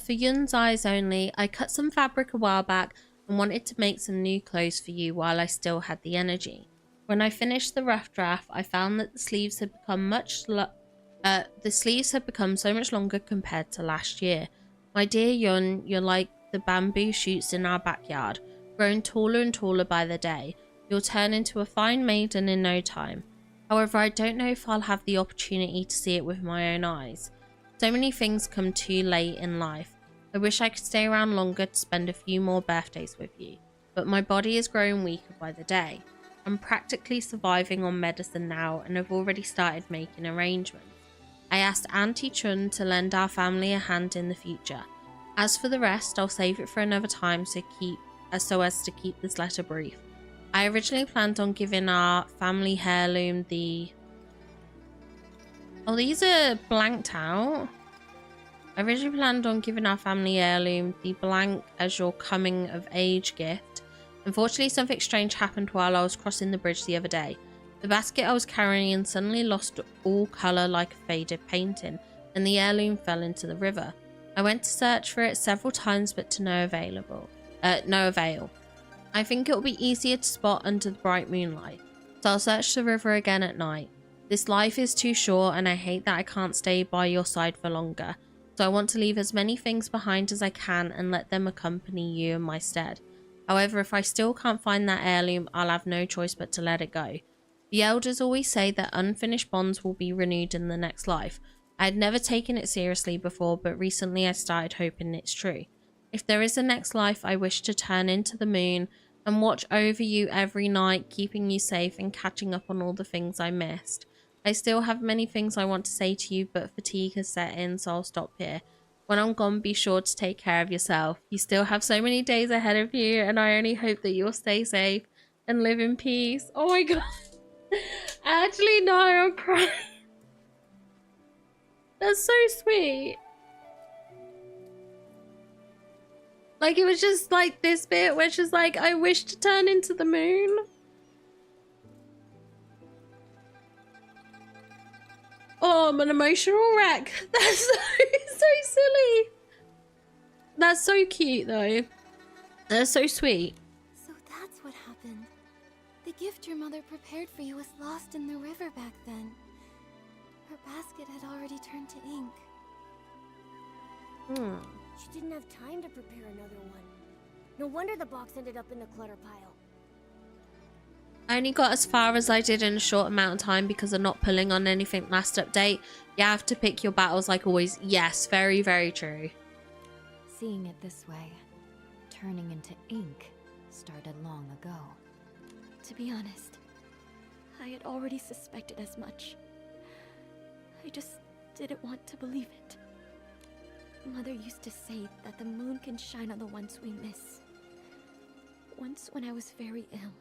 For Yun's eyes only, I cut some fabric a while back and wanted to make some new clothes for you while I still had the energy. When I finished the rough draft, I found that the sleeves had become so much longer compared to last year. My dear Yun, you're like the bamboo shoots in our backyard, growing taller and taller by the day. You'll turn into a fine maiden in no time. However, I don't know if I'll have the opportunity to see it with my own eyes. So many things come too late in life. I wish I could stay around longer to spend a few more birthdays with you, but my body is growing weaker by the day. I'm practically surviving on medicine now and have already started making arrangements. I asked Auntie Chun to lend our family a hand in the future. As for the rest, I'll save it for another time so as to keep this letter brief. I originally planned on giving our family heirloom the... Oh, these are blanked out. I originally planned on giving our family heirloom the blank as your coming of age gift. Unfortunately, something strange happened while I was crossing the bridge the other day. The basket I was carrying suddenly lost all colour like a faded painting, and the heirloom fell into the river. I went to search for it several times, but to no avail. I think it will be easier to spot under the bright moonlight, so I'll search the river again at night. This life is too short, and I hate that I can't stay by your side for longer, so I want to leave as many things behind as I can and let them accompany you in my stead. However, if I still can't find that heirloom, I'll have no choice but to let it go. The elders always say that unfinished bonds will be renewed in the next life. I had never taken it seriously before, but recently I started hoping it's true. If there is a next life, I wish to turn into the moon and watch over you every night, keeping you safe and catching up on all the things I missed. I still have many things I want to say to you, but fatigue has set in, so I'll stop here. When I'm gone, be sure to take care of yourself. You still have so many days ahead of you, and I only hope that you'll stay safe and live in peace. Oh my god. Actually, no, I'm crying. That's so sweet. Like, it was just like this bit where she's like, I wish to turn into the moon. Oh, I'm an emotional wreck. That's so silly. That's so cute, though. That's so sweet. So that's what happened. The gift your mother prepared for you was lost in the river back then. Her basket had already turned to ink. She didn't have time to prepare another one. No wonder the box ended up in the clutter pile. I only got as far as I did in a short amount of time because of not pulling on anything last update. You have to pick your battles like always. Yes, very, very true. Seeing it this way, turning into ink, started long ago. To be honest, I had already suspected as much. I just didn't want to believe it. Mother used to say that the moon can shine on the ones we miss. Once when I was very ill,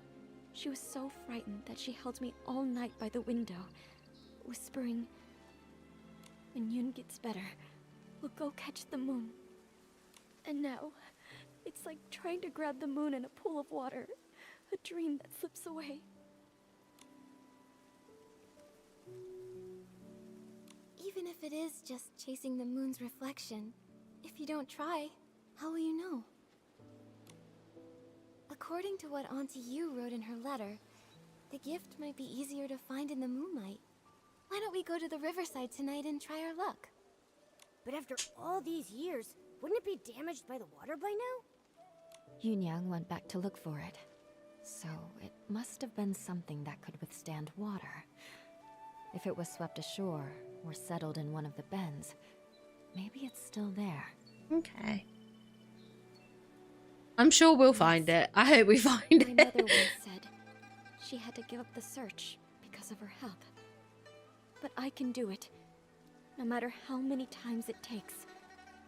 she was so frightened that she held me all night by the window, whispering, "When Yun gets better, we'll go catch the moon." And now, it's like trying to grab the moon in a pool of water, a dream that slips away. Even if it is just chasing the moon's reflection, if you don't try, how will you know? According to what Auntie Yu wrote in her letter, the gift might be easier to find in the moonlight. Why don't we go to the riverside tonight and try our luck? But after all these years, wouldn't it be damaged by the water by now? Yunyang went back to look for it. So it must have been something that could withstand water. If it was swept ashore or settled in one of the bends, maybe it's still there. Okay. I'm sure we'll find it. I hope we find My it. mother once said she had to give up the search because of her health. But I can do it. No matter how many times it takes,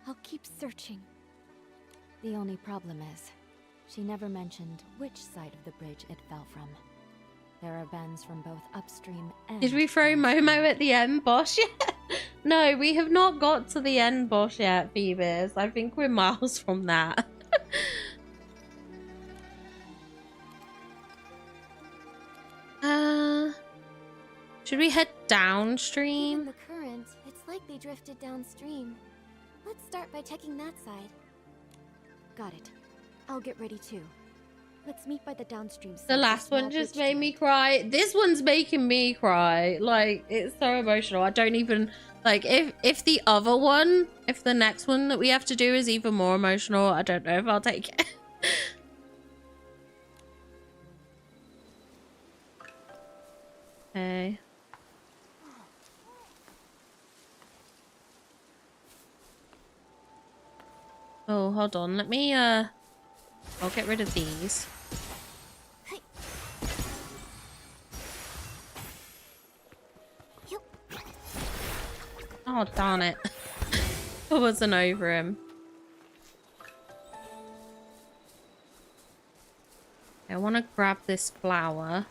I'll keep searching. The only problem is, she never mentioned which side of the bridge it fell from. There are bends from both upstream and... Did we throw Momo at the end boss yet? No, we have not got to the end boss yet, Phoebus. I think we're miles from that. Should we head Given downstream? the current, it's like they drifted downstream. Let's start by checking that side. Got it. I'll get ready too. Let's meet by the downstream side. The last one just made me cry. This one's making me cry. Like, it's so emotional. I don't even... Like, if the other one, if the next one that we have to do is even more emotional, I don't know if I'll take it. Okay. Oh, hold on. Let me, I'll get rid of these. Oh, darn it. I wasn't over him. I want to grab this flower.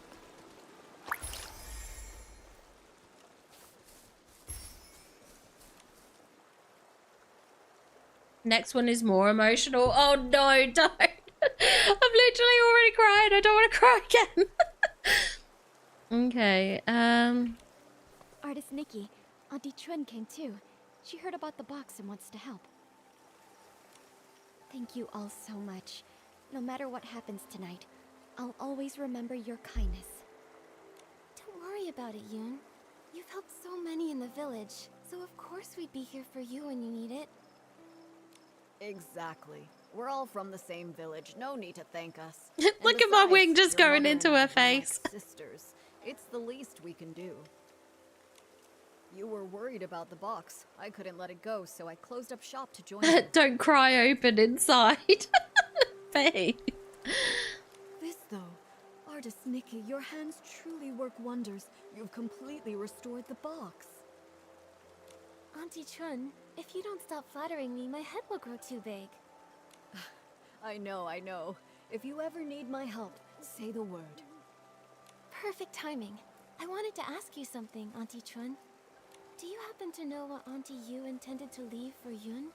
Next one is more emotional. Oh no, don't. I'm literally already crying. I don't want to cry again. Okay, Artist Nikki, Auntie Chun came too. She heard about the box and wants to help. Thank you all so much. No matter what happens tonight, I'll always remember your kindness. Don't worry about it, Yoon. You've helped so many in the village, so of course we'd be here for you when you need it. Exactly. We're all from the same village. No need to thank us. Look at my wing just your going mother into and I her are face. like sisters. It's the least we can do. You were worried about the box. I couldn't let it go, so I closed up shop to join you. Don't cry open inside. Faith. This though, Artist Nikki, your hands truly work wonders. You've completely restored the box. Auntie Chun, if you don't stop flattering me, my head will grow too big. I know. If you ever need my help, say the word. Perfect timing. I wanted to ask you something, Auntie Chun. Do you happen to know what Auntie Yu intended to leave for Yun?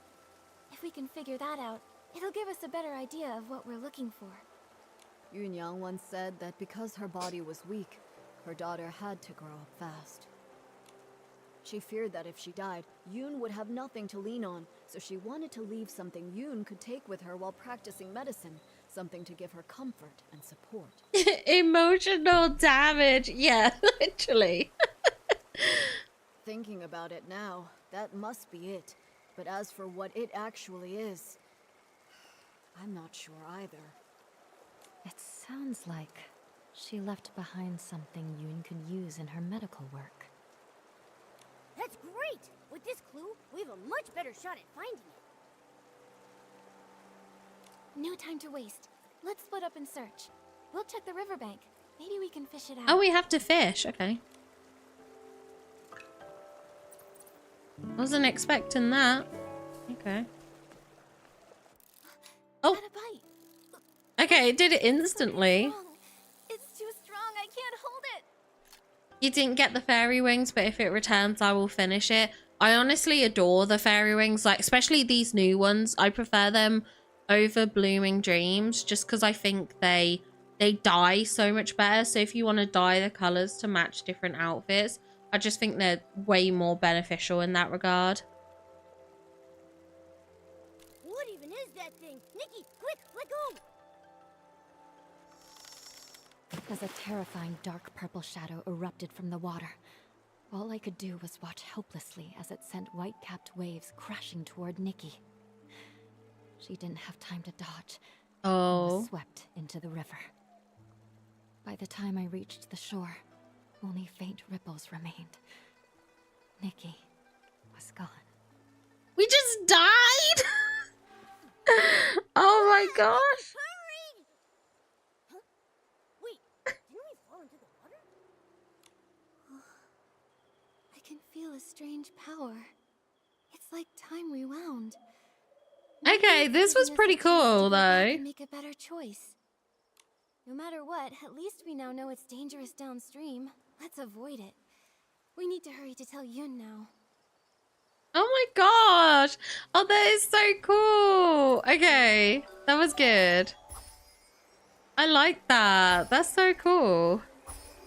If we can figure that out, it'll give us a better idea of what we're looking for. Yunyang once said that because her body was weak, her daughter had to grow up fast. She feared that if she died, Yun would have nothing to lean on, so she wanted to leave something Yun could take with her while practicing medicine, something to give her comfort and support. Emotional damage. Yeah, literally. Thinking about it now, that must be it. But as for what it actually is, I'm not sure either. It sounds like she left behind something Yun can use in her medical work. That's great! With this clue, we have a much better shot at finding it. No time to waste. Let's split up and search. We'll check the riverbank. Maybe we can fish it out. Oh, we have to fish. Okay. Wasn't expecting that. Okay. Oh. Had a bite. Okay, it did it instantly. It's too strong. I can't hold it. You didn't get the fairy wings, but if it returns, I will finish it. I honestly adore the fairy wings, like especially these new ones. I prefer them over Blooming Dreams just because I think they dye so much better. So if you want to dye the colors to match different outfits, I just think they're way more beneficial in that regard. What even is that thing? Nikki, quick, let go! As a terrifying dark purple shadow erupted from the water, all I could do was watch helplessly as it sent white-capped waves crashing toward Nikki. She didn't have time to dodge and was swept into the river. By the time I reached the shore, only faint ripples remained. Nikki was gone. We just died? Oh my gosh. Hurry! Huh? Wait, didn't we fall into the water? I can feel a strange power. It's like time rewound. Okay, this was pretty cool though. Make a better choice. No matter what, at least we now know it's dangerous downstream. Let's avoid it. We need to hurry to tell Yun now. Oh my gosh. Oh, that is so cool. Okay, that was good. I like that. That's so cool.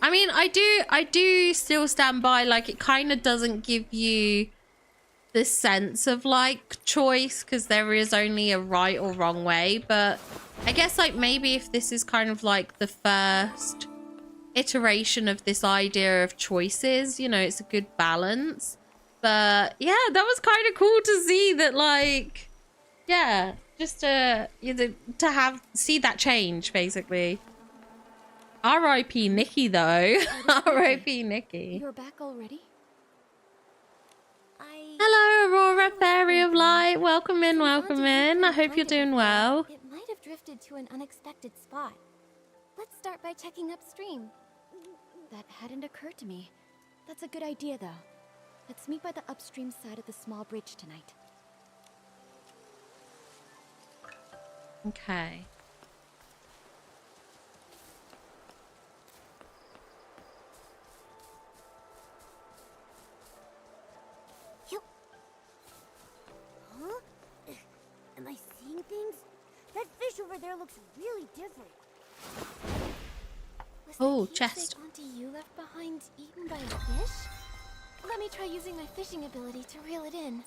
I mean, I do still stand by, like, it kind of doesn't give you this sense of like choice because there is only a right or wrong way, but I guess like maybe if this is kind of like the first iteration of this idea of choices, you know, it's a good balance. But yeah, that was kind of cool to see that, like, yeah, just to see that change basically. R.I.P. Nikki though. R.I.P. Nikki. You're back already? Hello, Aurora, Fairy of Light. Welcome in, welcome in. I hope you're doing well. It might have drifted to an unexpected spot. Let's start by checking upstream. That hadn't occurred to me. That's a good idea, though. Let's meet by the upstream side of the small bridge tonight. Okay. Huh? Am I seeing things? That fish over there looks really different. Oh, chest. Auntie you left behind eaten by a fish? Let me try using my fishing ability to reel it in.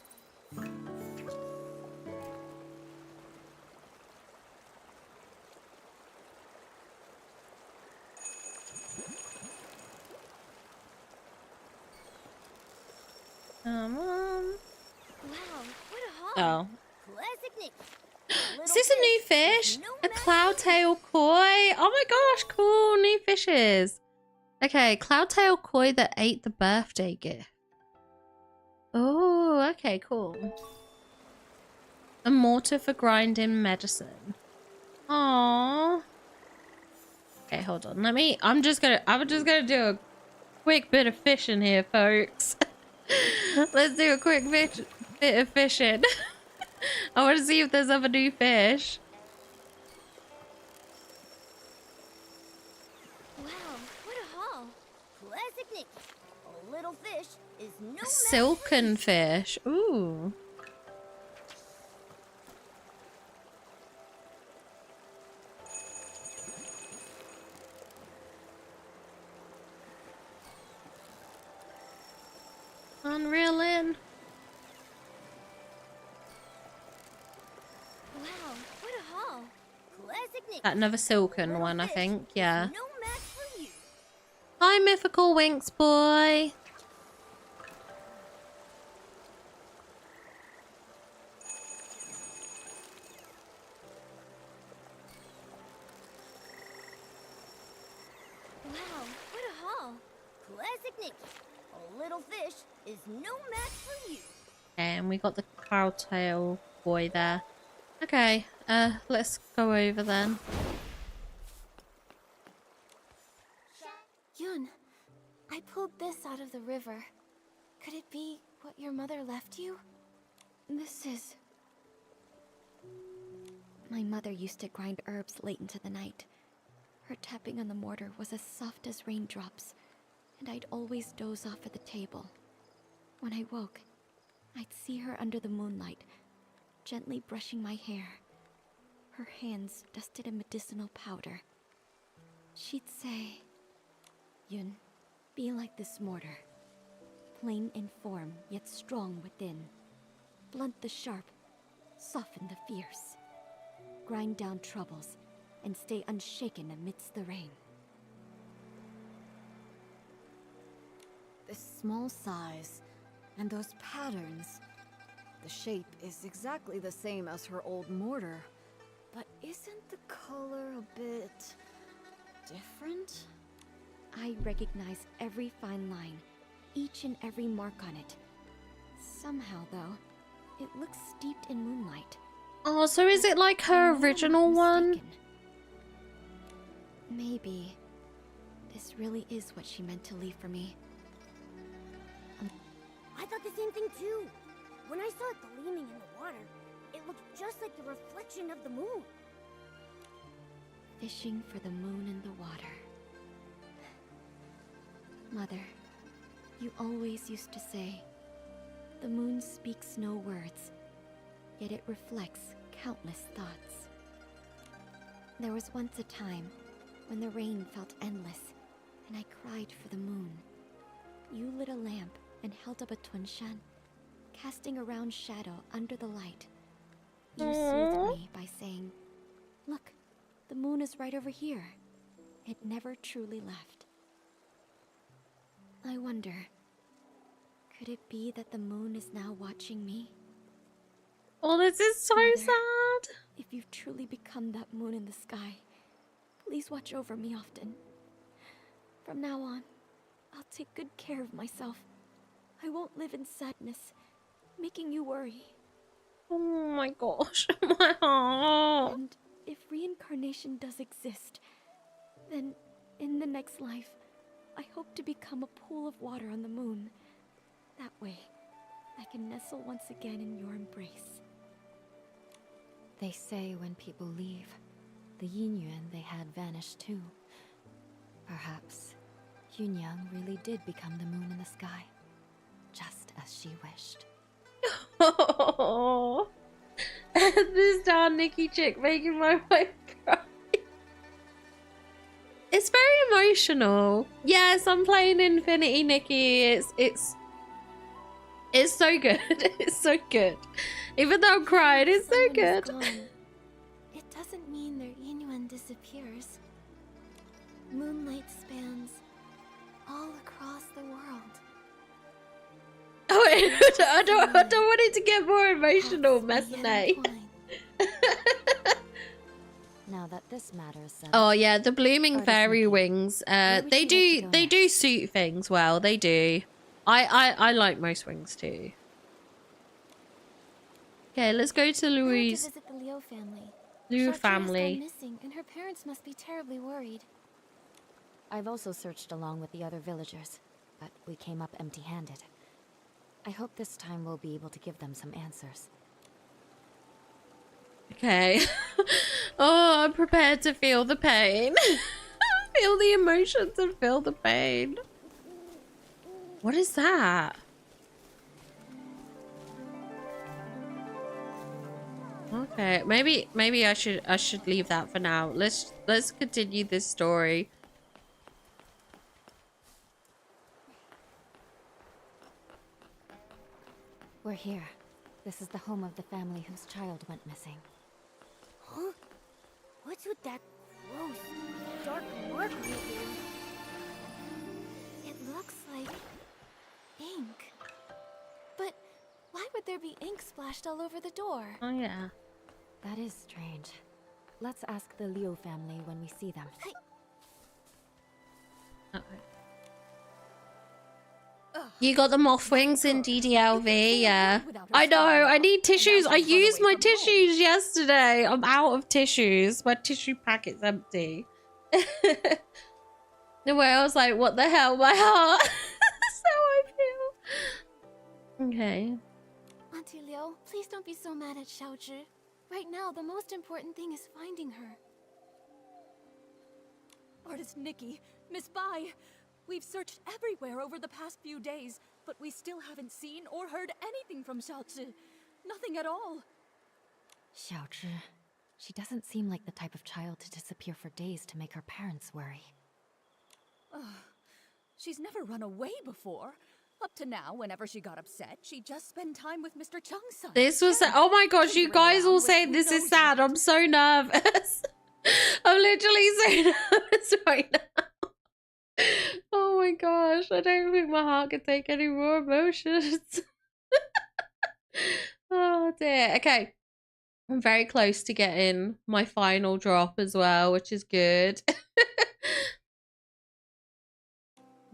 Come on. Wow, what a haul. Oh. Classic Nick. Is this a new fish? A cloudtail koi? Oh my gosh, cool. New fishes. Okay, cloudtail koi that ate the birthday gift. Oh, okay, cool. A mortar for grinding medicine. Aww. Okay, hold on. I'm just gonna do a quick bit of fishing here, folks. Let's do a quick bit of fishing. I want to see if there's other new fish. Wow, what a haul. Classic Nick. A little fish is no A silken fish. Ooh. Unreeling. Wow, what a haul. Classic Nick. Another silken one, I think. Yeah. No match for you. Hi, Mythical Winks boy. Wow, what a haul. Classic Nick. A little fish is no match for you. And we got the cloudtail boy there. Okay, let's go over then. Yun, I pulled this out of the river. Could it be what your mother left you? This is My mother used to grind herbs late into the night. Her tapping on the mortar was as soft as raindrops, and I'd always doze off at the table. When I woke, I'd see her under the moonlight, gently brushing my hair, her hands dusted in medicinal powder. She'd say, "Yun, be like this mortar. Plain in form, yet strong within. Blunt the sharp, soften the fierce. Grind down troubles, and stay unshaken amidst the rain." This small size, and those patterns. The shape is exactly the same as her old mortar, but isn't the color a bit different? I recognize every fine line, each and every mark on it. Somehow, though, it looks steeped in moonlight. Oh, so is it like her original one? Maybe this really is what she meant to leave for me. I thought the same thing too. When I saw it gleaming in the water, it looked just like the reflection of the moon. Fishing for the moon in the water. Mother, you always used to say, the moon speaks no words, yet it reflects countless thoughts. There was once a time when the rain felt endless, and I cried for the moon. You lit a lamp and held up a tunshan, casting a round shadow under the light. You soothed me by saying, "Look, the moon is right over here." It never truly left. I wonder, could it be that the moon is now watching me? Oh, this is so Mother, sad. If you've truly become that moon in the sky, please watch over me often. From now on, I'll take good care of myself. I won't live in sadness, making you worry. Oh my gosh, my heart. And if reincarnation does exist, then in the next life, I hope to become a pool of water on the moon. That way, I can nestle once again in your embrace. They say when people leave, the yin-yuan they had vanished too. Perhaps Yunyang really did become the moon in the sky, just as she wished. Oh, this darn Nikki chick making my wife cry. It's very emotional. Yes, I'm playing Infinity Nikki. It's so good. It's so good. Even though I'm crying, it's so good. It doesn't mean their yin-yuan disappears. Moonlight spans all across the world. Oh, wait, I don't want it to get more emotional, Messene. Now that this matters settled. Oh yeah, the blooming fairy wings. They do suit things well. They do. I like most wings too. Okay, let's go to Louise. visit the Liu family. Liu Xiaoju's family. gone missing, and her parents must be terribly worried. I've also searched along with the other villagers, but we came up empty-handed. I hope this time we'll be able to give them some answers. Okay. Oh, I'm prepared to feel the pain. Feel the emotions and feel the pain. What is that? Okay, maybe I should leave that for now. Let's continue this story. We're here. This is the home of the family whose child went missing. Huh? What's with that gross, dark mark right there? It looks like ink. But why would there be ink splashed all over the door? Oh yeah. That is strange. Let's ask the Liu family when we see them. You got the moth wings in DDLV, yeah. I know, I need tissues. I used my tissues yesterday. I'm out of tissues. My tissue packet's empty. The way I was like, what the hell, my heart. That's how I feel. Okay. Auntie Liu, please don't be so mad at Xiaozhi. Right now, the most important thing is finding her. Artist Nikki, Miss Bai, we've searched everywhere over the past few days, but we still haven't seen or heard anything from Xiaozhi. Nothing at all. Xiaozhi. She doesn't seem like the type of child to disappear for days to make her parents worry. She's never run away before. Up to now, whenever she got upset, she just spent time with Mr. Chung's son. This was... Oh my gosh, you guys all saying this is sad. I'm so nervous. I'm literally so nervous right now. Oh my gosh, I don't think my heart can take any more emotions. Oh dear. Okay. I'm very close to getting my final drop as well, which is good.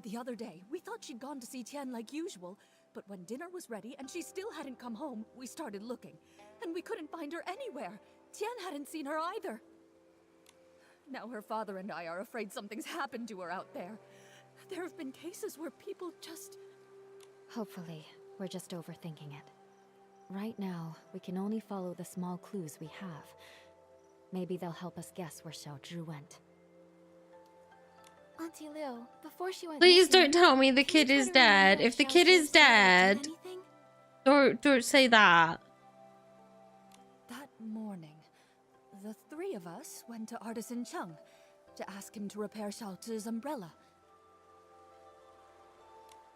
The other day, we thought she'd gone to see Tian like usual, but when dinner was ready and she still hadn't come home, we started looking. And we couldn't find her anywhere. Tian hadn't seen her either. Now her father and I are afraid something's happened to her out there. There have been cases where people just... Hopefully, we're just overthinking it. Right now, we can only follow the small clues we have. Maybe they'll help us guess where Xiaozhi went. Auntie Liu, before she went Please missing, don't tell me the kid is dead. If the kid is dead, don't say that. That morning, the three of us went to Artisan Chung to ask him to repair Xiaozhi's umbrella.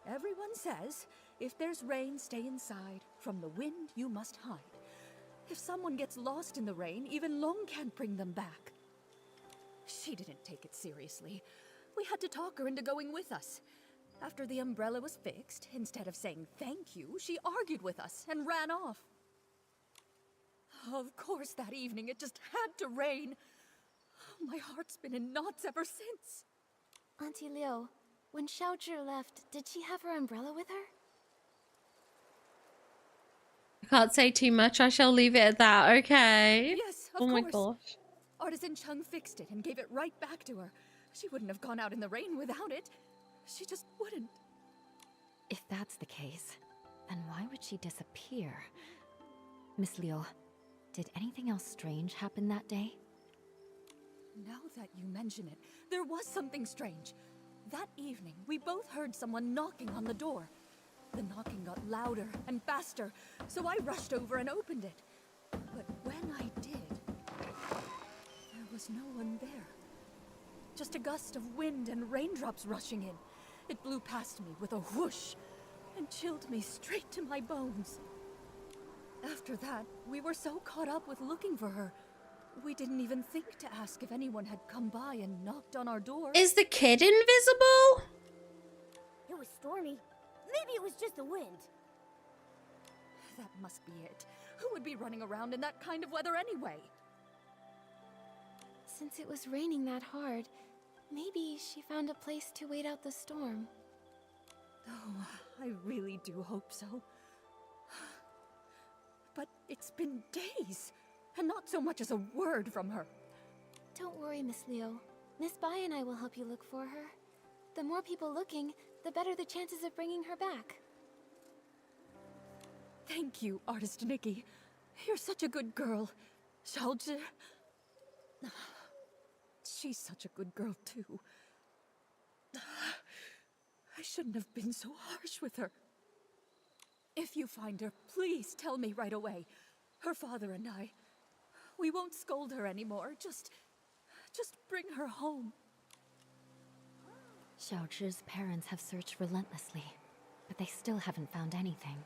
Everyone says, if there's rain, stay inside. From the wind, you must hide. If someone gets lost in the rain, even Long can't bring them back. She didn't take it seriously. We had to talk her into going with us. After the umbrella was fixed, instead of saying thank you, she argued with us and ran off. Of course, that evening it just had to rain. My heart's been in knots ever since. Auntie Liu, when Xiaozhi left, did she have her umbrella with her? I can't say too much. I shall leave it at that. Okay. Yes, of oh my course. gosh. Artisan Chung fixed it and gave it right back to her. She wouldn't have gone out in the rain without it. She just wouldn't. If that's the case, then why would she disappear? Miss Liu, did anything else strange happen that day? Now that you mention it, there was something strange. That evening, we both heard someone knocking on the door. The knocking got louder and faster, so I rushed over and opened it. But when I did, there was no one there. Just a gust of wind and raindrops rushing in. It blew past me with a whoosh and chilled me straight to my bones. After that, we were so caught up with looking for her, we didn't even think to ask if anyone had come by and knocked on our door. Is the kid invisible? It was stormy. Maybe it was just the wind. That must be it. Who would be running around in that kind of weather anyway? Since it was raining that hard, maybe she found a place to wait out the storm. Oh, I really do hope so. But it's been days, and not so much as a word from her. Don't worry, Miss Liu. Miss Bai and I will help you look for her. The more people looking, the better the chances of bringing her back. Thank you, Artist Nikki. You're such a good girl. Xiaozhi... She's such a good girl, too. I shouldn't have been so harsh with her. If you find her, please tell me right away. Her father and I, we won't scold her anymore. Just bring her home. Xiaozhi's parents have searched relentlessly, but they still haven't found anything.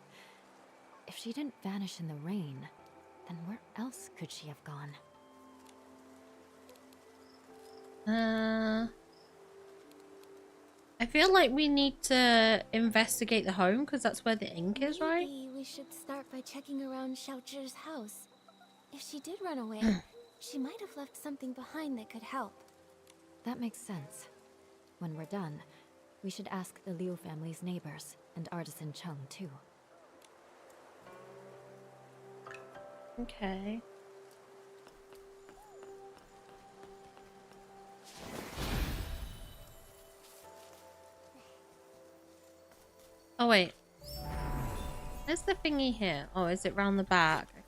If she didn't vanish in the rain, then where else could she have gone? I feel like we need to investigate the home because that's where the ink is, right? Maybe we should start by checking around Xiaozhi's house. If she did run away, she might have left something behind that could help. That makes sense. When we're done, we should ask the Liu family's neighbors and Artisan Chung too. Okay. Oh wait. Where's the thingy here? Oh, is it round the back? Okay.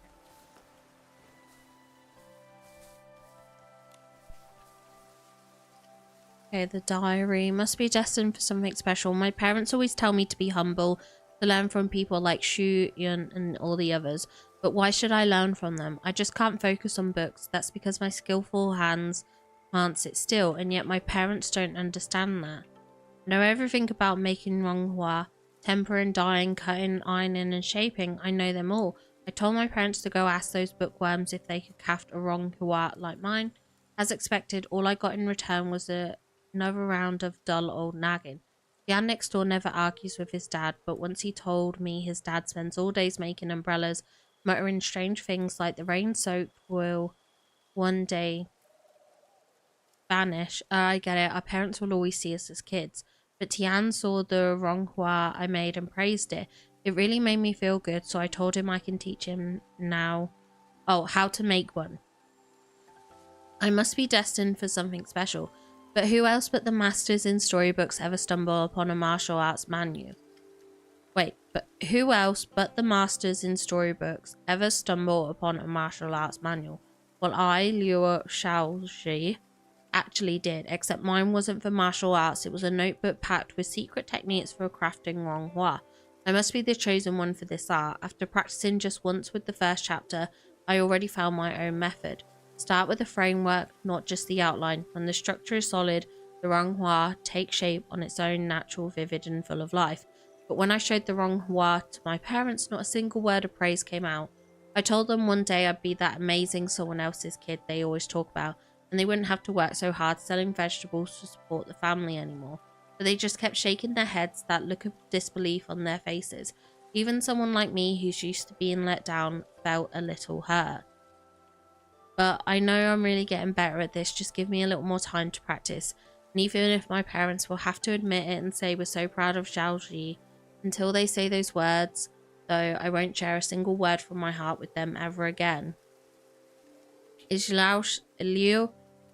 Okay, the diary must be destined for something special. My parents always tell me to be humble, to learn from people like Shu, Yun, and all the others. But why should I learn from them? I just can't focus on books. That's because my skillful hands can't sit still, and yet my parents don't understand that. I know everything about making ronghua, tempering, dyeing, cutting, ironing, and shaping. I know them all. I told my parents to go ask those bookworms if they could craft a ronghua like mine. As expected, all I got in return was another round of dull old nagging. Jan next door never argues with his dad, but once he told me his dad spends all days making umbrellas, muttering strange things like the rain soap will one day vanish. I get it, our parents will always see us as kids. But Tian saw the ronghua I made and praised it. It really made me feel good, so I told him I can teach him now. Oh, how to make one. I must be destined for something special. But who else but the masters in storybooks ever stumble upon a martial arts manual? Wait, but who else but the masters in storybooks ever stumble upon a martial arts manual? Well, I, Liu Shaoxi, actually did, except mine wasn't for martial arts. It was a notebook packed with secret techniques for crafting ronghua. I must be the chosen one for this art. After practicing just once with the first chapter, I already found my own method. Start with a framework, not just the outline. When the structure is solid, the ronghua takes shape on its own, natural, vivid, and full of life. But when I showed the ronghua to my parents, not a single word of praise came out. I told them one day I'd be that amazing someone else's kid they always talk about, and they wouldn't have to work so hard selling vegetables to support the family anymore. But they just kept shaking their heads, that look of disbelief on their faces. Even someone like me, who's used to being let down, felt a little hurt. But I know I'm really getting better at this. Just give me a little more time to practice. And even if my parents will have to admit it and say we're so proud of Xiaoji, until they say those words, though, I won't share a single word from my heart with them ever again. Is Liu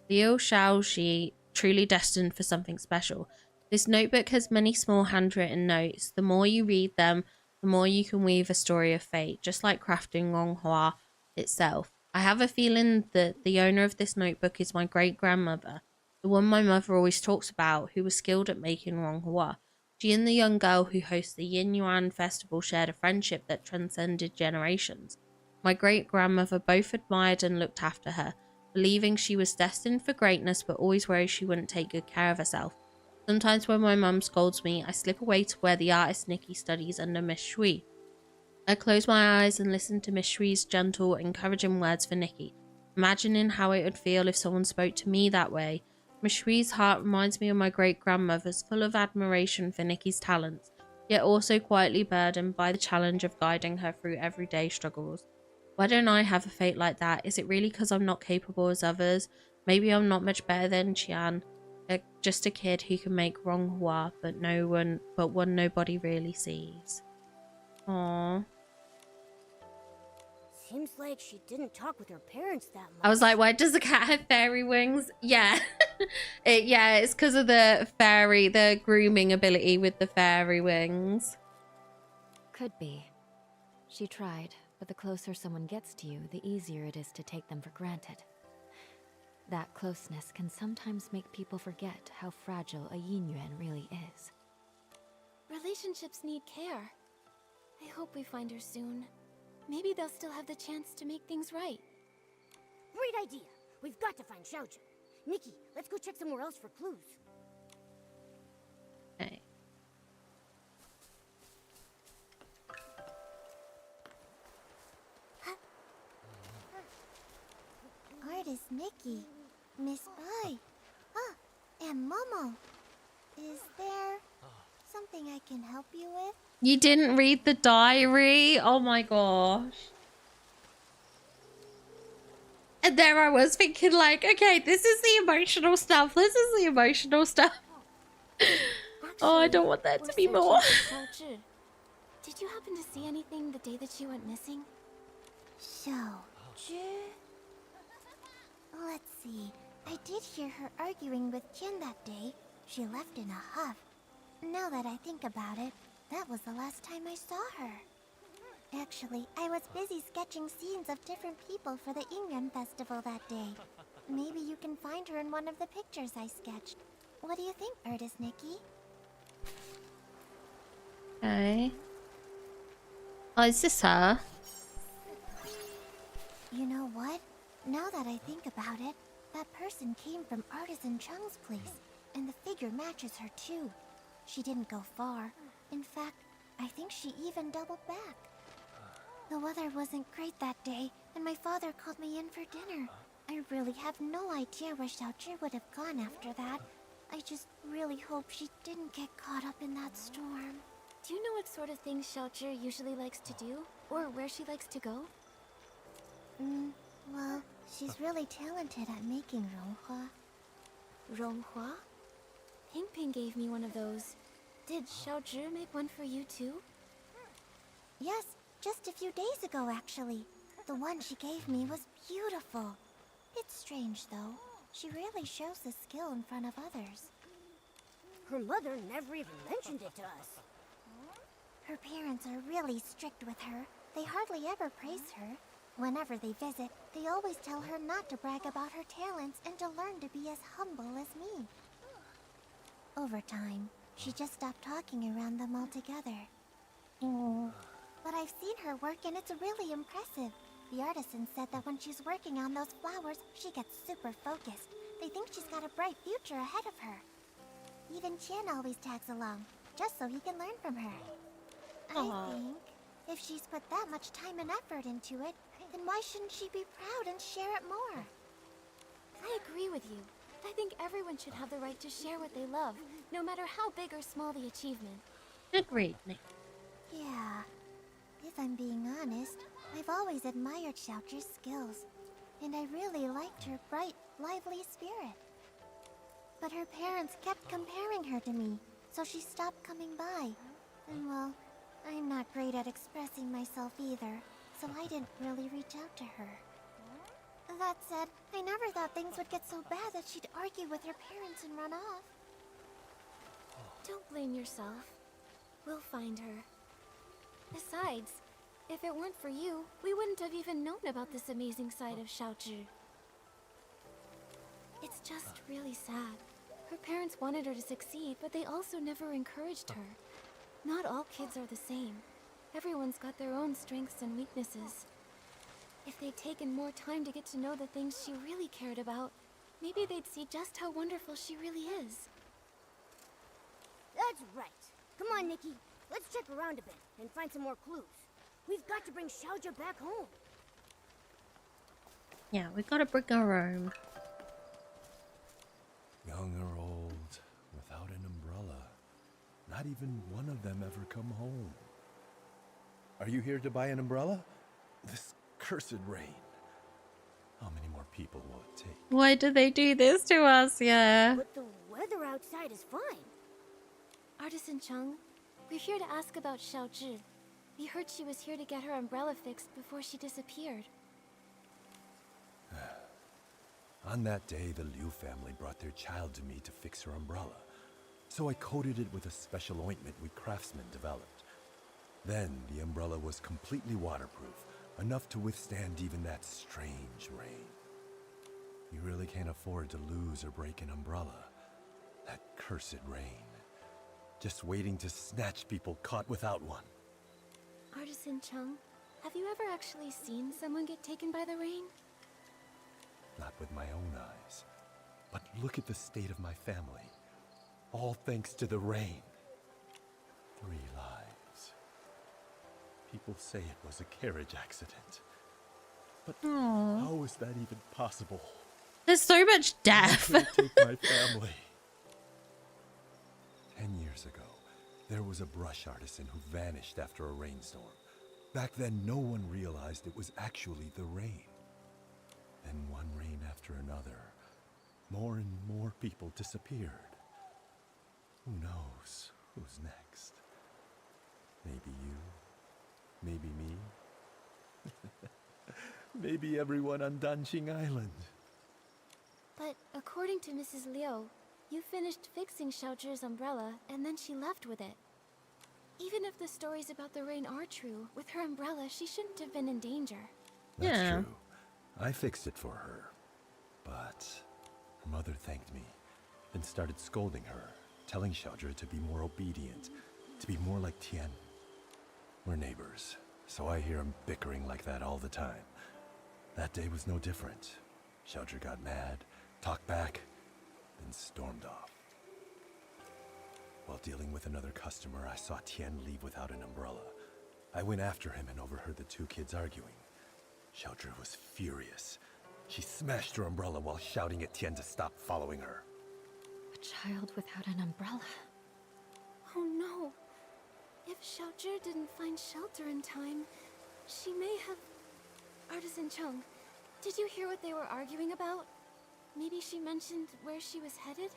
Xiaoji truly destined for something special? This notebook has many small handwritten notes. The more you read them, the more you can weave a story of fate, just like crafting ronghua itself. I have a feeling that the owner of this notebook is my great-grandmother, the one my mother always talks about, who was skilled at making ronghua. She and the young girl who hosts the Yin Yuan festival shared a friendship that transcended generations. My great-grandmother both admired and looked after her, believing she was destined for greatness but always worried she wouldn't take good care of herself. Sometimes when my mum scolds me, I slip away to where the artist Nikki studies under Miss Shui. I close my eyes and listen to Miss Shui's gentle, encouraging words for Nikki, imagining how it would feel if someone spoke to me that way. Miss Shui's heart reminds me of my great-grandmother's, full of admiration for Nikki's talents, yet also quietly burdened by the challenge of guiding her through everyday struggles. Why don't I have a fate like that? Is it really because I'm not capable as others? Maybe I'm not much better than Qian, just a kid who can make ronghua, but one nobody really sees. Aww. Seems like she didn't talk with her parents that much. I was like, why does the cat have fairy wings? Yeah. It's because of the grooming ability with the fairy wings. Could be. She tried, but the closer someone gets to you, the easier it is to take them for granted. That closeness can sometimes make people forget how fragile a yin yuan really is. Relationships need care. I hope we find her soon. Maybe they'll still have the chance to make things right. Great idea! We've got to find Xiaoju. Nikki, let's go check somewhere else for clues. Okay. Artist Nikki, Miss Bai, and Momo. Is there something I can help you with? You didn't read the diary? Oh my gosh. And there I was thinking like, okay, this is the emotional stuff. This is the emotional stuff. Oh, I don't want there to be more. Did you happen to see anything the day that she went missing? Let's see. I did hear her arguing with Qian that day. She left in a huff. Now that I think about it, that was the last time I saw her. Actually, I was busy sketching scenes of different people for the Yingyuan festival that day. Maybe you can find her in one of the pictures I sketched. What do you think, Artist Nikki? Okay. Oh, is this her? You know what? Now that I think about it, that person came from Artisan Chung's place, and the figure matches her too. She didn't go far. In fact, I think she even doubled back. The weather wasn't great that day, and my father called me in for dinner. I really have no idea where Xiaozhi would have gone after that. I just really hope she didn't get caught up in that storm. Do you know what sort of things Xiaozhi usually likes to do? Or where she likes to go? Well, she's really talented at making ronghua. Ronghua? Ping Ping gave me one of those. Did Xiaozhi make one for you too? Yes, just a few days ago actually. The one she gave me was beautiful. It's strange though. She really shows the skill in front of others. Her mother never even mentioned it to us. Her parents are really strict with her. They hardly ever praise her. Whenever they visit, they always tell her not to brag about her talents and to learn to be as humble as me. Over time, she just stopped talking around them altogether. But I've seen her work and it's really impressive. The artisan said that when she's working on those flowers, she gets super focused. They think she's got a bright future ahead of her. Even Qian always tags along, just so he can learn from her. I think if she's put that much time and effort into it, then why shouldn't she be proud and share it more? I agree with you. I think everyone should have the right to share what they love, no matter how big or small the achievement. Agreed, Nick. Yeah. If I'm being honest, I've always admired Xiaozhi's skills, and I really liked her bright, lively spirit. But her parents kept comparing her to me, so she stopped coming by. And well, I'm not great at expressing myself either, so I didn't really reach out to her. That said, I never thought things would get so bad that she'd argue with her parents and run off. Don't blame yourself. We'll find her. Besides, if it weren't for you, we wouldn't have even known about this amazing side of Xiaozhi. It's just really sad. Her parents wanted her to succeed, but they also never encouraged her. Not all kids are the same. Everyone's got their own strengths and weaknesses. If they'd taken more time to get to know the things she really cared about, maybe they'd see just how wonderful she really is. That's right. Come on, Nikki. Let's check around a bit and find some more clues. We've got to bring Xiaozhi back home. Yeah, we gotta bring her home. Young or old, without an umbrella. Not even one of them ever come home. Are you here to buy an umbrella? This cursed rain. How many more people will it take? Why do they do this to us? Yeah. But the weather outside is fine. Artisan Chung, we're here to ask about Xiaozhi. We heard she was here to get her umbrella fixed before she disappeared. On that day, the Liu family brought their child to me to fix her umbrella. So I coated it with a special ointment we craftsmen developed. Then the umbrella was completely waterproof, enough to withstand even that strange rain. You really can't afford to lose or break an umbrella. That cursed rain. Just waiting to snatch people caught without one. Artisan Chung, have you ever actually seen someone get taken by the rain? Not with my own eyes. But look at the state of my family. All thanks to the rain. 3 lives. People say it was a carriage accident. But how is that even possible? There's so much death. Who could take my family? 10 years ago, there was a brush artisan who vanished after a rainstorm. Back then, no one realized it was actually the rain. Then one rain after another, more and more people disappeared. Who knows who's next? Maybe you, maybe me, maybe everyone on Danqing Island. But according to Mrs. Liu, you finished fixing Xiaozhi's umbrella and then she left with it. Even if the stories about the rain are true, with her umbrella, she shouldn't have been in danger. That's true. I fixed it for her. But her mother thanked me and started scolding her, telling Xiaozhi to be more obedient, to be more like Tian. We're neighbors, so I hear them bickering like that all the time. That day was no different. Xiaozhi got mad, talked back, then stormed off. While dealing with another customer, I saw Tian leave without an umbrella. I went after him and overheard the two kids arguing. Xiaozhi was furious. She smashed her umbrella while shouting at Tian to stop following her. A child without an umbrella. Oh no. If Xiaozhi didn't find shelter in time, she may have... Artisan Chung, did you hear what they were arguing about? Maybe she mentioned where she was headed?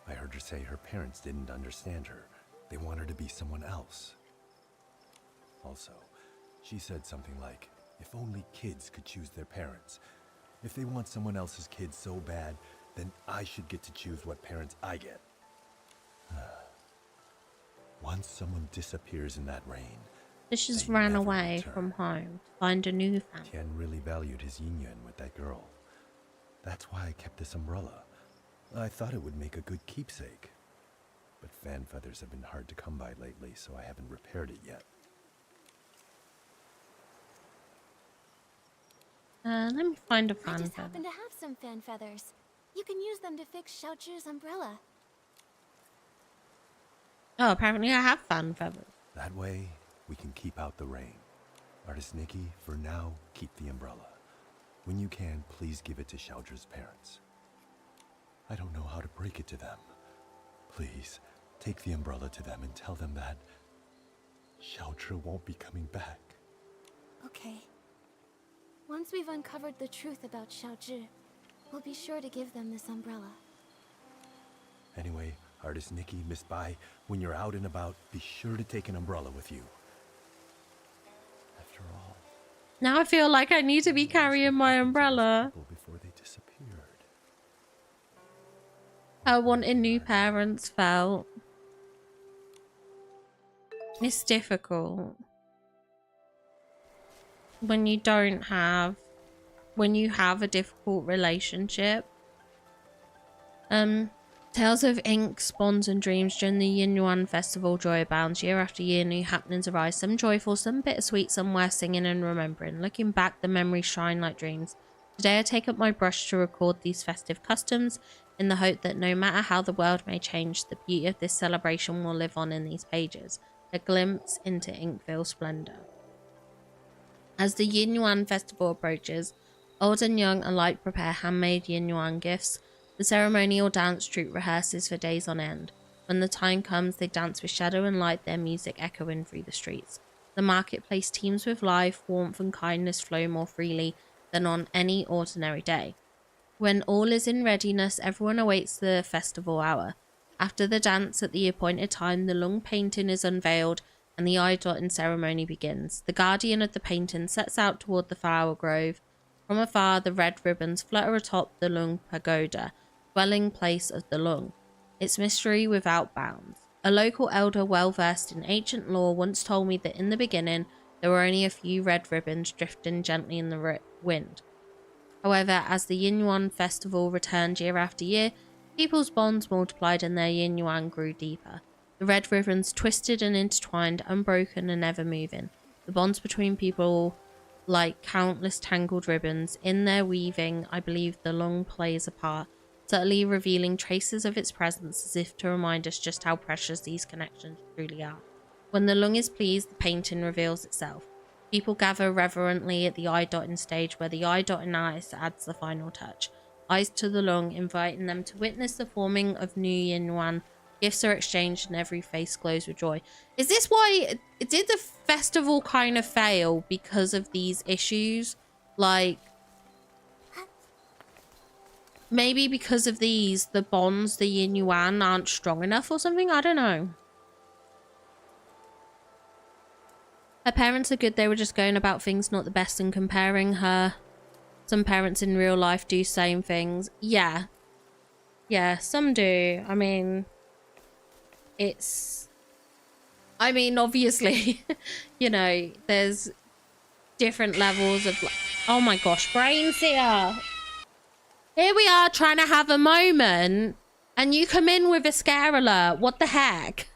I heard her say her parents didn't understand her. They want her to be someone else. Also, she said something like, if only kids could choose their parents. If they want someone else's kid so bad, then I should get to choose what parents I get. Once someone disappears in that rain, She just ran away from home to find a new family. Tian really valued his union with that girl. That's why I kept this umbrella. I thought it would make a good keepsake. But fan feathers have been hard to come by lately, so I haven't repaired it yet. Let me find a fan I just feather. happen to have some fan feathers. You can use them to fix Xiaozhi's umbrella. Oh, apparently I have fan feathers. That way, we can keep out the rain. Artist Nikki, for now, keep the umbrella. When you can, please give it to Xiaozhi's parents. I don't know how to break it to them. Please, take the umbrella to them and tell them that Xiaozhi won't be coming back. Okay. Once we've uncovered the truth about Xiaozhi, we'll be sure to give them this umbrella. Anyway, Artist Nikki, Miss Bai, when you're out and about, be sure to take an umbrella with you. After all, Now I feel like I need to be carrying my umbrella. before they disappeared. How wanting new parents felt. It's difficult when you have a difficult relationship. Tales of ink, spawns and dreams during the Yin Yuan festival joy abounds. Year after year, new happenings arise, some joyful, some bittersweet, some worth singing and remembering. Looking back, the memories shine like dreams. Today I take up my brush to record these festive customs in the hope that no matter how the world may change, the beauty of this celebration will live on in these pages. A glimpse into Inkville splendor. As the Yin Yuan festival approaches, old and young alike prepare handmade Yin Yuan gifts. The ceremonial dance troupe rehearses for days on end. When the time comes, they dance with shadow and light, their music echoing through the streets. The marketplace teems with life, warmth and kindness flow more freely than on any ordinary day. When all is in readiness, everyone awaits the festival hour. After the dance at the appointed time, the lung painting is unveiled and the eye-dotting ceremony begins. The guardian of the painting sets out toward the flower grove. From afar, the red ribbons flutter atop the lung pagoda, dwelling place of the lung. Its mystery without bounds. A local elder well versed in ancient lore once told me that in the beginning there were only a few red ribbons drifting gently in the wind. However, as the Yin Yuan festival returned year after year, people's bonds multiplied and their Yin Yuan grew deeper. The red ribbons twisted and intertwined, unbroken and ever moving. The bonds between people like countless tangled ribbons. In their weaving, I believe the lung plays a part, subtly revealing traces of its presence as if to remind us just how precious these connections truly are. When the lung is pleased, the painting reveals itself. People gather reverently at the eye-dotting stage where the eye-dotting artist adds the final touch. Eyes to the lung, inviting them to witness the forming of new Yin Yuan. Gifts are exchanged and every face glows with joy. Is this why did the festival kind of fail because of these issues? Like, maybe because of these, the bonds, the Yin Yuan aren't strong enough or something? I don't know. Her parents are good. They were just going about things not the best and comparing her. Some parents in real life do same things. Yeah. Yeah, some do. I mean, obviously, you know, there's different levels of, oh my gosh, brain seer. Here we are trying to have a moment And you come in with a scare alert. What the heck?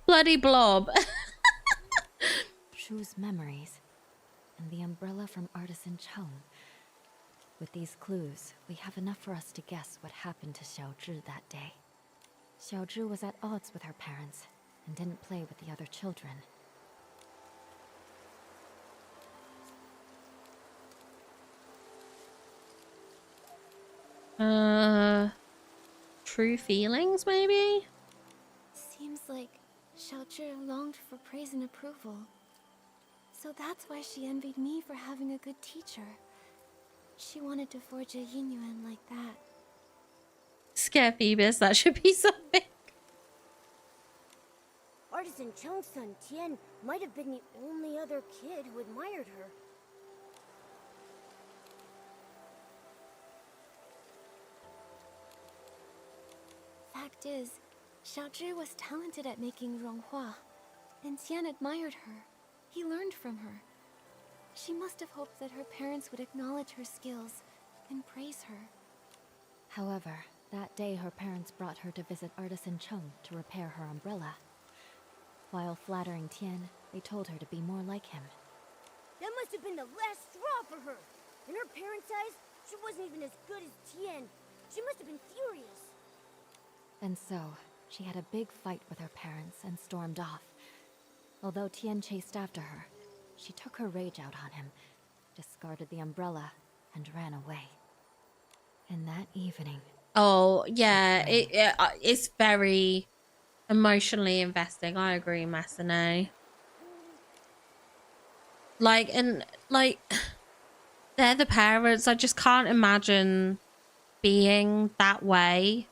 Bloody blob. Shu's memories. And the umbrella from Artisan Chung. With these clues, we have enough for us to guess what happened to Xiaozhi that day. Xiaozhi was at odds with her parents and didn't play with the other children. True feelings, maybe? Seems like Xiaozhi longed for praise and approval. So that's why she envied me for having a good teacher. She wanted to forge a Yinyuan like that. Scare Phoebus, that should be something. Artisan Chung's son, Tian, might have been the only other kid who admired her. Fact is, Xiaozhi was talented at making Ronghua, and Tian admired her. He learned from her. She must have hoped that her parents would acknowledge her skills and praise her. However, that day her parents brought her to visit Artisan Chung to repair her umbrella. While flattering Tian, they told her to be more like him. That must have been the last straw for her. In her parents' eyes, she wasn't even as good as Tian. She must have been furious. And so, she had a big fight with her parents and stormed off. Although Tian chased after her, she took her rage out on him, discarded the umbrella, and ran away. And that evening... Oh, yeah, it's very emotionally investing. I agree, Masane. Like, they're the parents. I just can't imagine being that way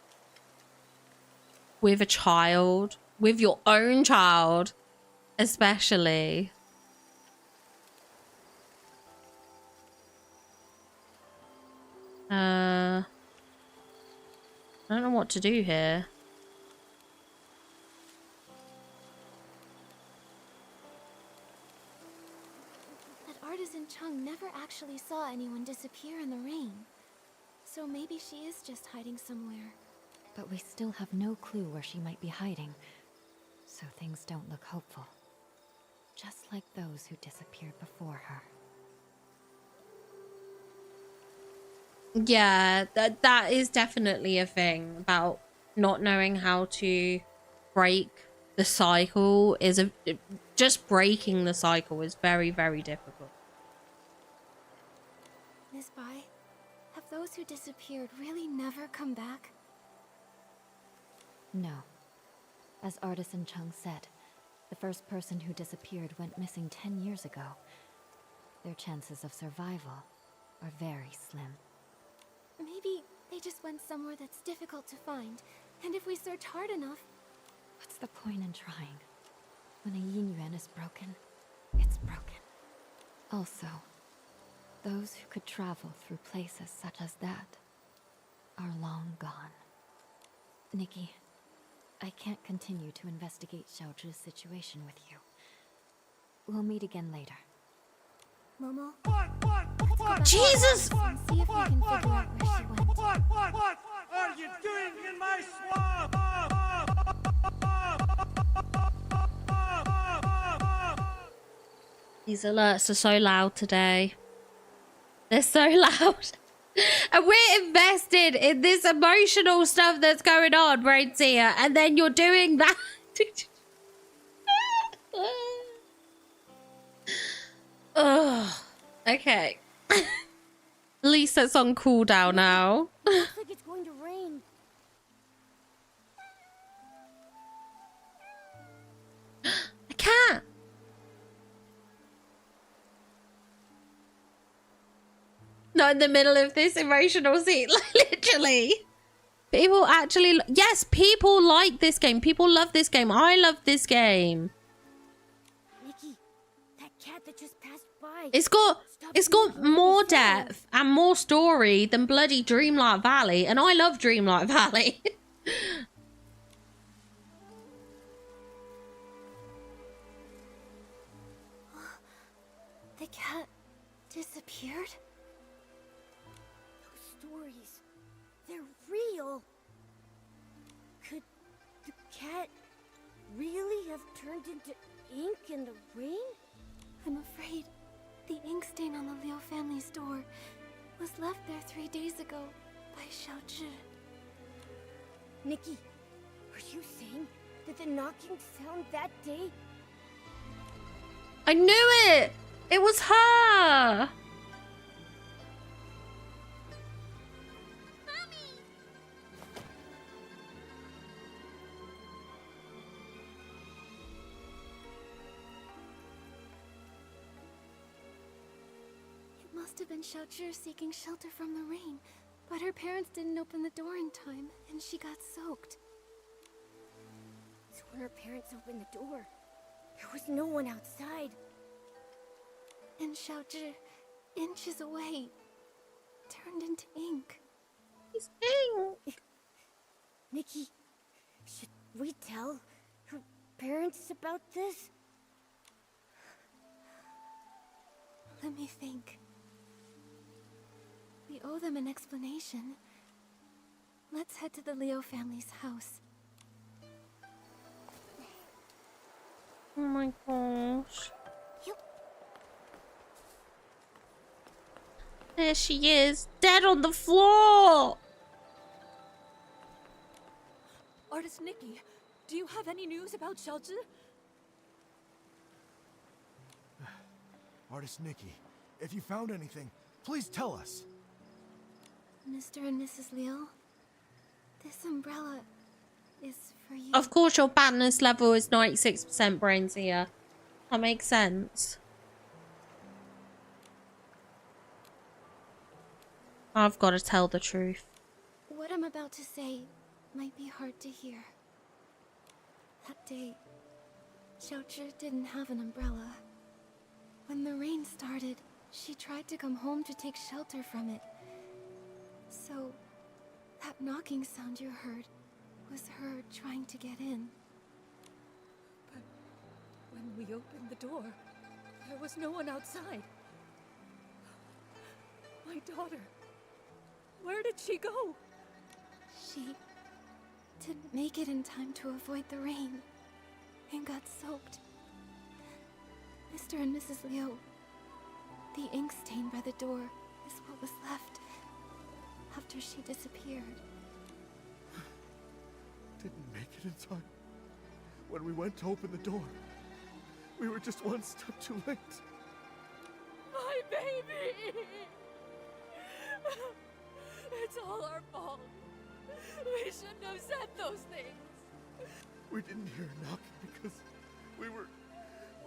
with a child, with your own child, especially. I don't know what to do here. That Artisan Chung never actually saw anyone disappear in the rain. So maybe she is just hiding somewhere. But we still have no clue where she might be hiding, so things don't look hopeful. Just like those who disappeared before her. Yeah, that is definitely a thing about not knowing how to break the cycle. Just breaking the cycle is very, very difficult. Miss Bai, have those who disappeared really never come back? No. As Artisan Chung said, the first person who disappeared went missing 10 years ago. Their chances of survival are very slim. Maybe they just went somewhere that's difficult to find, and if we search hard enough... What's the point in trying? When a Yinyuan is broken, it's broken. Also, those who could travel through places such as that are long gone. Nikki, I can't continue to investigate Xiaozhi's situation with you. We'll meet again later. Momo? Jesus! See if we can figure out where she went. What are you doing in my swamp? These alerts are so loud today. They're so loud. And we're invested in this emotional stuff that's going on, Brainseer, and then you're doing that. Oh, okay. At least that's on cooldown now. Looks like it's going to rain. I can't. Not in the middle of this emotional scene, like literally. People actually, yes, people like this game. People love this game. I love this game. Nikki, that cat that just passed by. It's got more depth and more story than bloody Dreamlight Valley, and I love Dreamlight Valley. The cat disappeared? Those stories. they're real. Could the cat really have turned into ink in the rain? I'm afraid the ink stain on the Liu family's door was left there 3 days ago by Xiaozhi. Nikki, are you saying that the knocking sound that day? I knew it! It was her! It must have been Xiaozhi seeking shelter from the rain, but her parents didn't open the door in time, and she got soaked. So when her parents opened the door, there was no one outside. And Xiaozhi, inches away, turned into ink. He's ink! Nikki, should we tell her parents about this? Let me think. We owe them an explanation. Let's head to the Liu family's house. Oh my gosh. There she is, dead on the floor! Artist Nikki, do you have any news about Xiaozhi? Artist Nikki, if you found anything, please tell us. Mr. and Mrs. Liu, this umbrella is for you. Of course your badness level is 96% brains here. That makes sense. I've got to tell the truth. What I'm about to say might be hard to hear. That day, Xiaozhi didn't have an umbrella. When the rain started, she tried to come home to take shelter from it. So, that knocking sound you heard was her trying to get in. But when we opened the door, there was no one outside. My daughter, where did she go? She didn't make it in time to avoid the rain and got soaked. Mr. and Mrs. Liu, the ink stain by the door is what was left after she disappeared. Didn't make it in time. When we went to open the door, we were just one step too late. My baby! It's all our fault. We shouldn't have said those things. We didn't hear a knock because we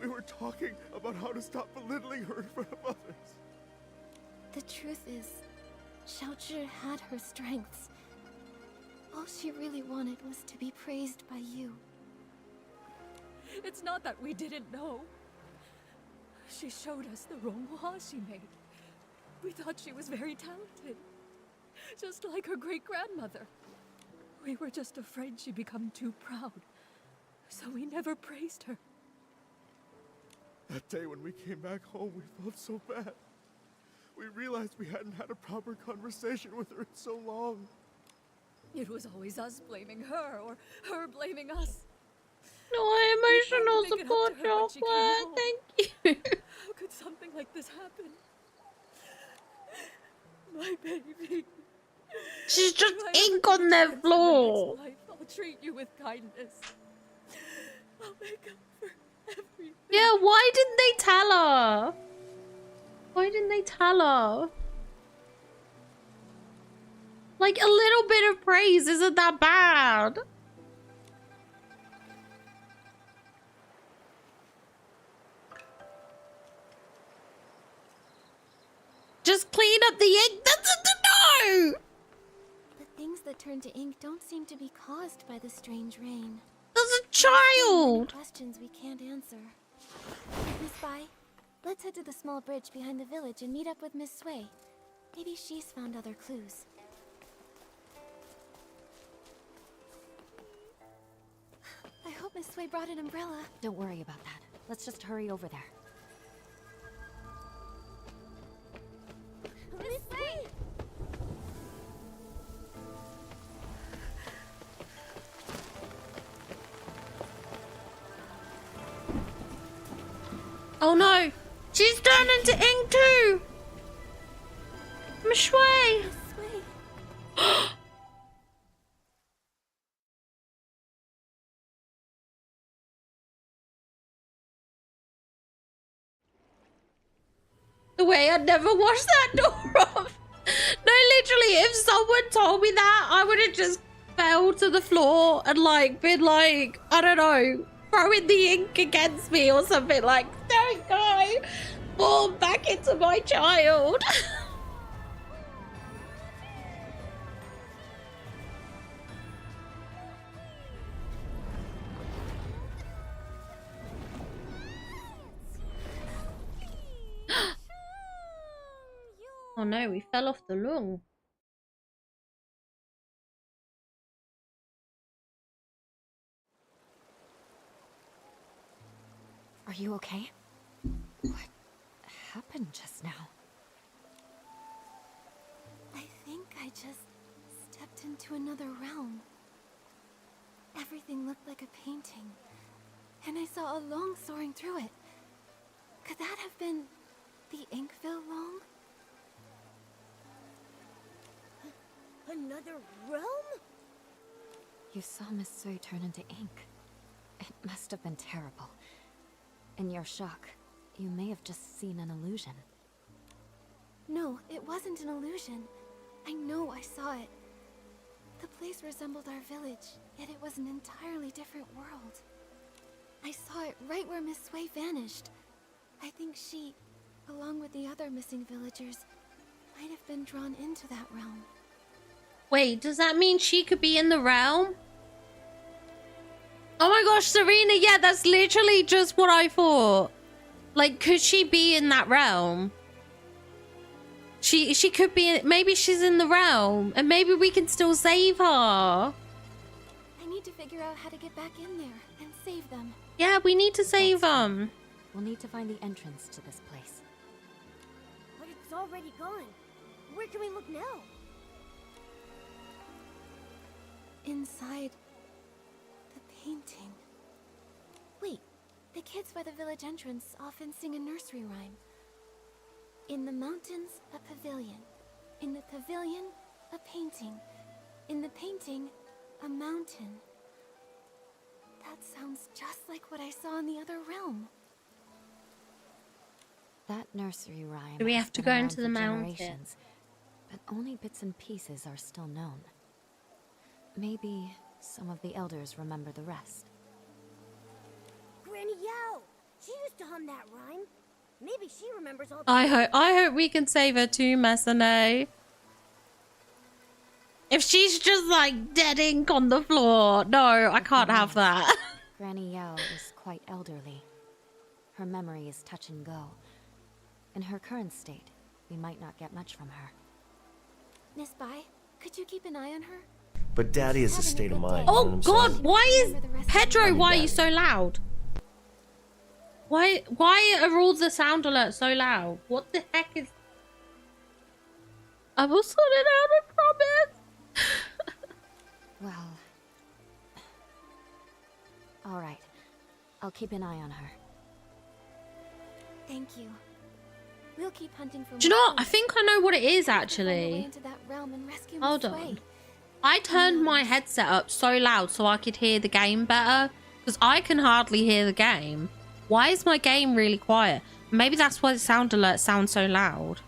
were talking about how to stop belittling her in front of others. The truth is, Xiaozhi had her strengths. All she really wanted was to be praised by you. It's not that we didn't know. She showed us the ronghua she made. We thought she was very talented. Just like her great-grandmother. We were just afraid she'd become too proud. So we never praised her. That day when we came back home, we felt so bad. We realized we hadn't had a proper conversation with her in so long. It was always us blaming her, or her blaming us. No, emotional support chocolate. Thank you. How could something like this happen? My baby. She's just ink on their floor. I'll treat you with kindness. I'll make up for everything. Yeah, why didn't they tell her? Why didn't they tell her? Like, a little bit of praise isn't that bad. Just clean up the ink. That's no! The things that turn to ink don't seem to be caused by the strange rain. There's a child! Questions we can't answer. Miss Bai, let's head to the small bridge behind the village and meet up with Miss Sui. Maybe she's found other clues. I hope Miss Sui brought an umbrella. Don't worry about that. Let's just hurry over there. Miss Sui! Oh no! She's turned into ink too! Mshway! The way I'd never wash that door off. No, literally, if someone told me that, I would have just fell to the floor and like been like, I don't know, throwing the ink against me or something like, don't go, fall back into my child. Oh no, we fell off the lung. Are you okay? What happened just now? I think I just stepped into another realm. Everything looked like a painting, and I saw a long soaring through it. Could that have been the Inkville long? Another realm? You saw Miss Sui turn into ink. It must have been terrible. In your shock, you may have just seen an illusion. No, it wasn't an illusion. I know I saw it. The place resembled our village, yet it was an entirely different world. I saw it right where Miss Sui vanished. I think she, along with the other missing villagers, might have been drawn into that realm. Wait, does that mean she could be in the realm? Oh my gosh, Serena, yeah, that's literally just what I thought. Like, could she be in that realm? She could be, maybe she's in the realm, and maybe we can still save her. I need to figure out how to get back in there and save them. Yeah, we need to save them. We'll need to find the entrance to this place. But it's already gone. Where can we look now? Inside the painting. Wait, the kids by the village entrance often sing a nursery rhyme. In the mountains, a pavilion. In the pavilion, a painting. In the painting, a mountain. That sounds just like what I saw in the other realm. That nursery rhyme. Do we have has to been go around into for the mountain? generations, but only bits and pieces are still known. Maybe some of the elders remember the rest. Granny Yao! She used to hum that rhyme. Maybe she remembers all the I hope we can save her too, Masane. If she's just like dead ink on the floor, no, I can't have that. Granny Yao is quite elderly. Her memory is touch and go. In her current state, we might not get much from her. Miss Bai, could you keep an eye on her? But Daddy is a state of mind. Oh you know what I'm God, saying? why is Pedro? Why are you so loud? Why are all the sound alerts so loud? What the heck is? I will sort it out, I promise. Well, all right. I'll keep an eye on her. Thank you. We'll keep hunting for. Do you know what? I think I know what it is actually. Into that realm and rescue Hold Miss on. Sui. I turned my headset up so loud so I could hear the game better, because I can hardly hear the game. Why is my game really quiet? Maybe that's why the sound alerts sound so loud.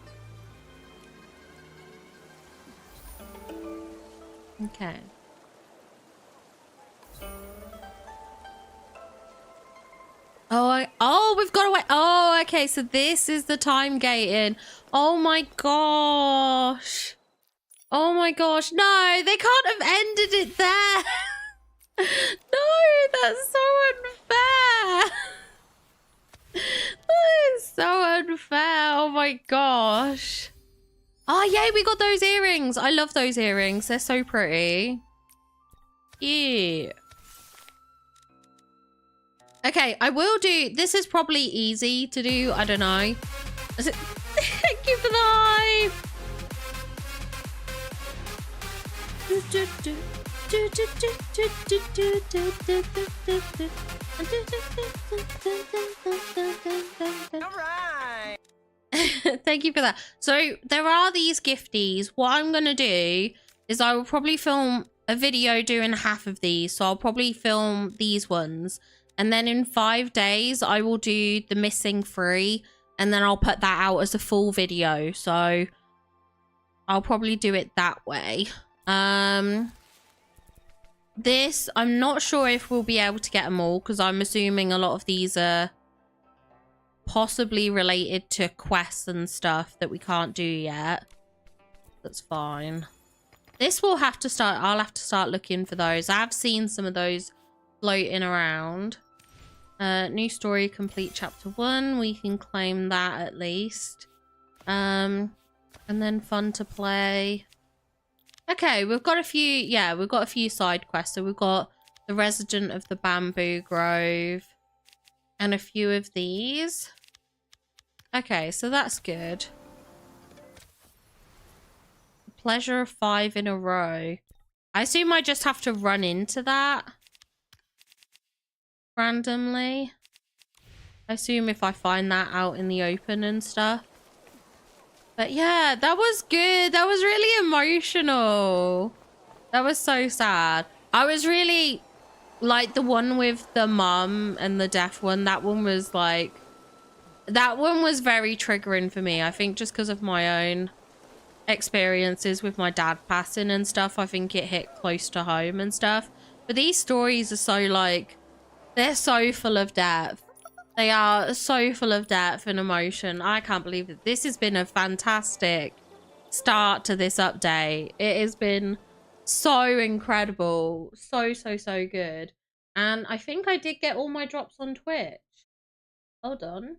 Okay. Oh, we've got to wait. Oh, okay. So this is the time gating. Oh my gosh. Oh my gosh. No, they can't have ended it there. No, that's so unfair. That is so unfair. Oh my gosh. Oh, yay, we got those earrings. I love those earrings. They're so pretty. Yeah. Okay, I will do... This is probably easy to do. I don't know. Thank you for the hype. All right. Thank you for that. So there are these gifties. What I'm gonna do is I will probably film a video doing half of these. So I'll probably film these ones, and then in 5 days I will do the missing 3, and then I'll put that out as a full video. So I'll probably do it that way. This, I'm not sure if we'll be able to get them all, because I'm assuming a lot of these are possibly related to quests and stuff that we can't do yet. That's fine. This will have to start, I'll have to start looking for those. I've seen some of those floating around. New story, complete chapter 1. We can claim that at least. And then fun to play. Okay, we've got a few, yeah, we've got a few side quests. So we've got the resident of the bamboo grove and a few of these. Okay, so that's good. Pleasure of 5 in a row. I assume I just have to run into that randomly. I assume if I find that out in the open and stuff. But yeah, that was good. That was really emotional. That was so sad. I was really like the one with the mum and the deaf one. That one was like, that one was very triggering for me. I think just because of my own experiences with my dad passing and stuff, I think it hit close to home and stuff. But these stories are so like, they're so full of depth. They are so full of depth and emotion. I can't believe it. This has been a fantastic start to this update. It has been so incredible. So good. And I think I did get all my drops on Twitch. Hold on.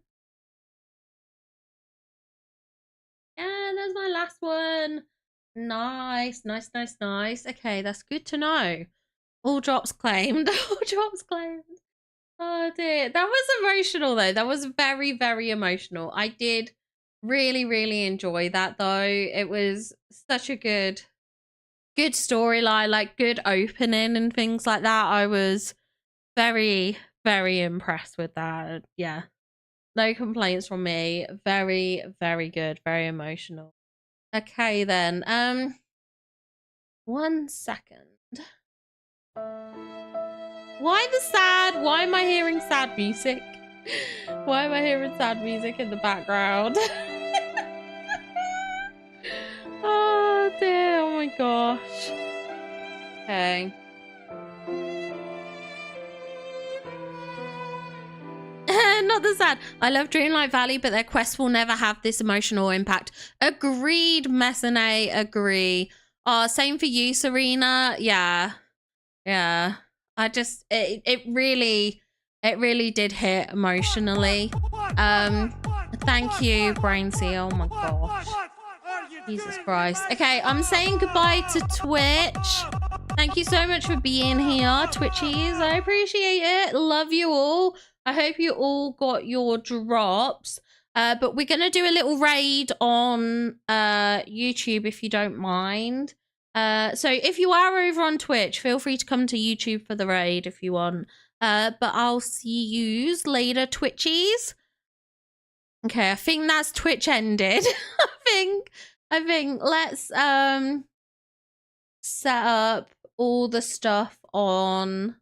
Yeah, there's my last one. Nice. Okay, that's good to know. All drops claimed. All drops claimed. Oh dear. That was emotional though. That was very, very emotional. I did really enjoy that though. It was such a good storyline, like good opening and things like that. I was very impressed with that. Yeah. No complaints from me. Very good. Very emotional. Okay then. 1 second. Why the sad? Why am I hearing sad music? Why am I hearing sad music in the background? Oh dear, oh my gosh. Okay. Not the sad. I love Dreamlight Valley, but their quests will never have this emotional impact. Agreed, Messene, agree. Same for you, Serena. Yeah. I just, it really did hit emotionally. Thank you, Brainsy. Oh my gosh. Jesus Christ. Okay, I'm saying goodbye to Twitch. Thank you so much for being here, Twitchies. I appreciate it. Love you all. I hope you all got your drops. But we're going to do a little raid on YouTube if you don't mind. So if you are over on Twitch, feel free to come to YouTube for the raid if you want. But I'll see yous later, Twitchies. Okay, I think that's Twitch ended. I think let's set up all the stuff on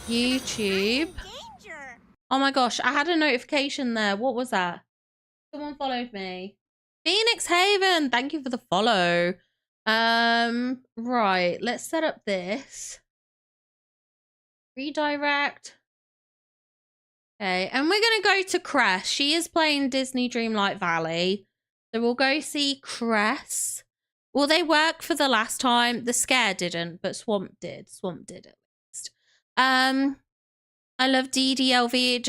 YouTube. Oh my gosh, I had a notification there. What was that? Someone followed me. Phoenix Haven, thank you for the follow. Right, let's set up this. Redirect. Okay, and we're gonna go to Cress. She is playing Disney Dreamlight Valley. So we'll go see Cress. Well, they worked for the last time. The Scare didn't, but Swamp did. Swamp did at least. I love DDLV. It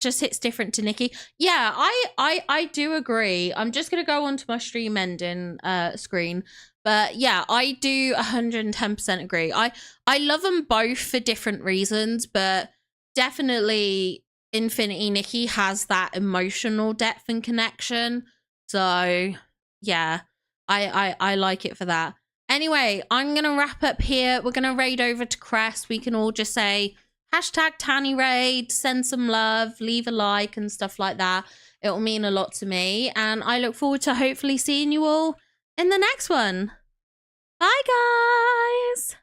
just hits different to Nikki. Yeah, I do agree. I'm just gonna go onto my stream ending screen. But yeah, I do 110% agree. I love them both for different reasons, but definitely Infinity Nikki has that emotional depth and connection. So yeah, I like it for that. Anyway, I'm gonna wrap up here. We're gonna raid over to Crest. We can all just say Hashtag Tanny Raid, send some love, leave a like and stuff like that. It will mean a lot to me. And I look forward to hopefully seeing you all in the next one. Bye, guys.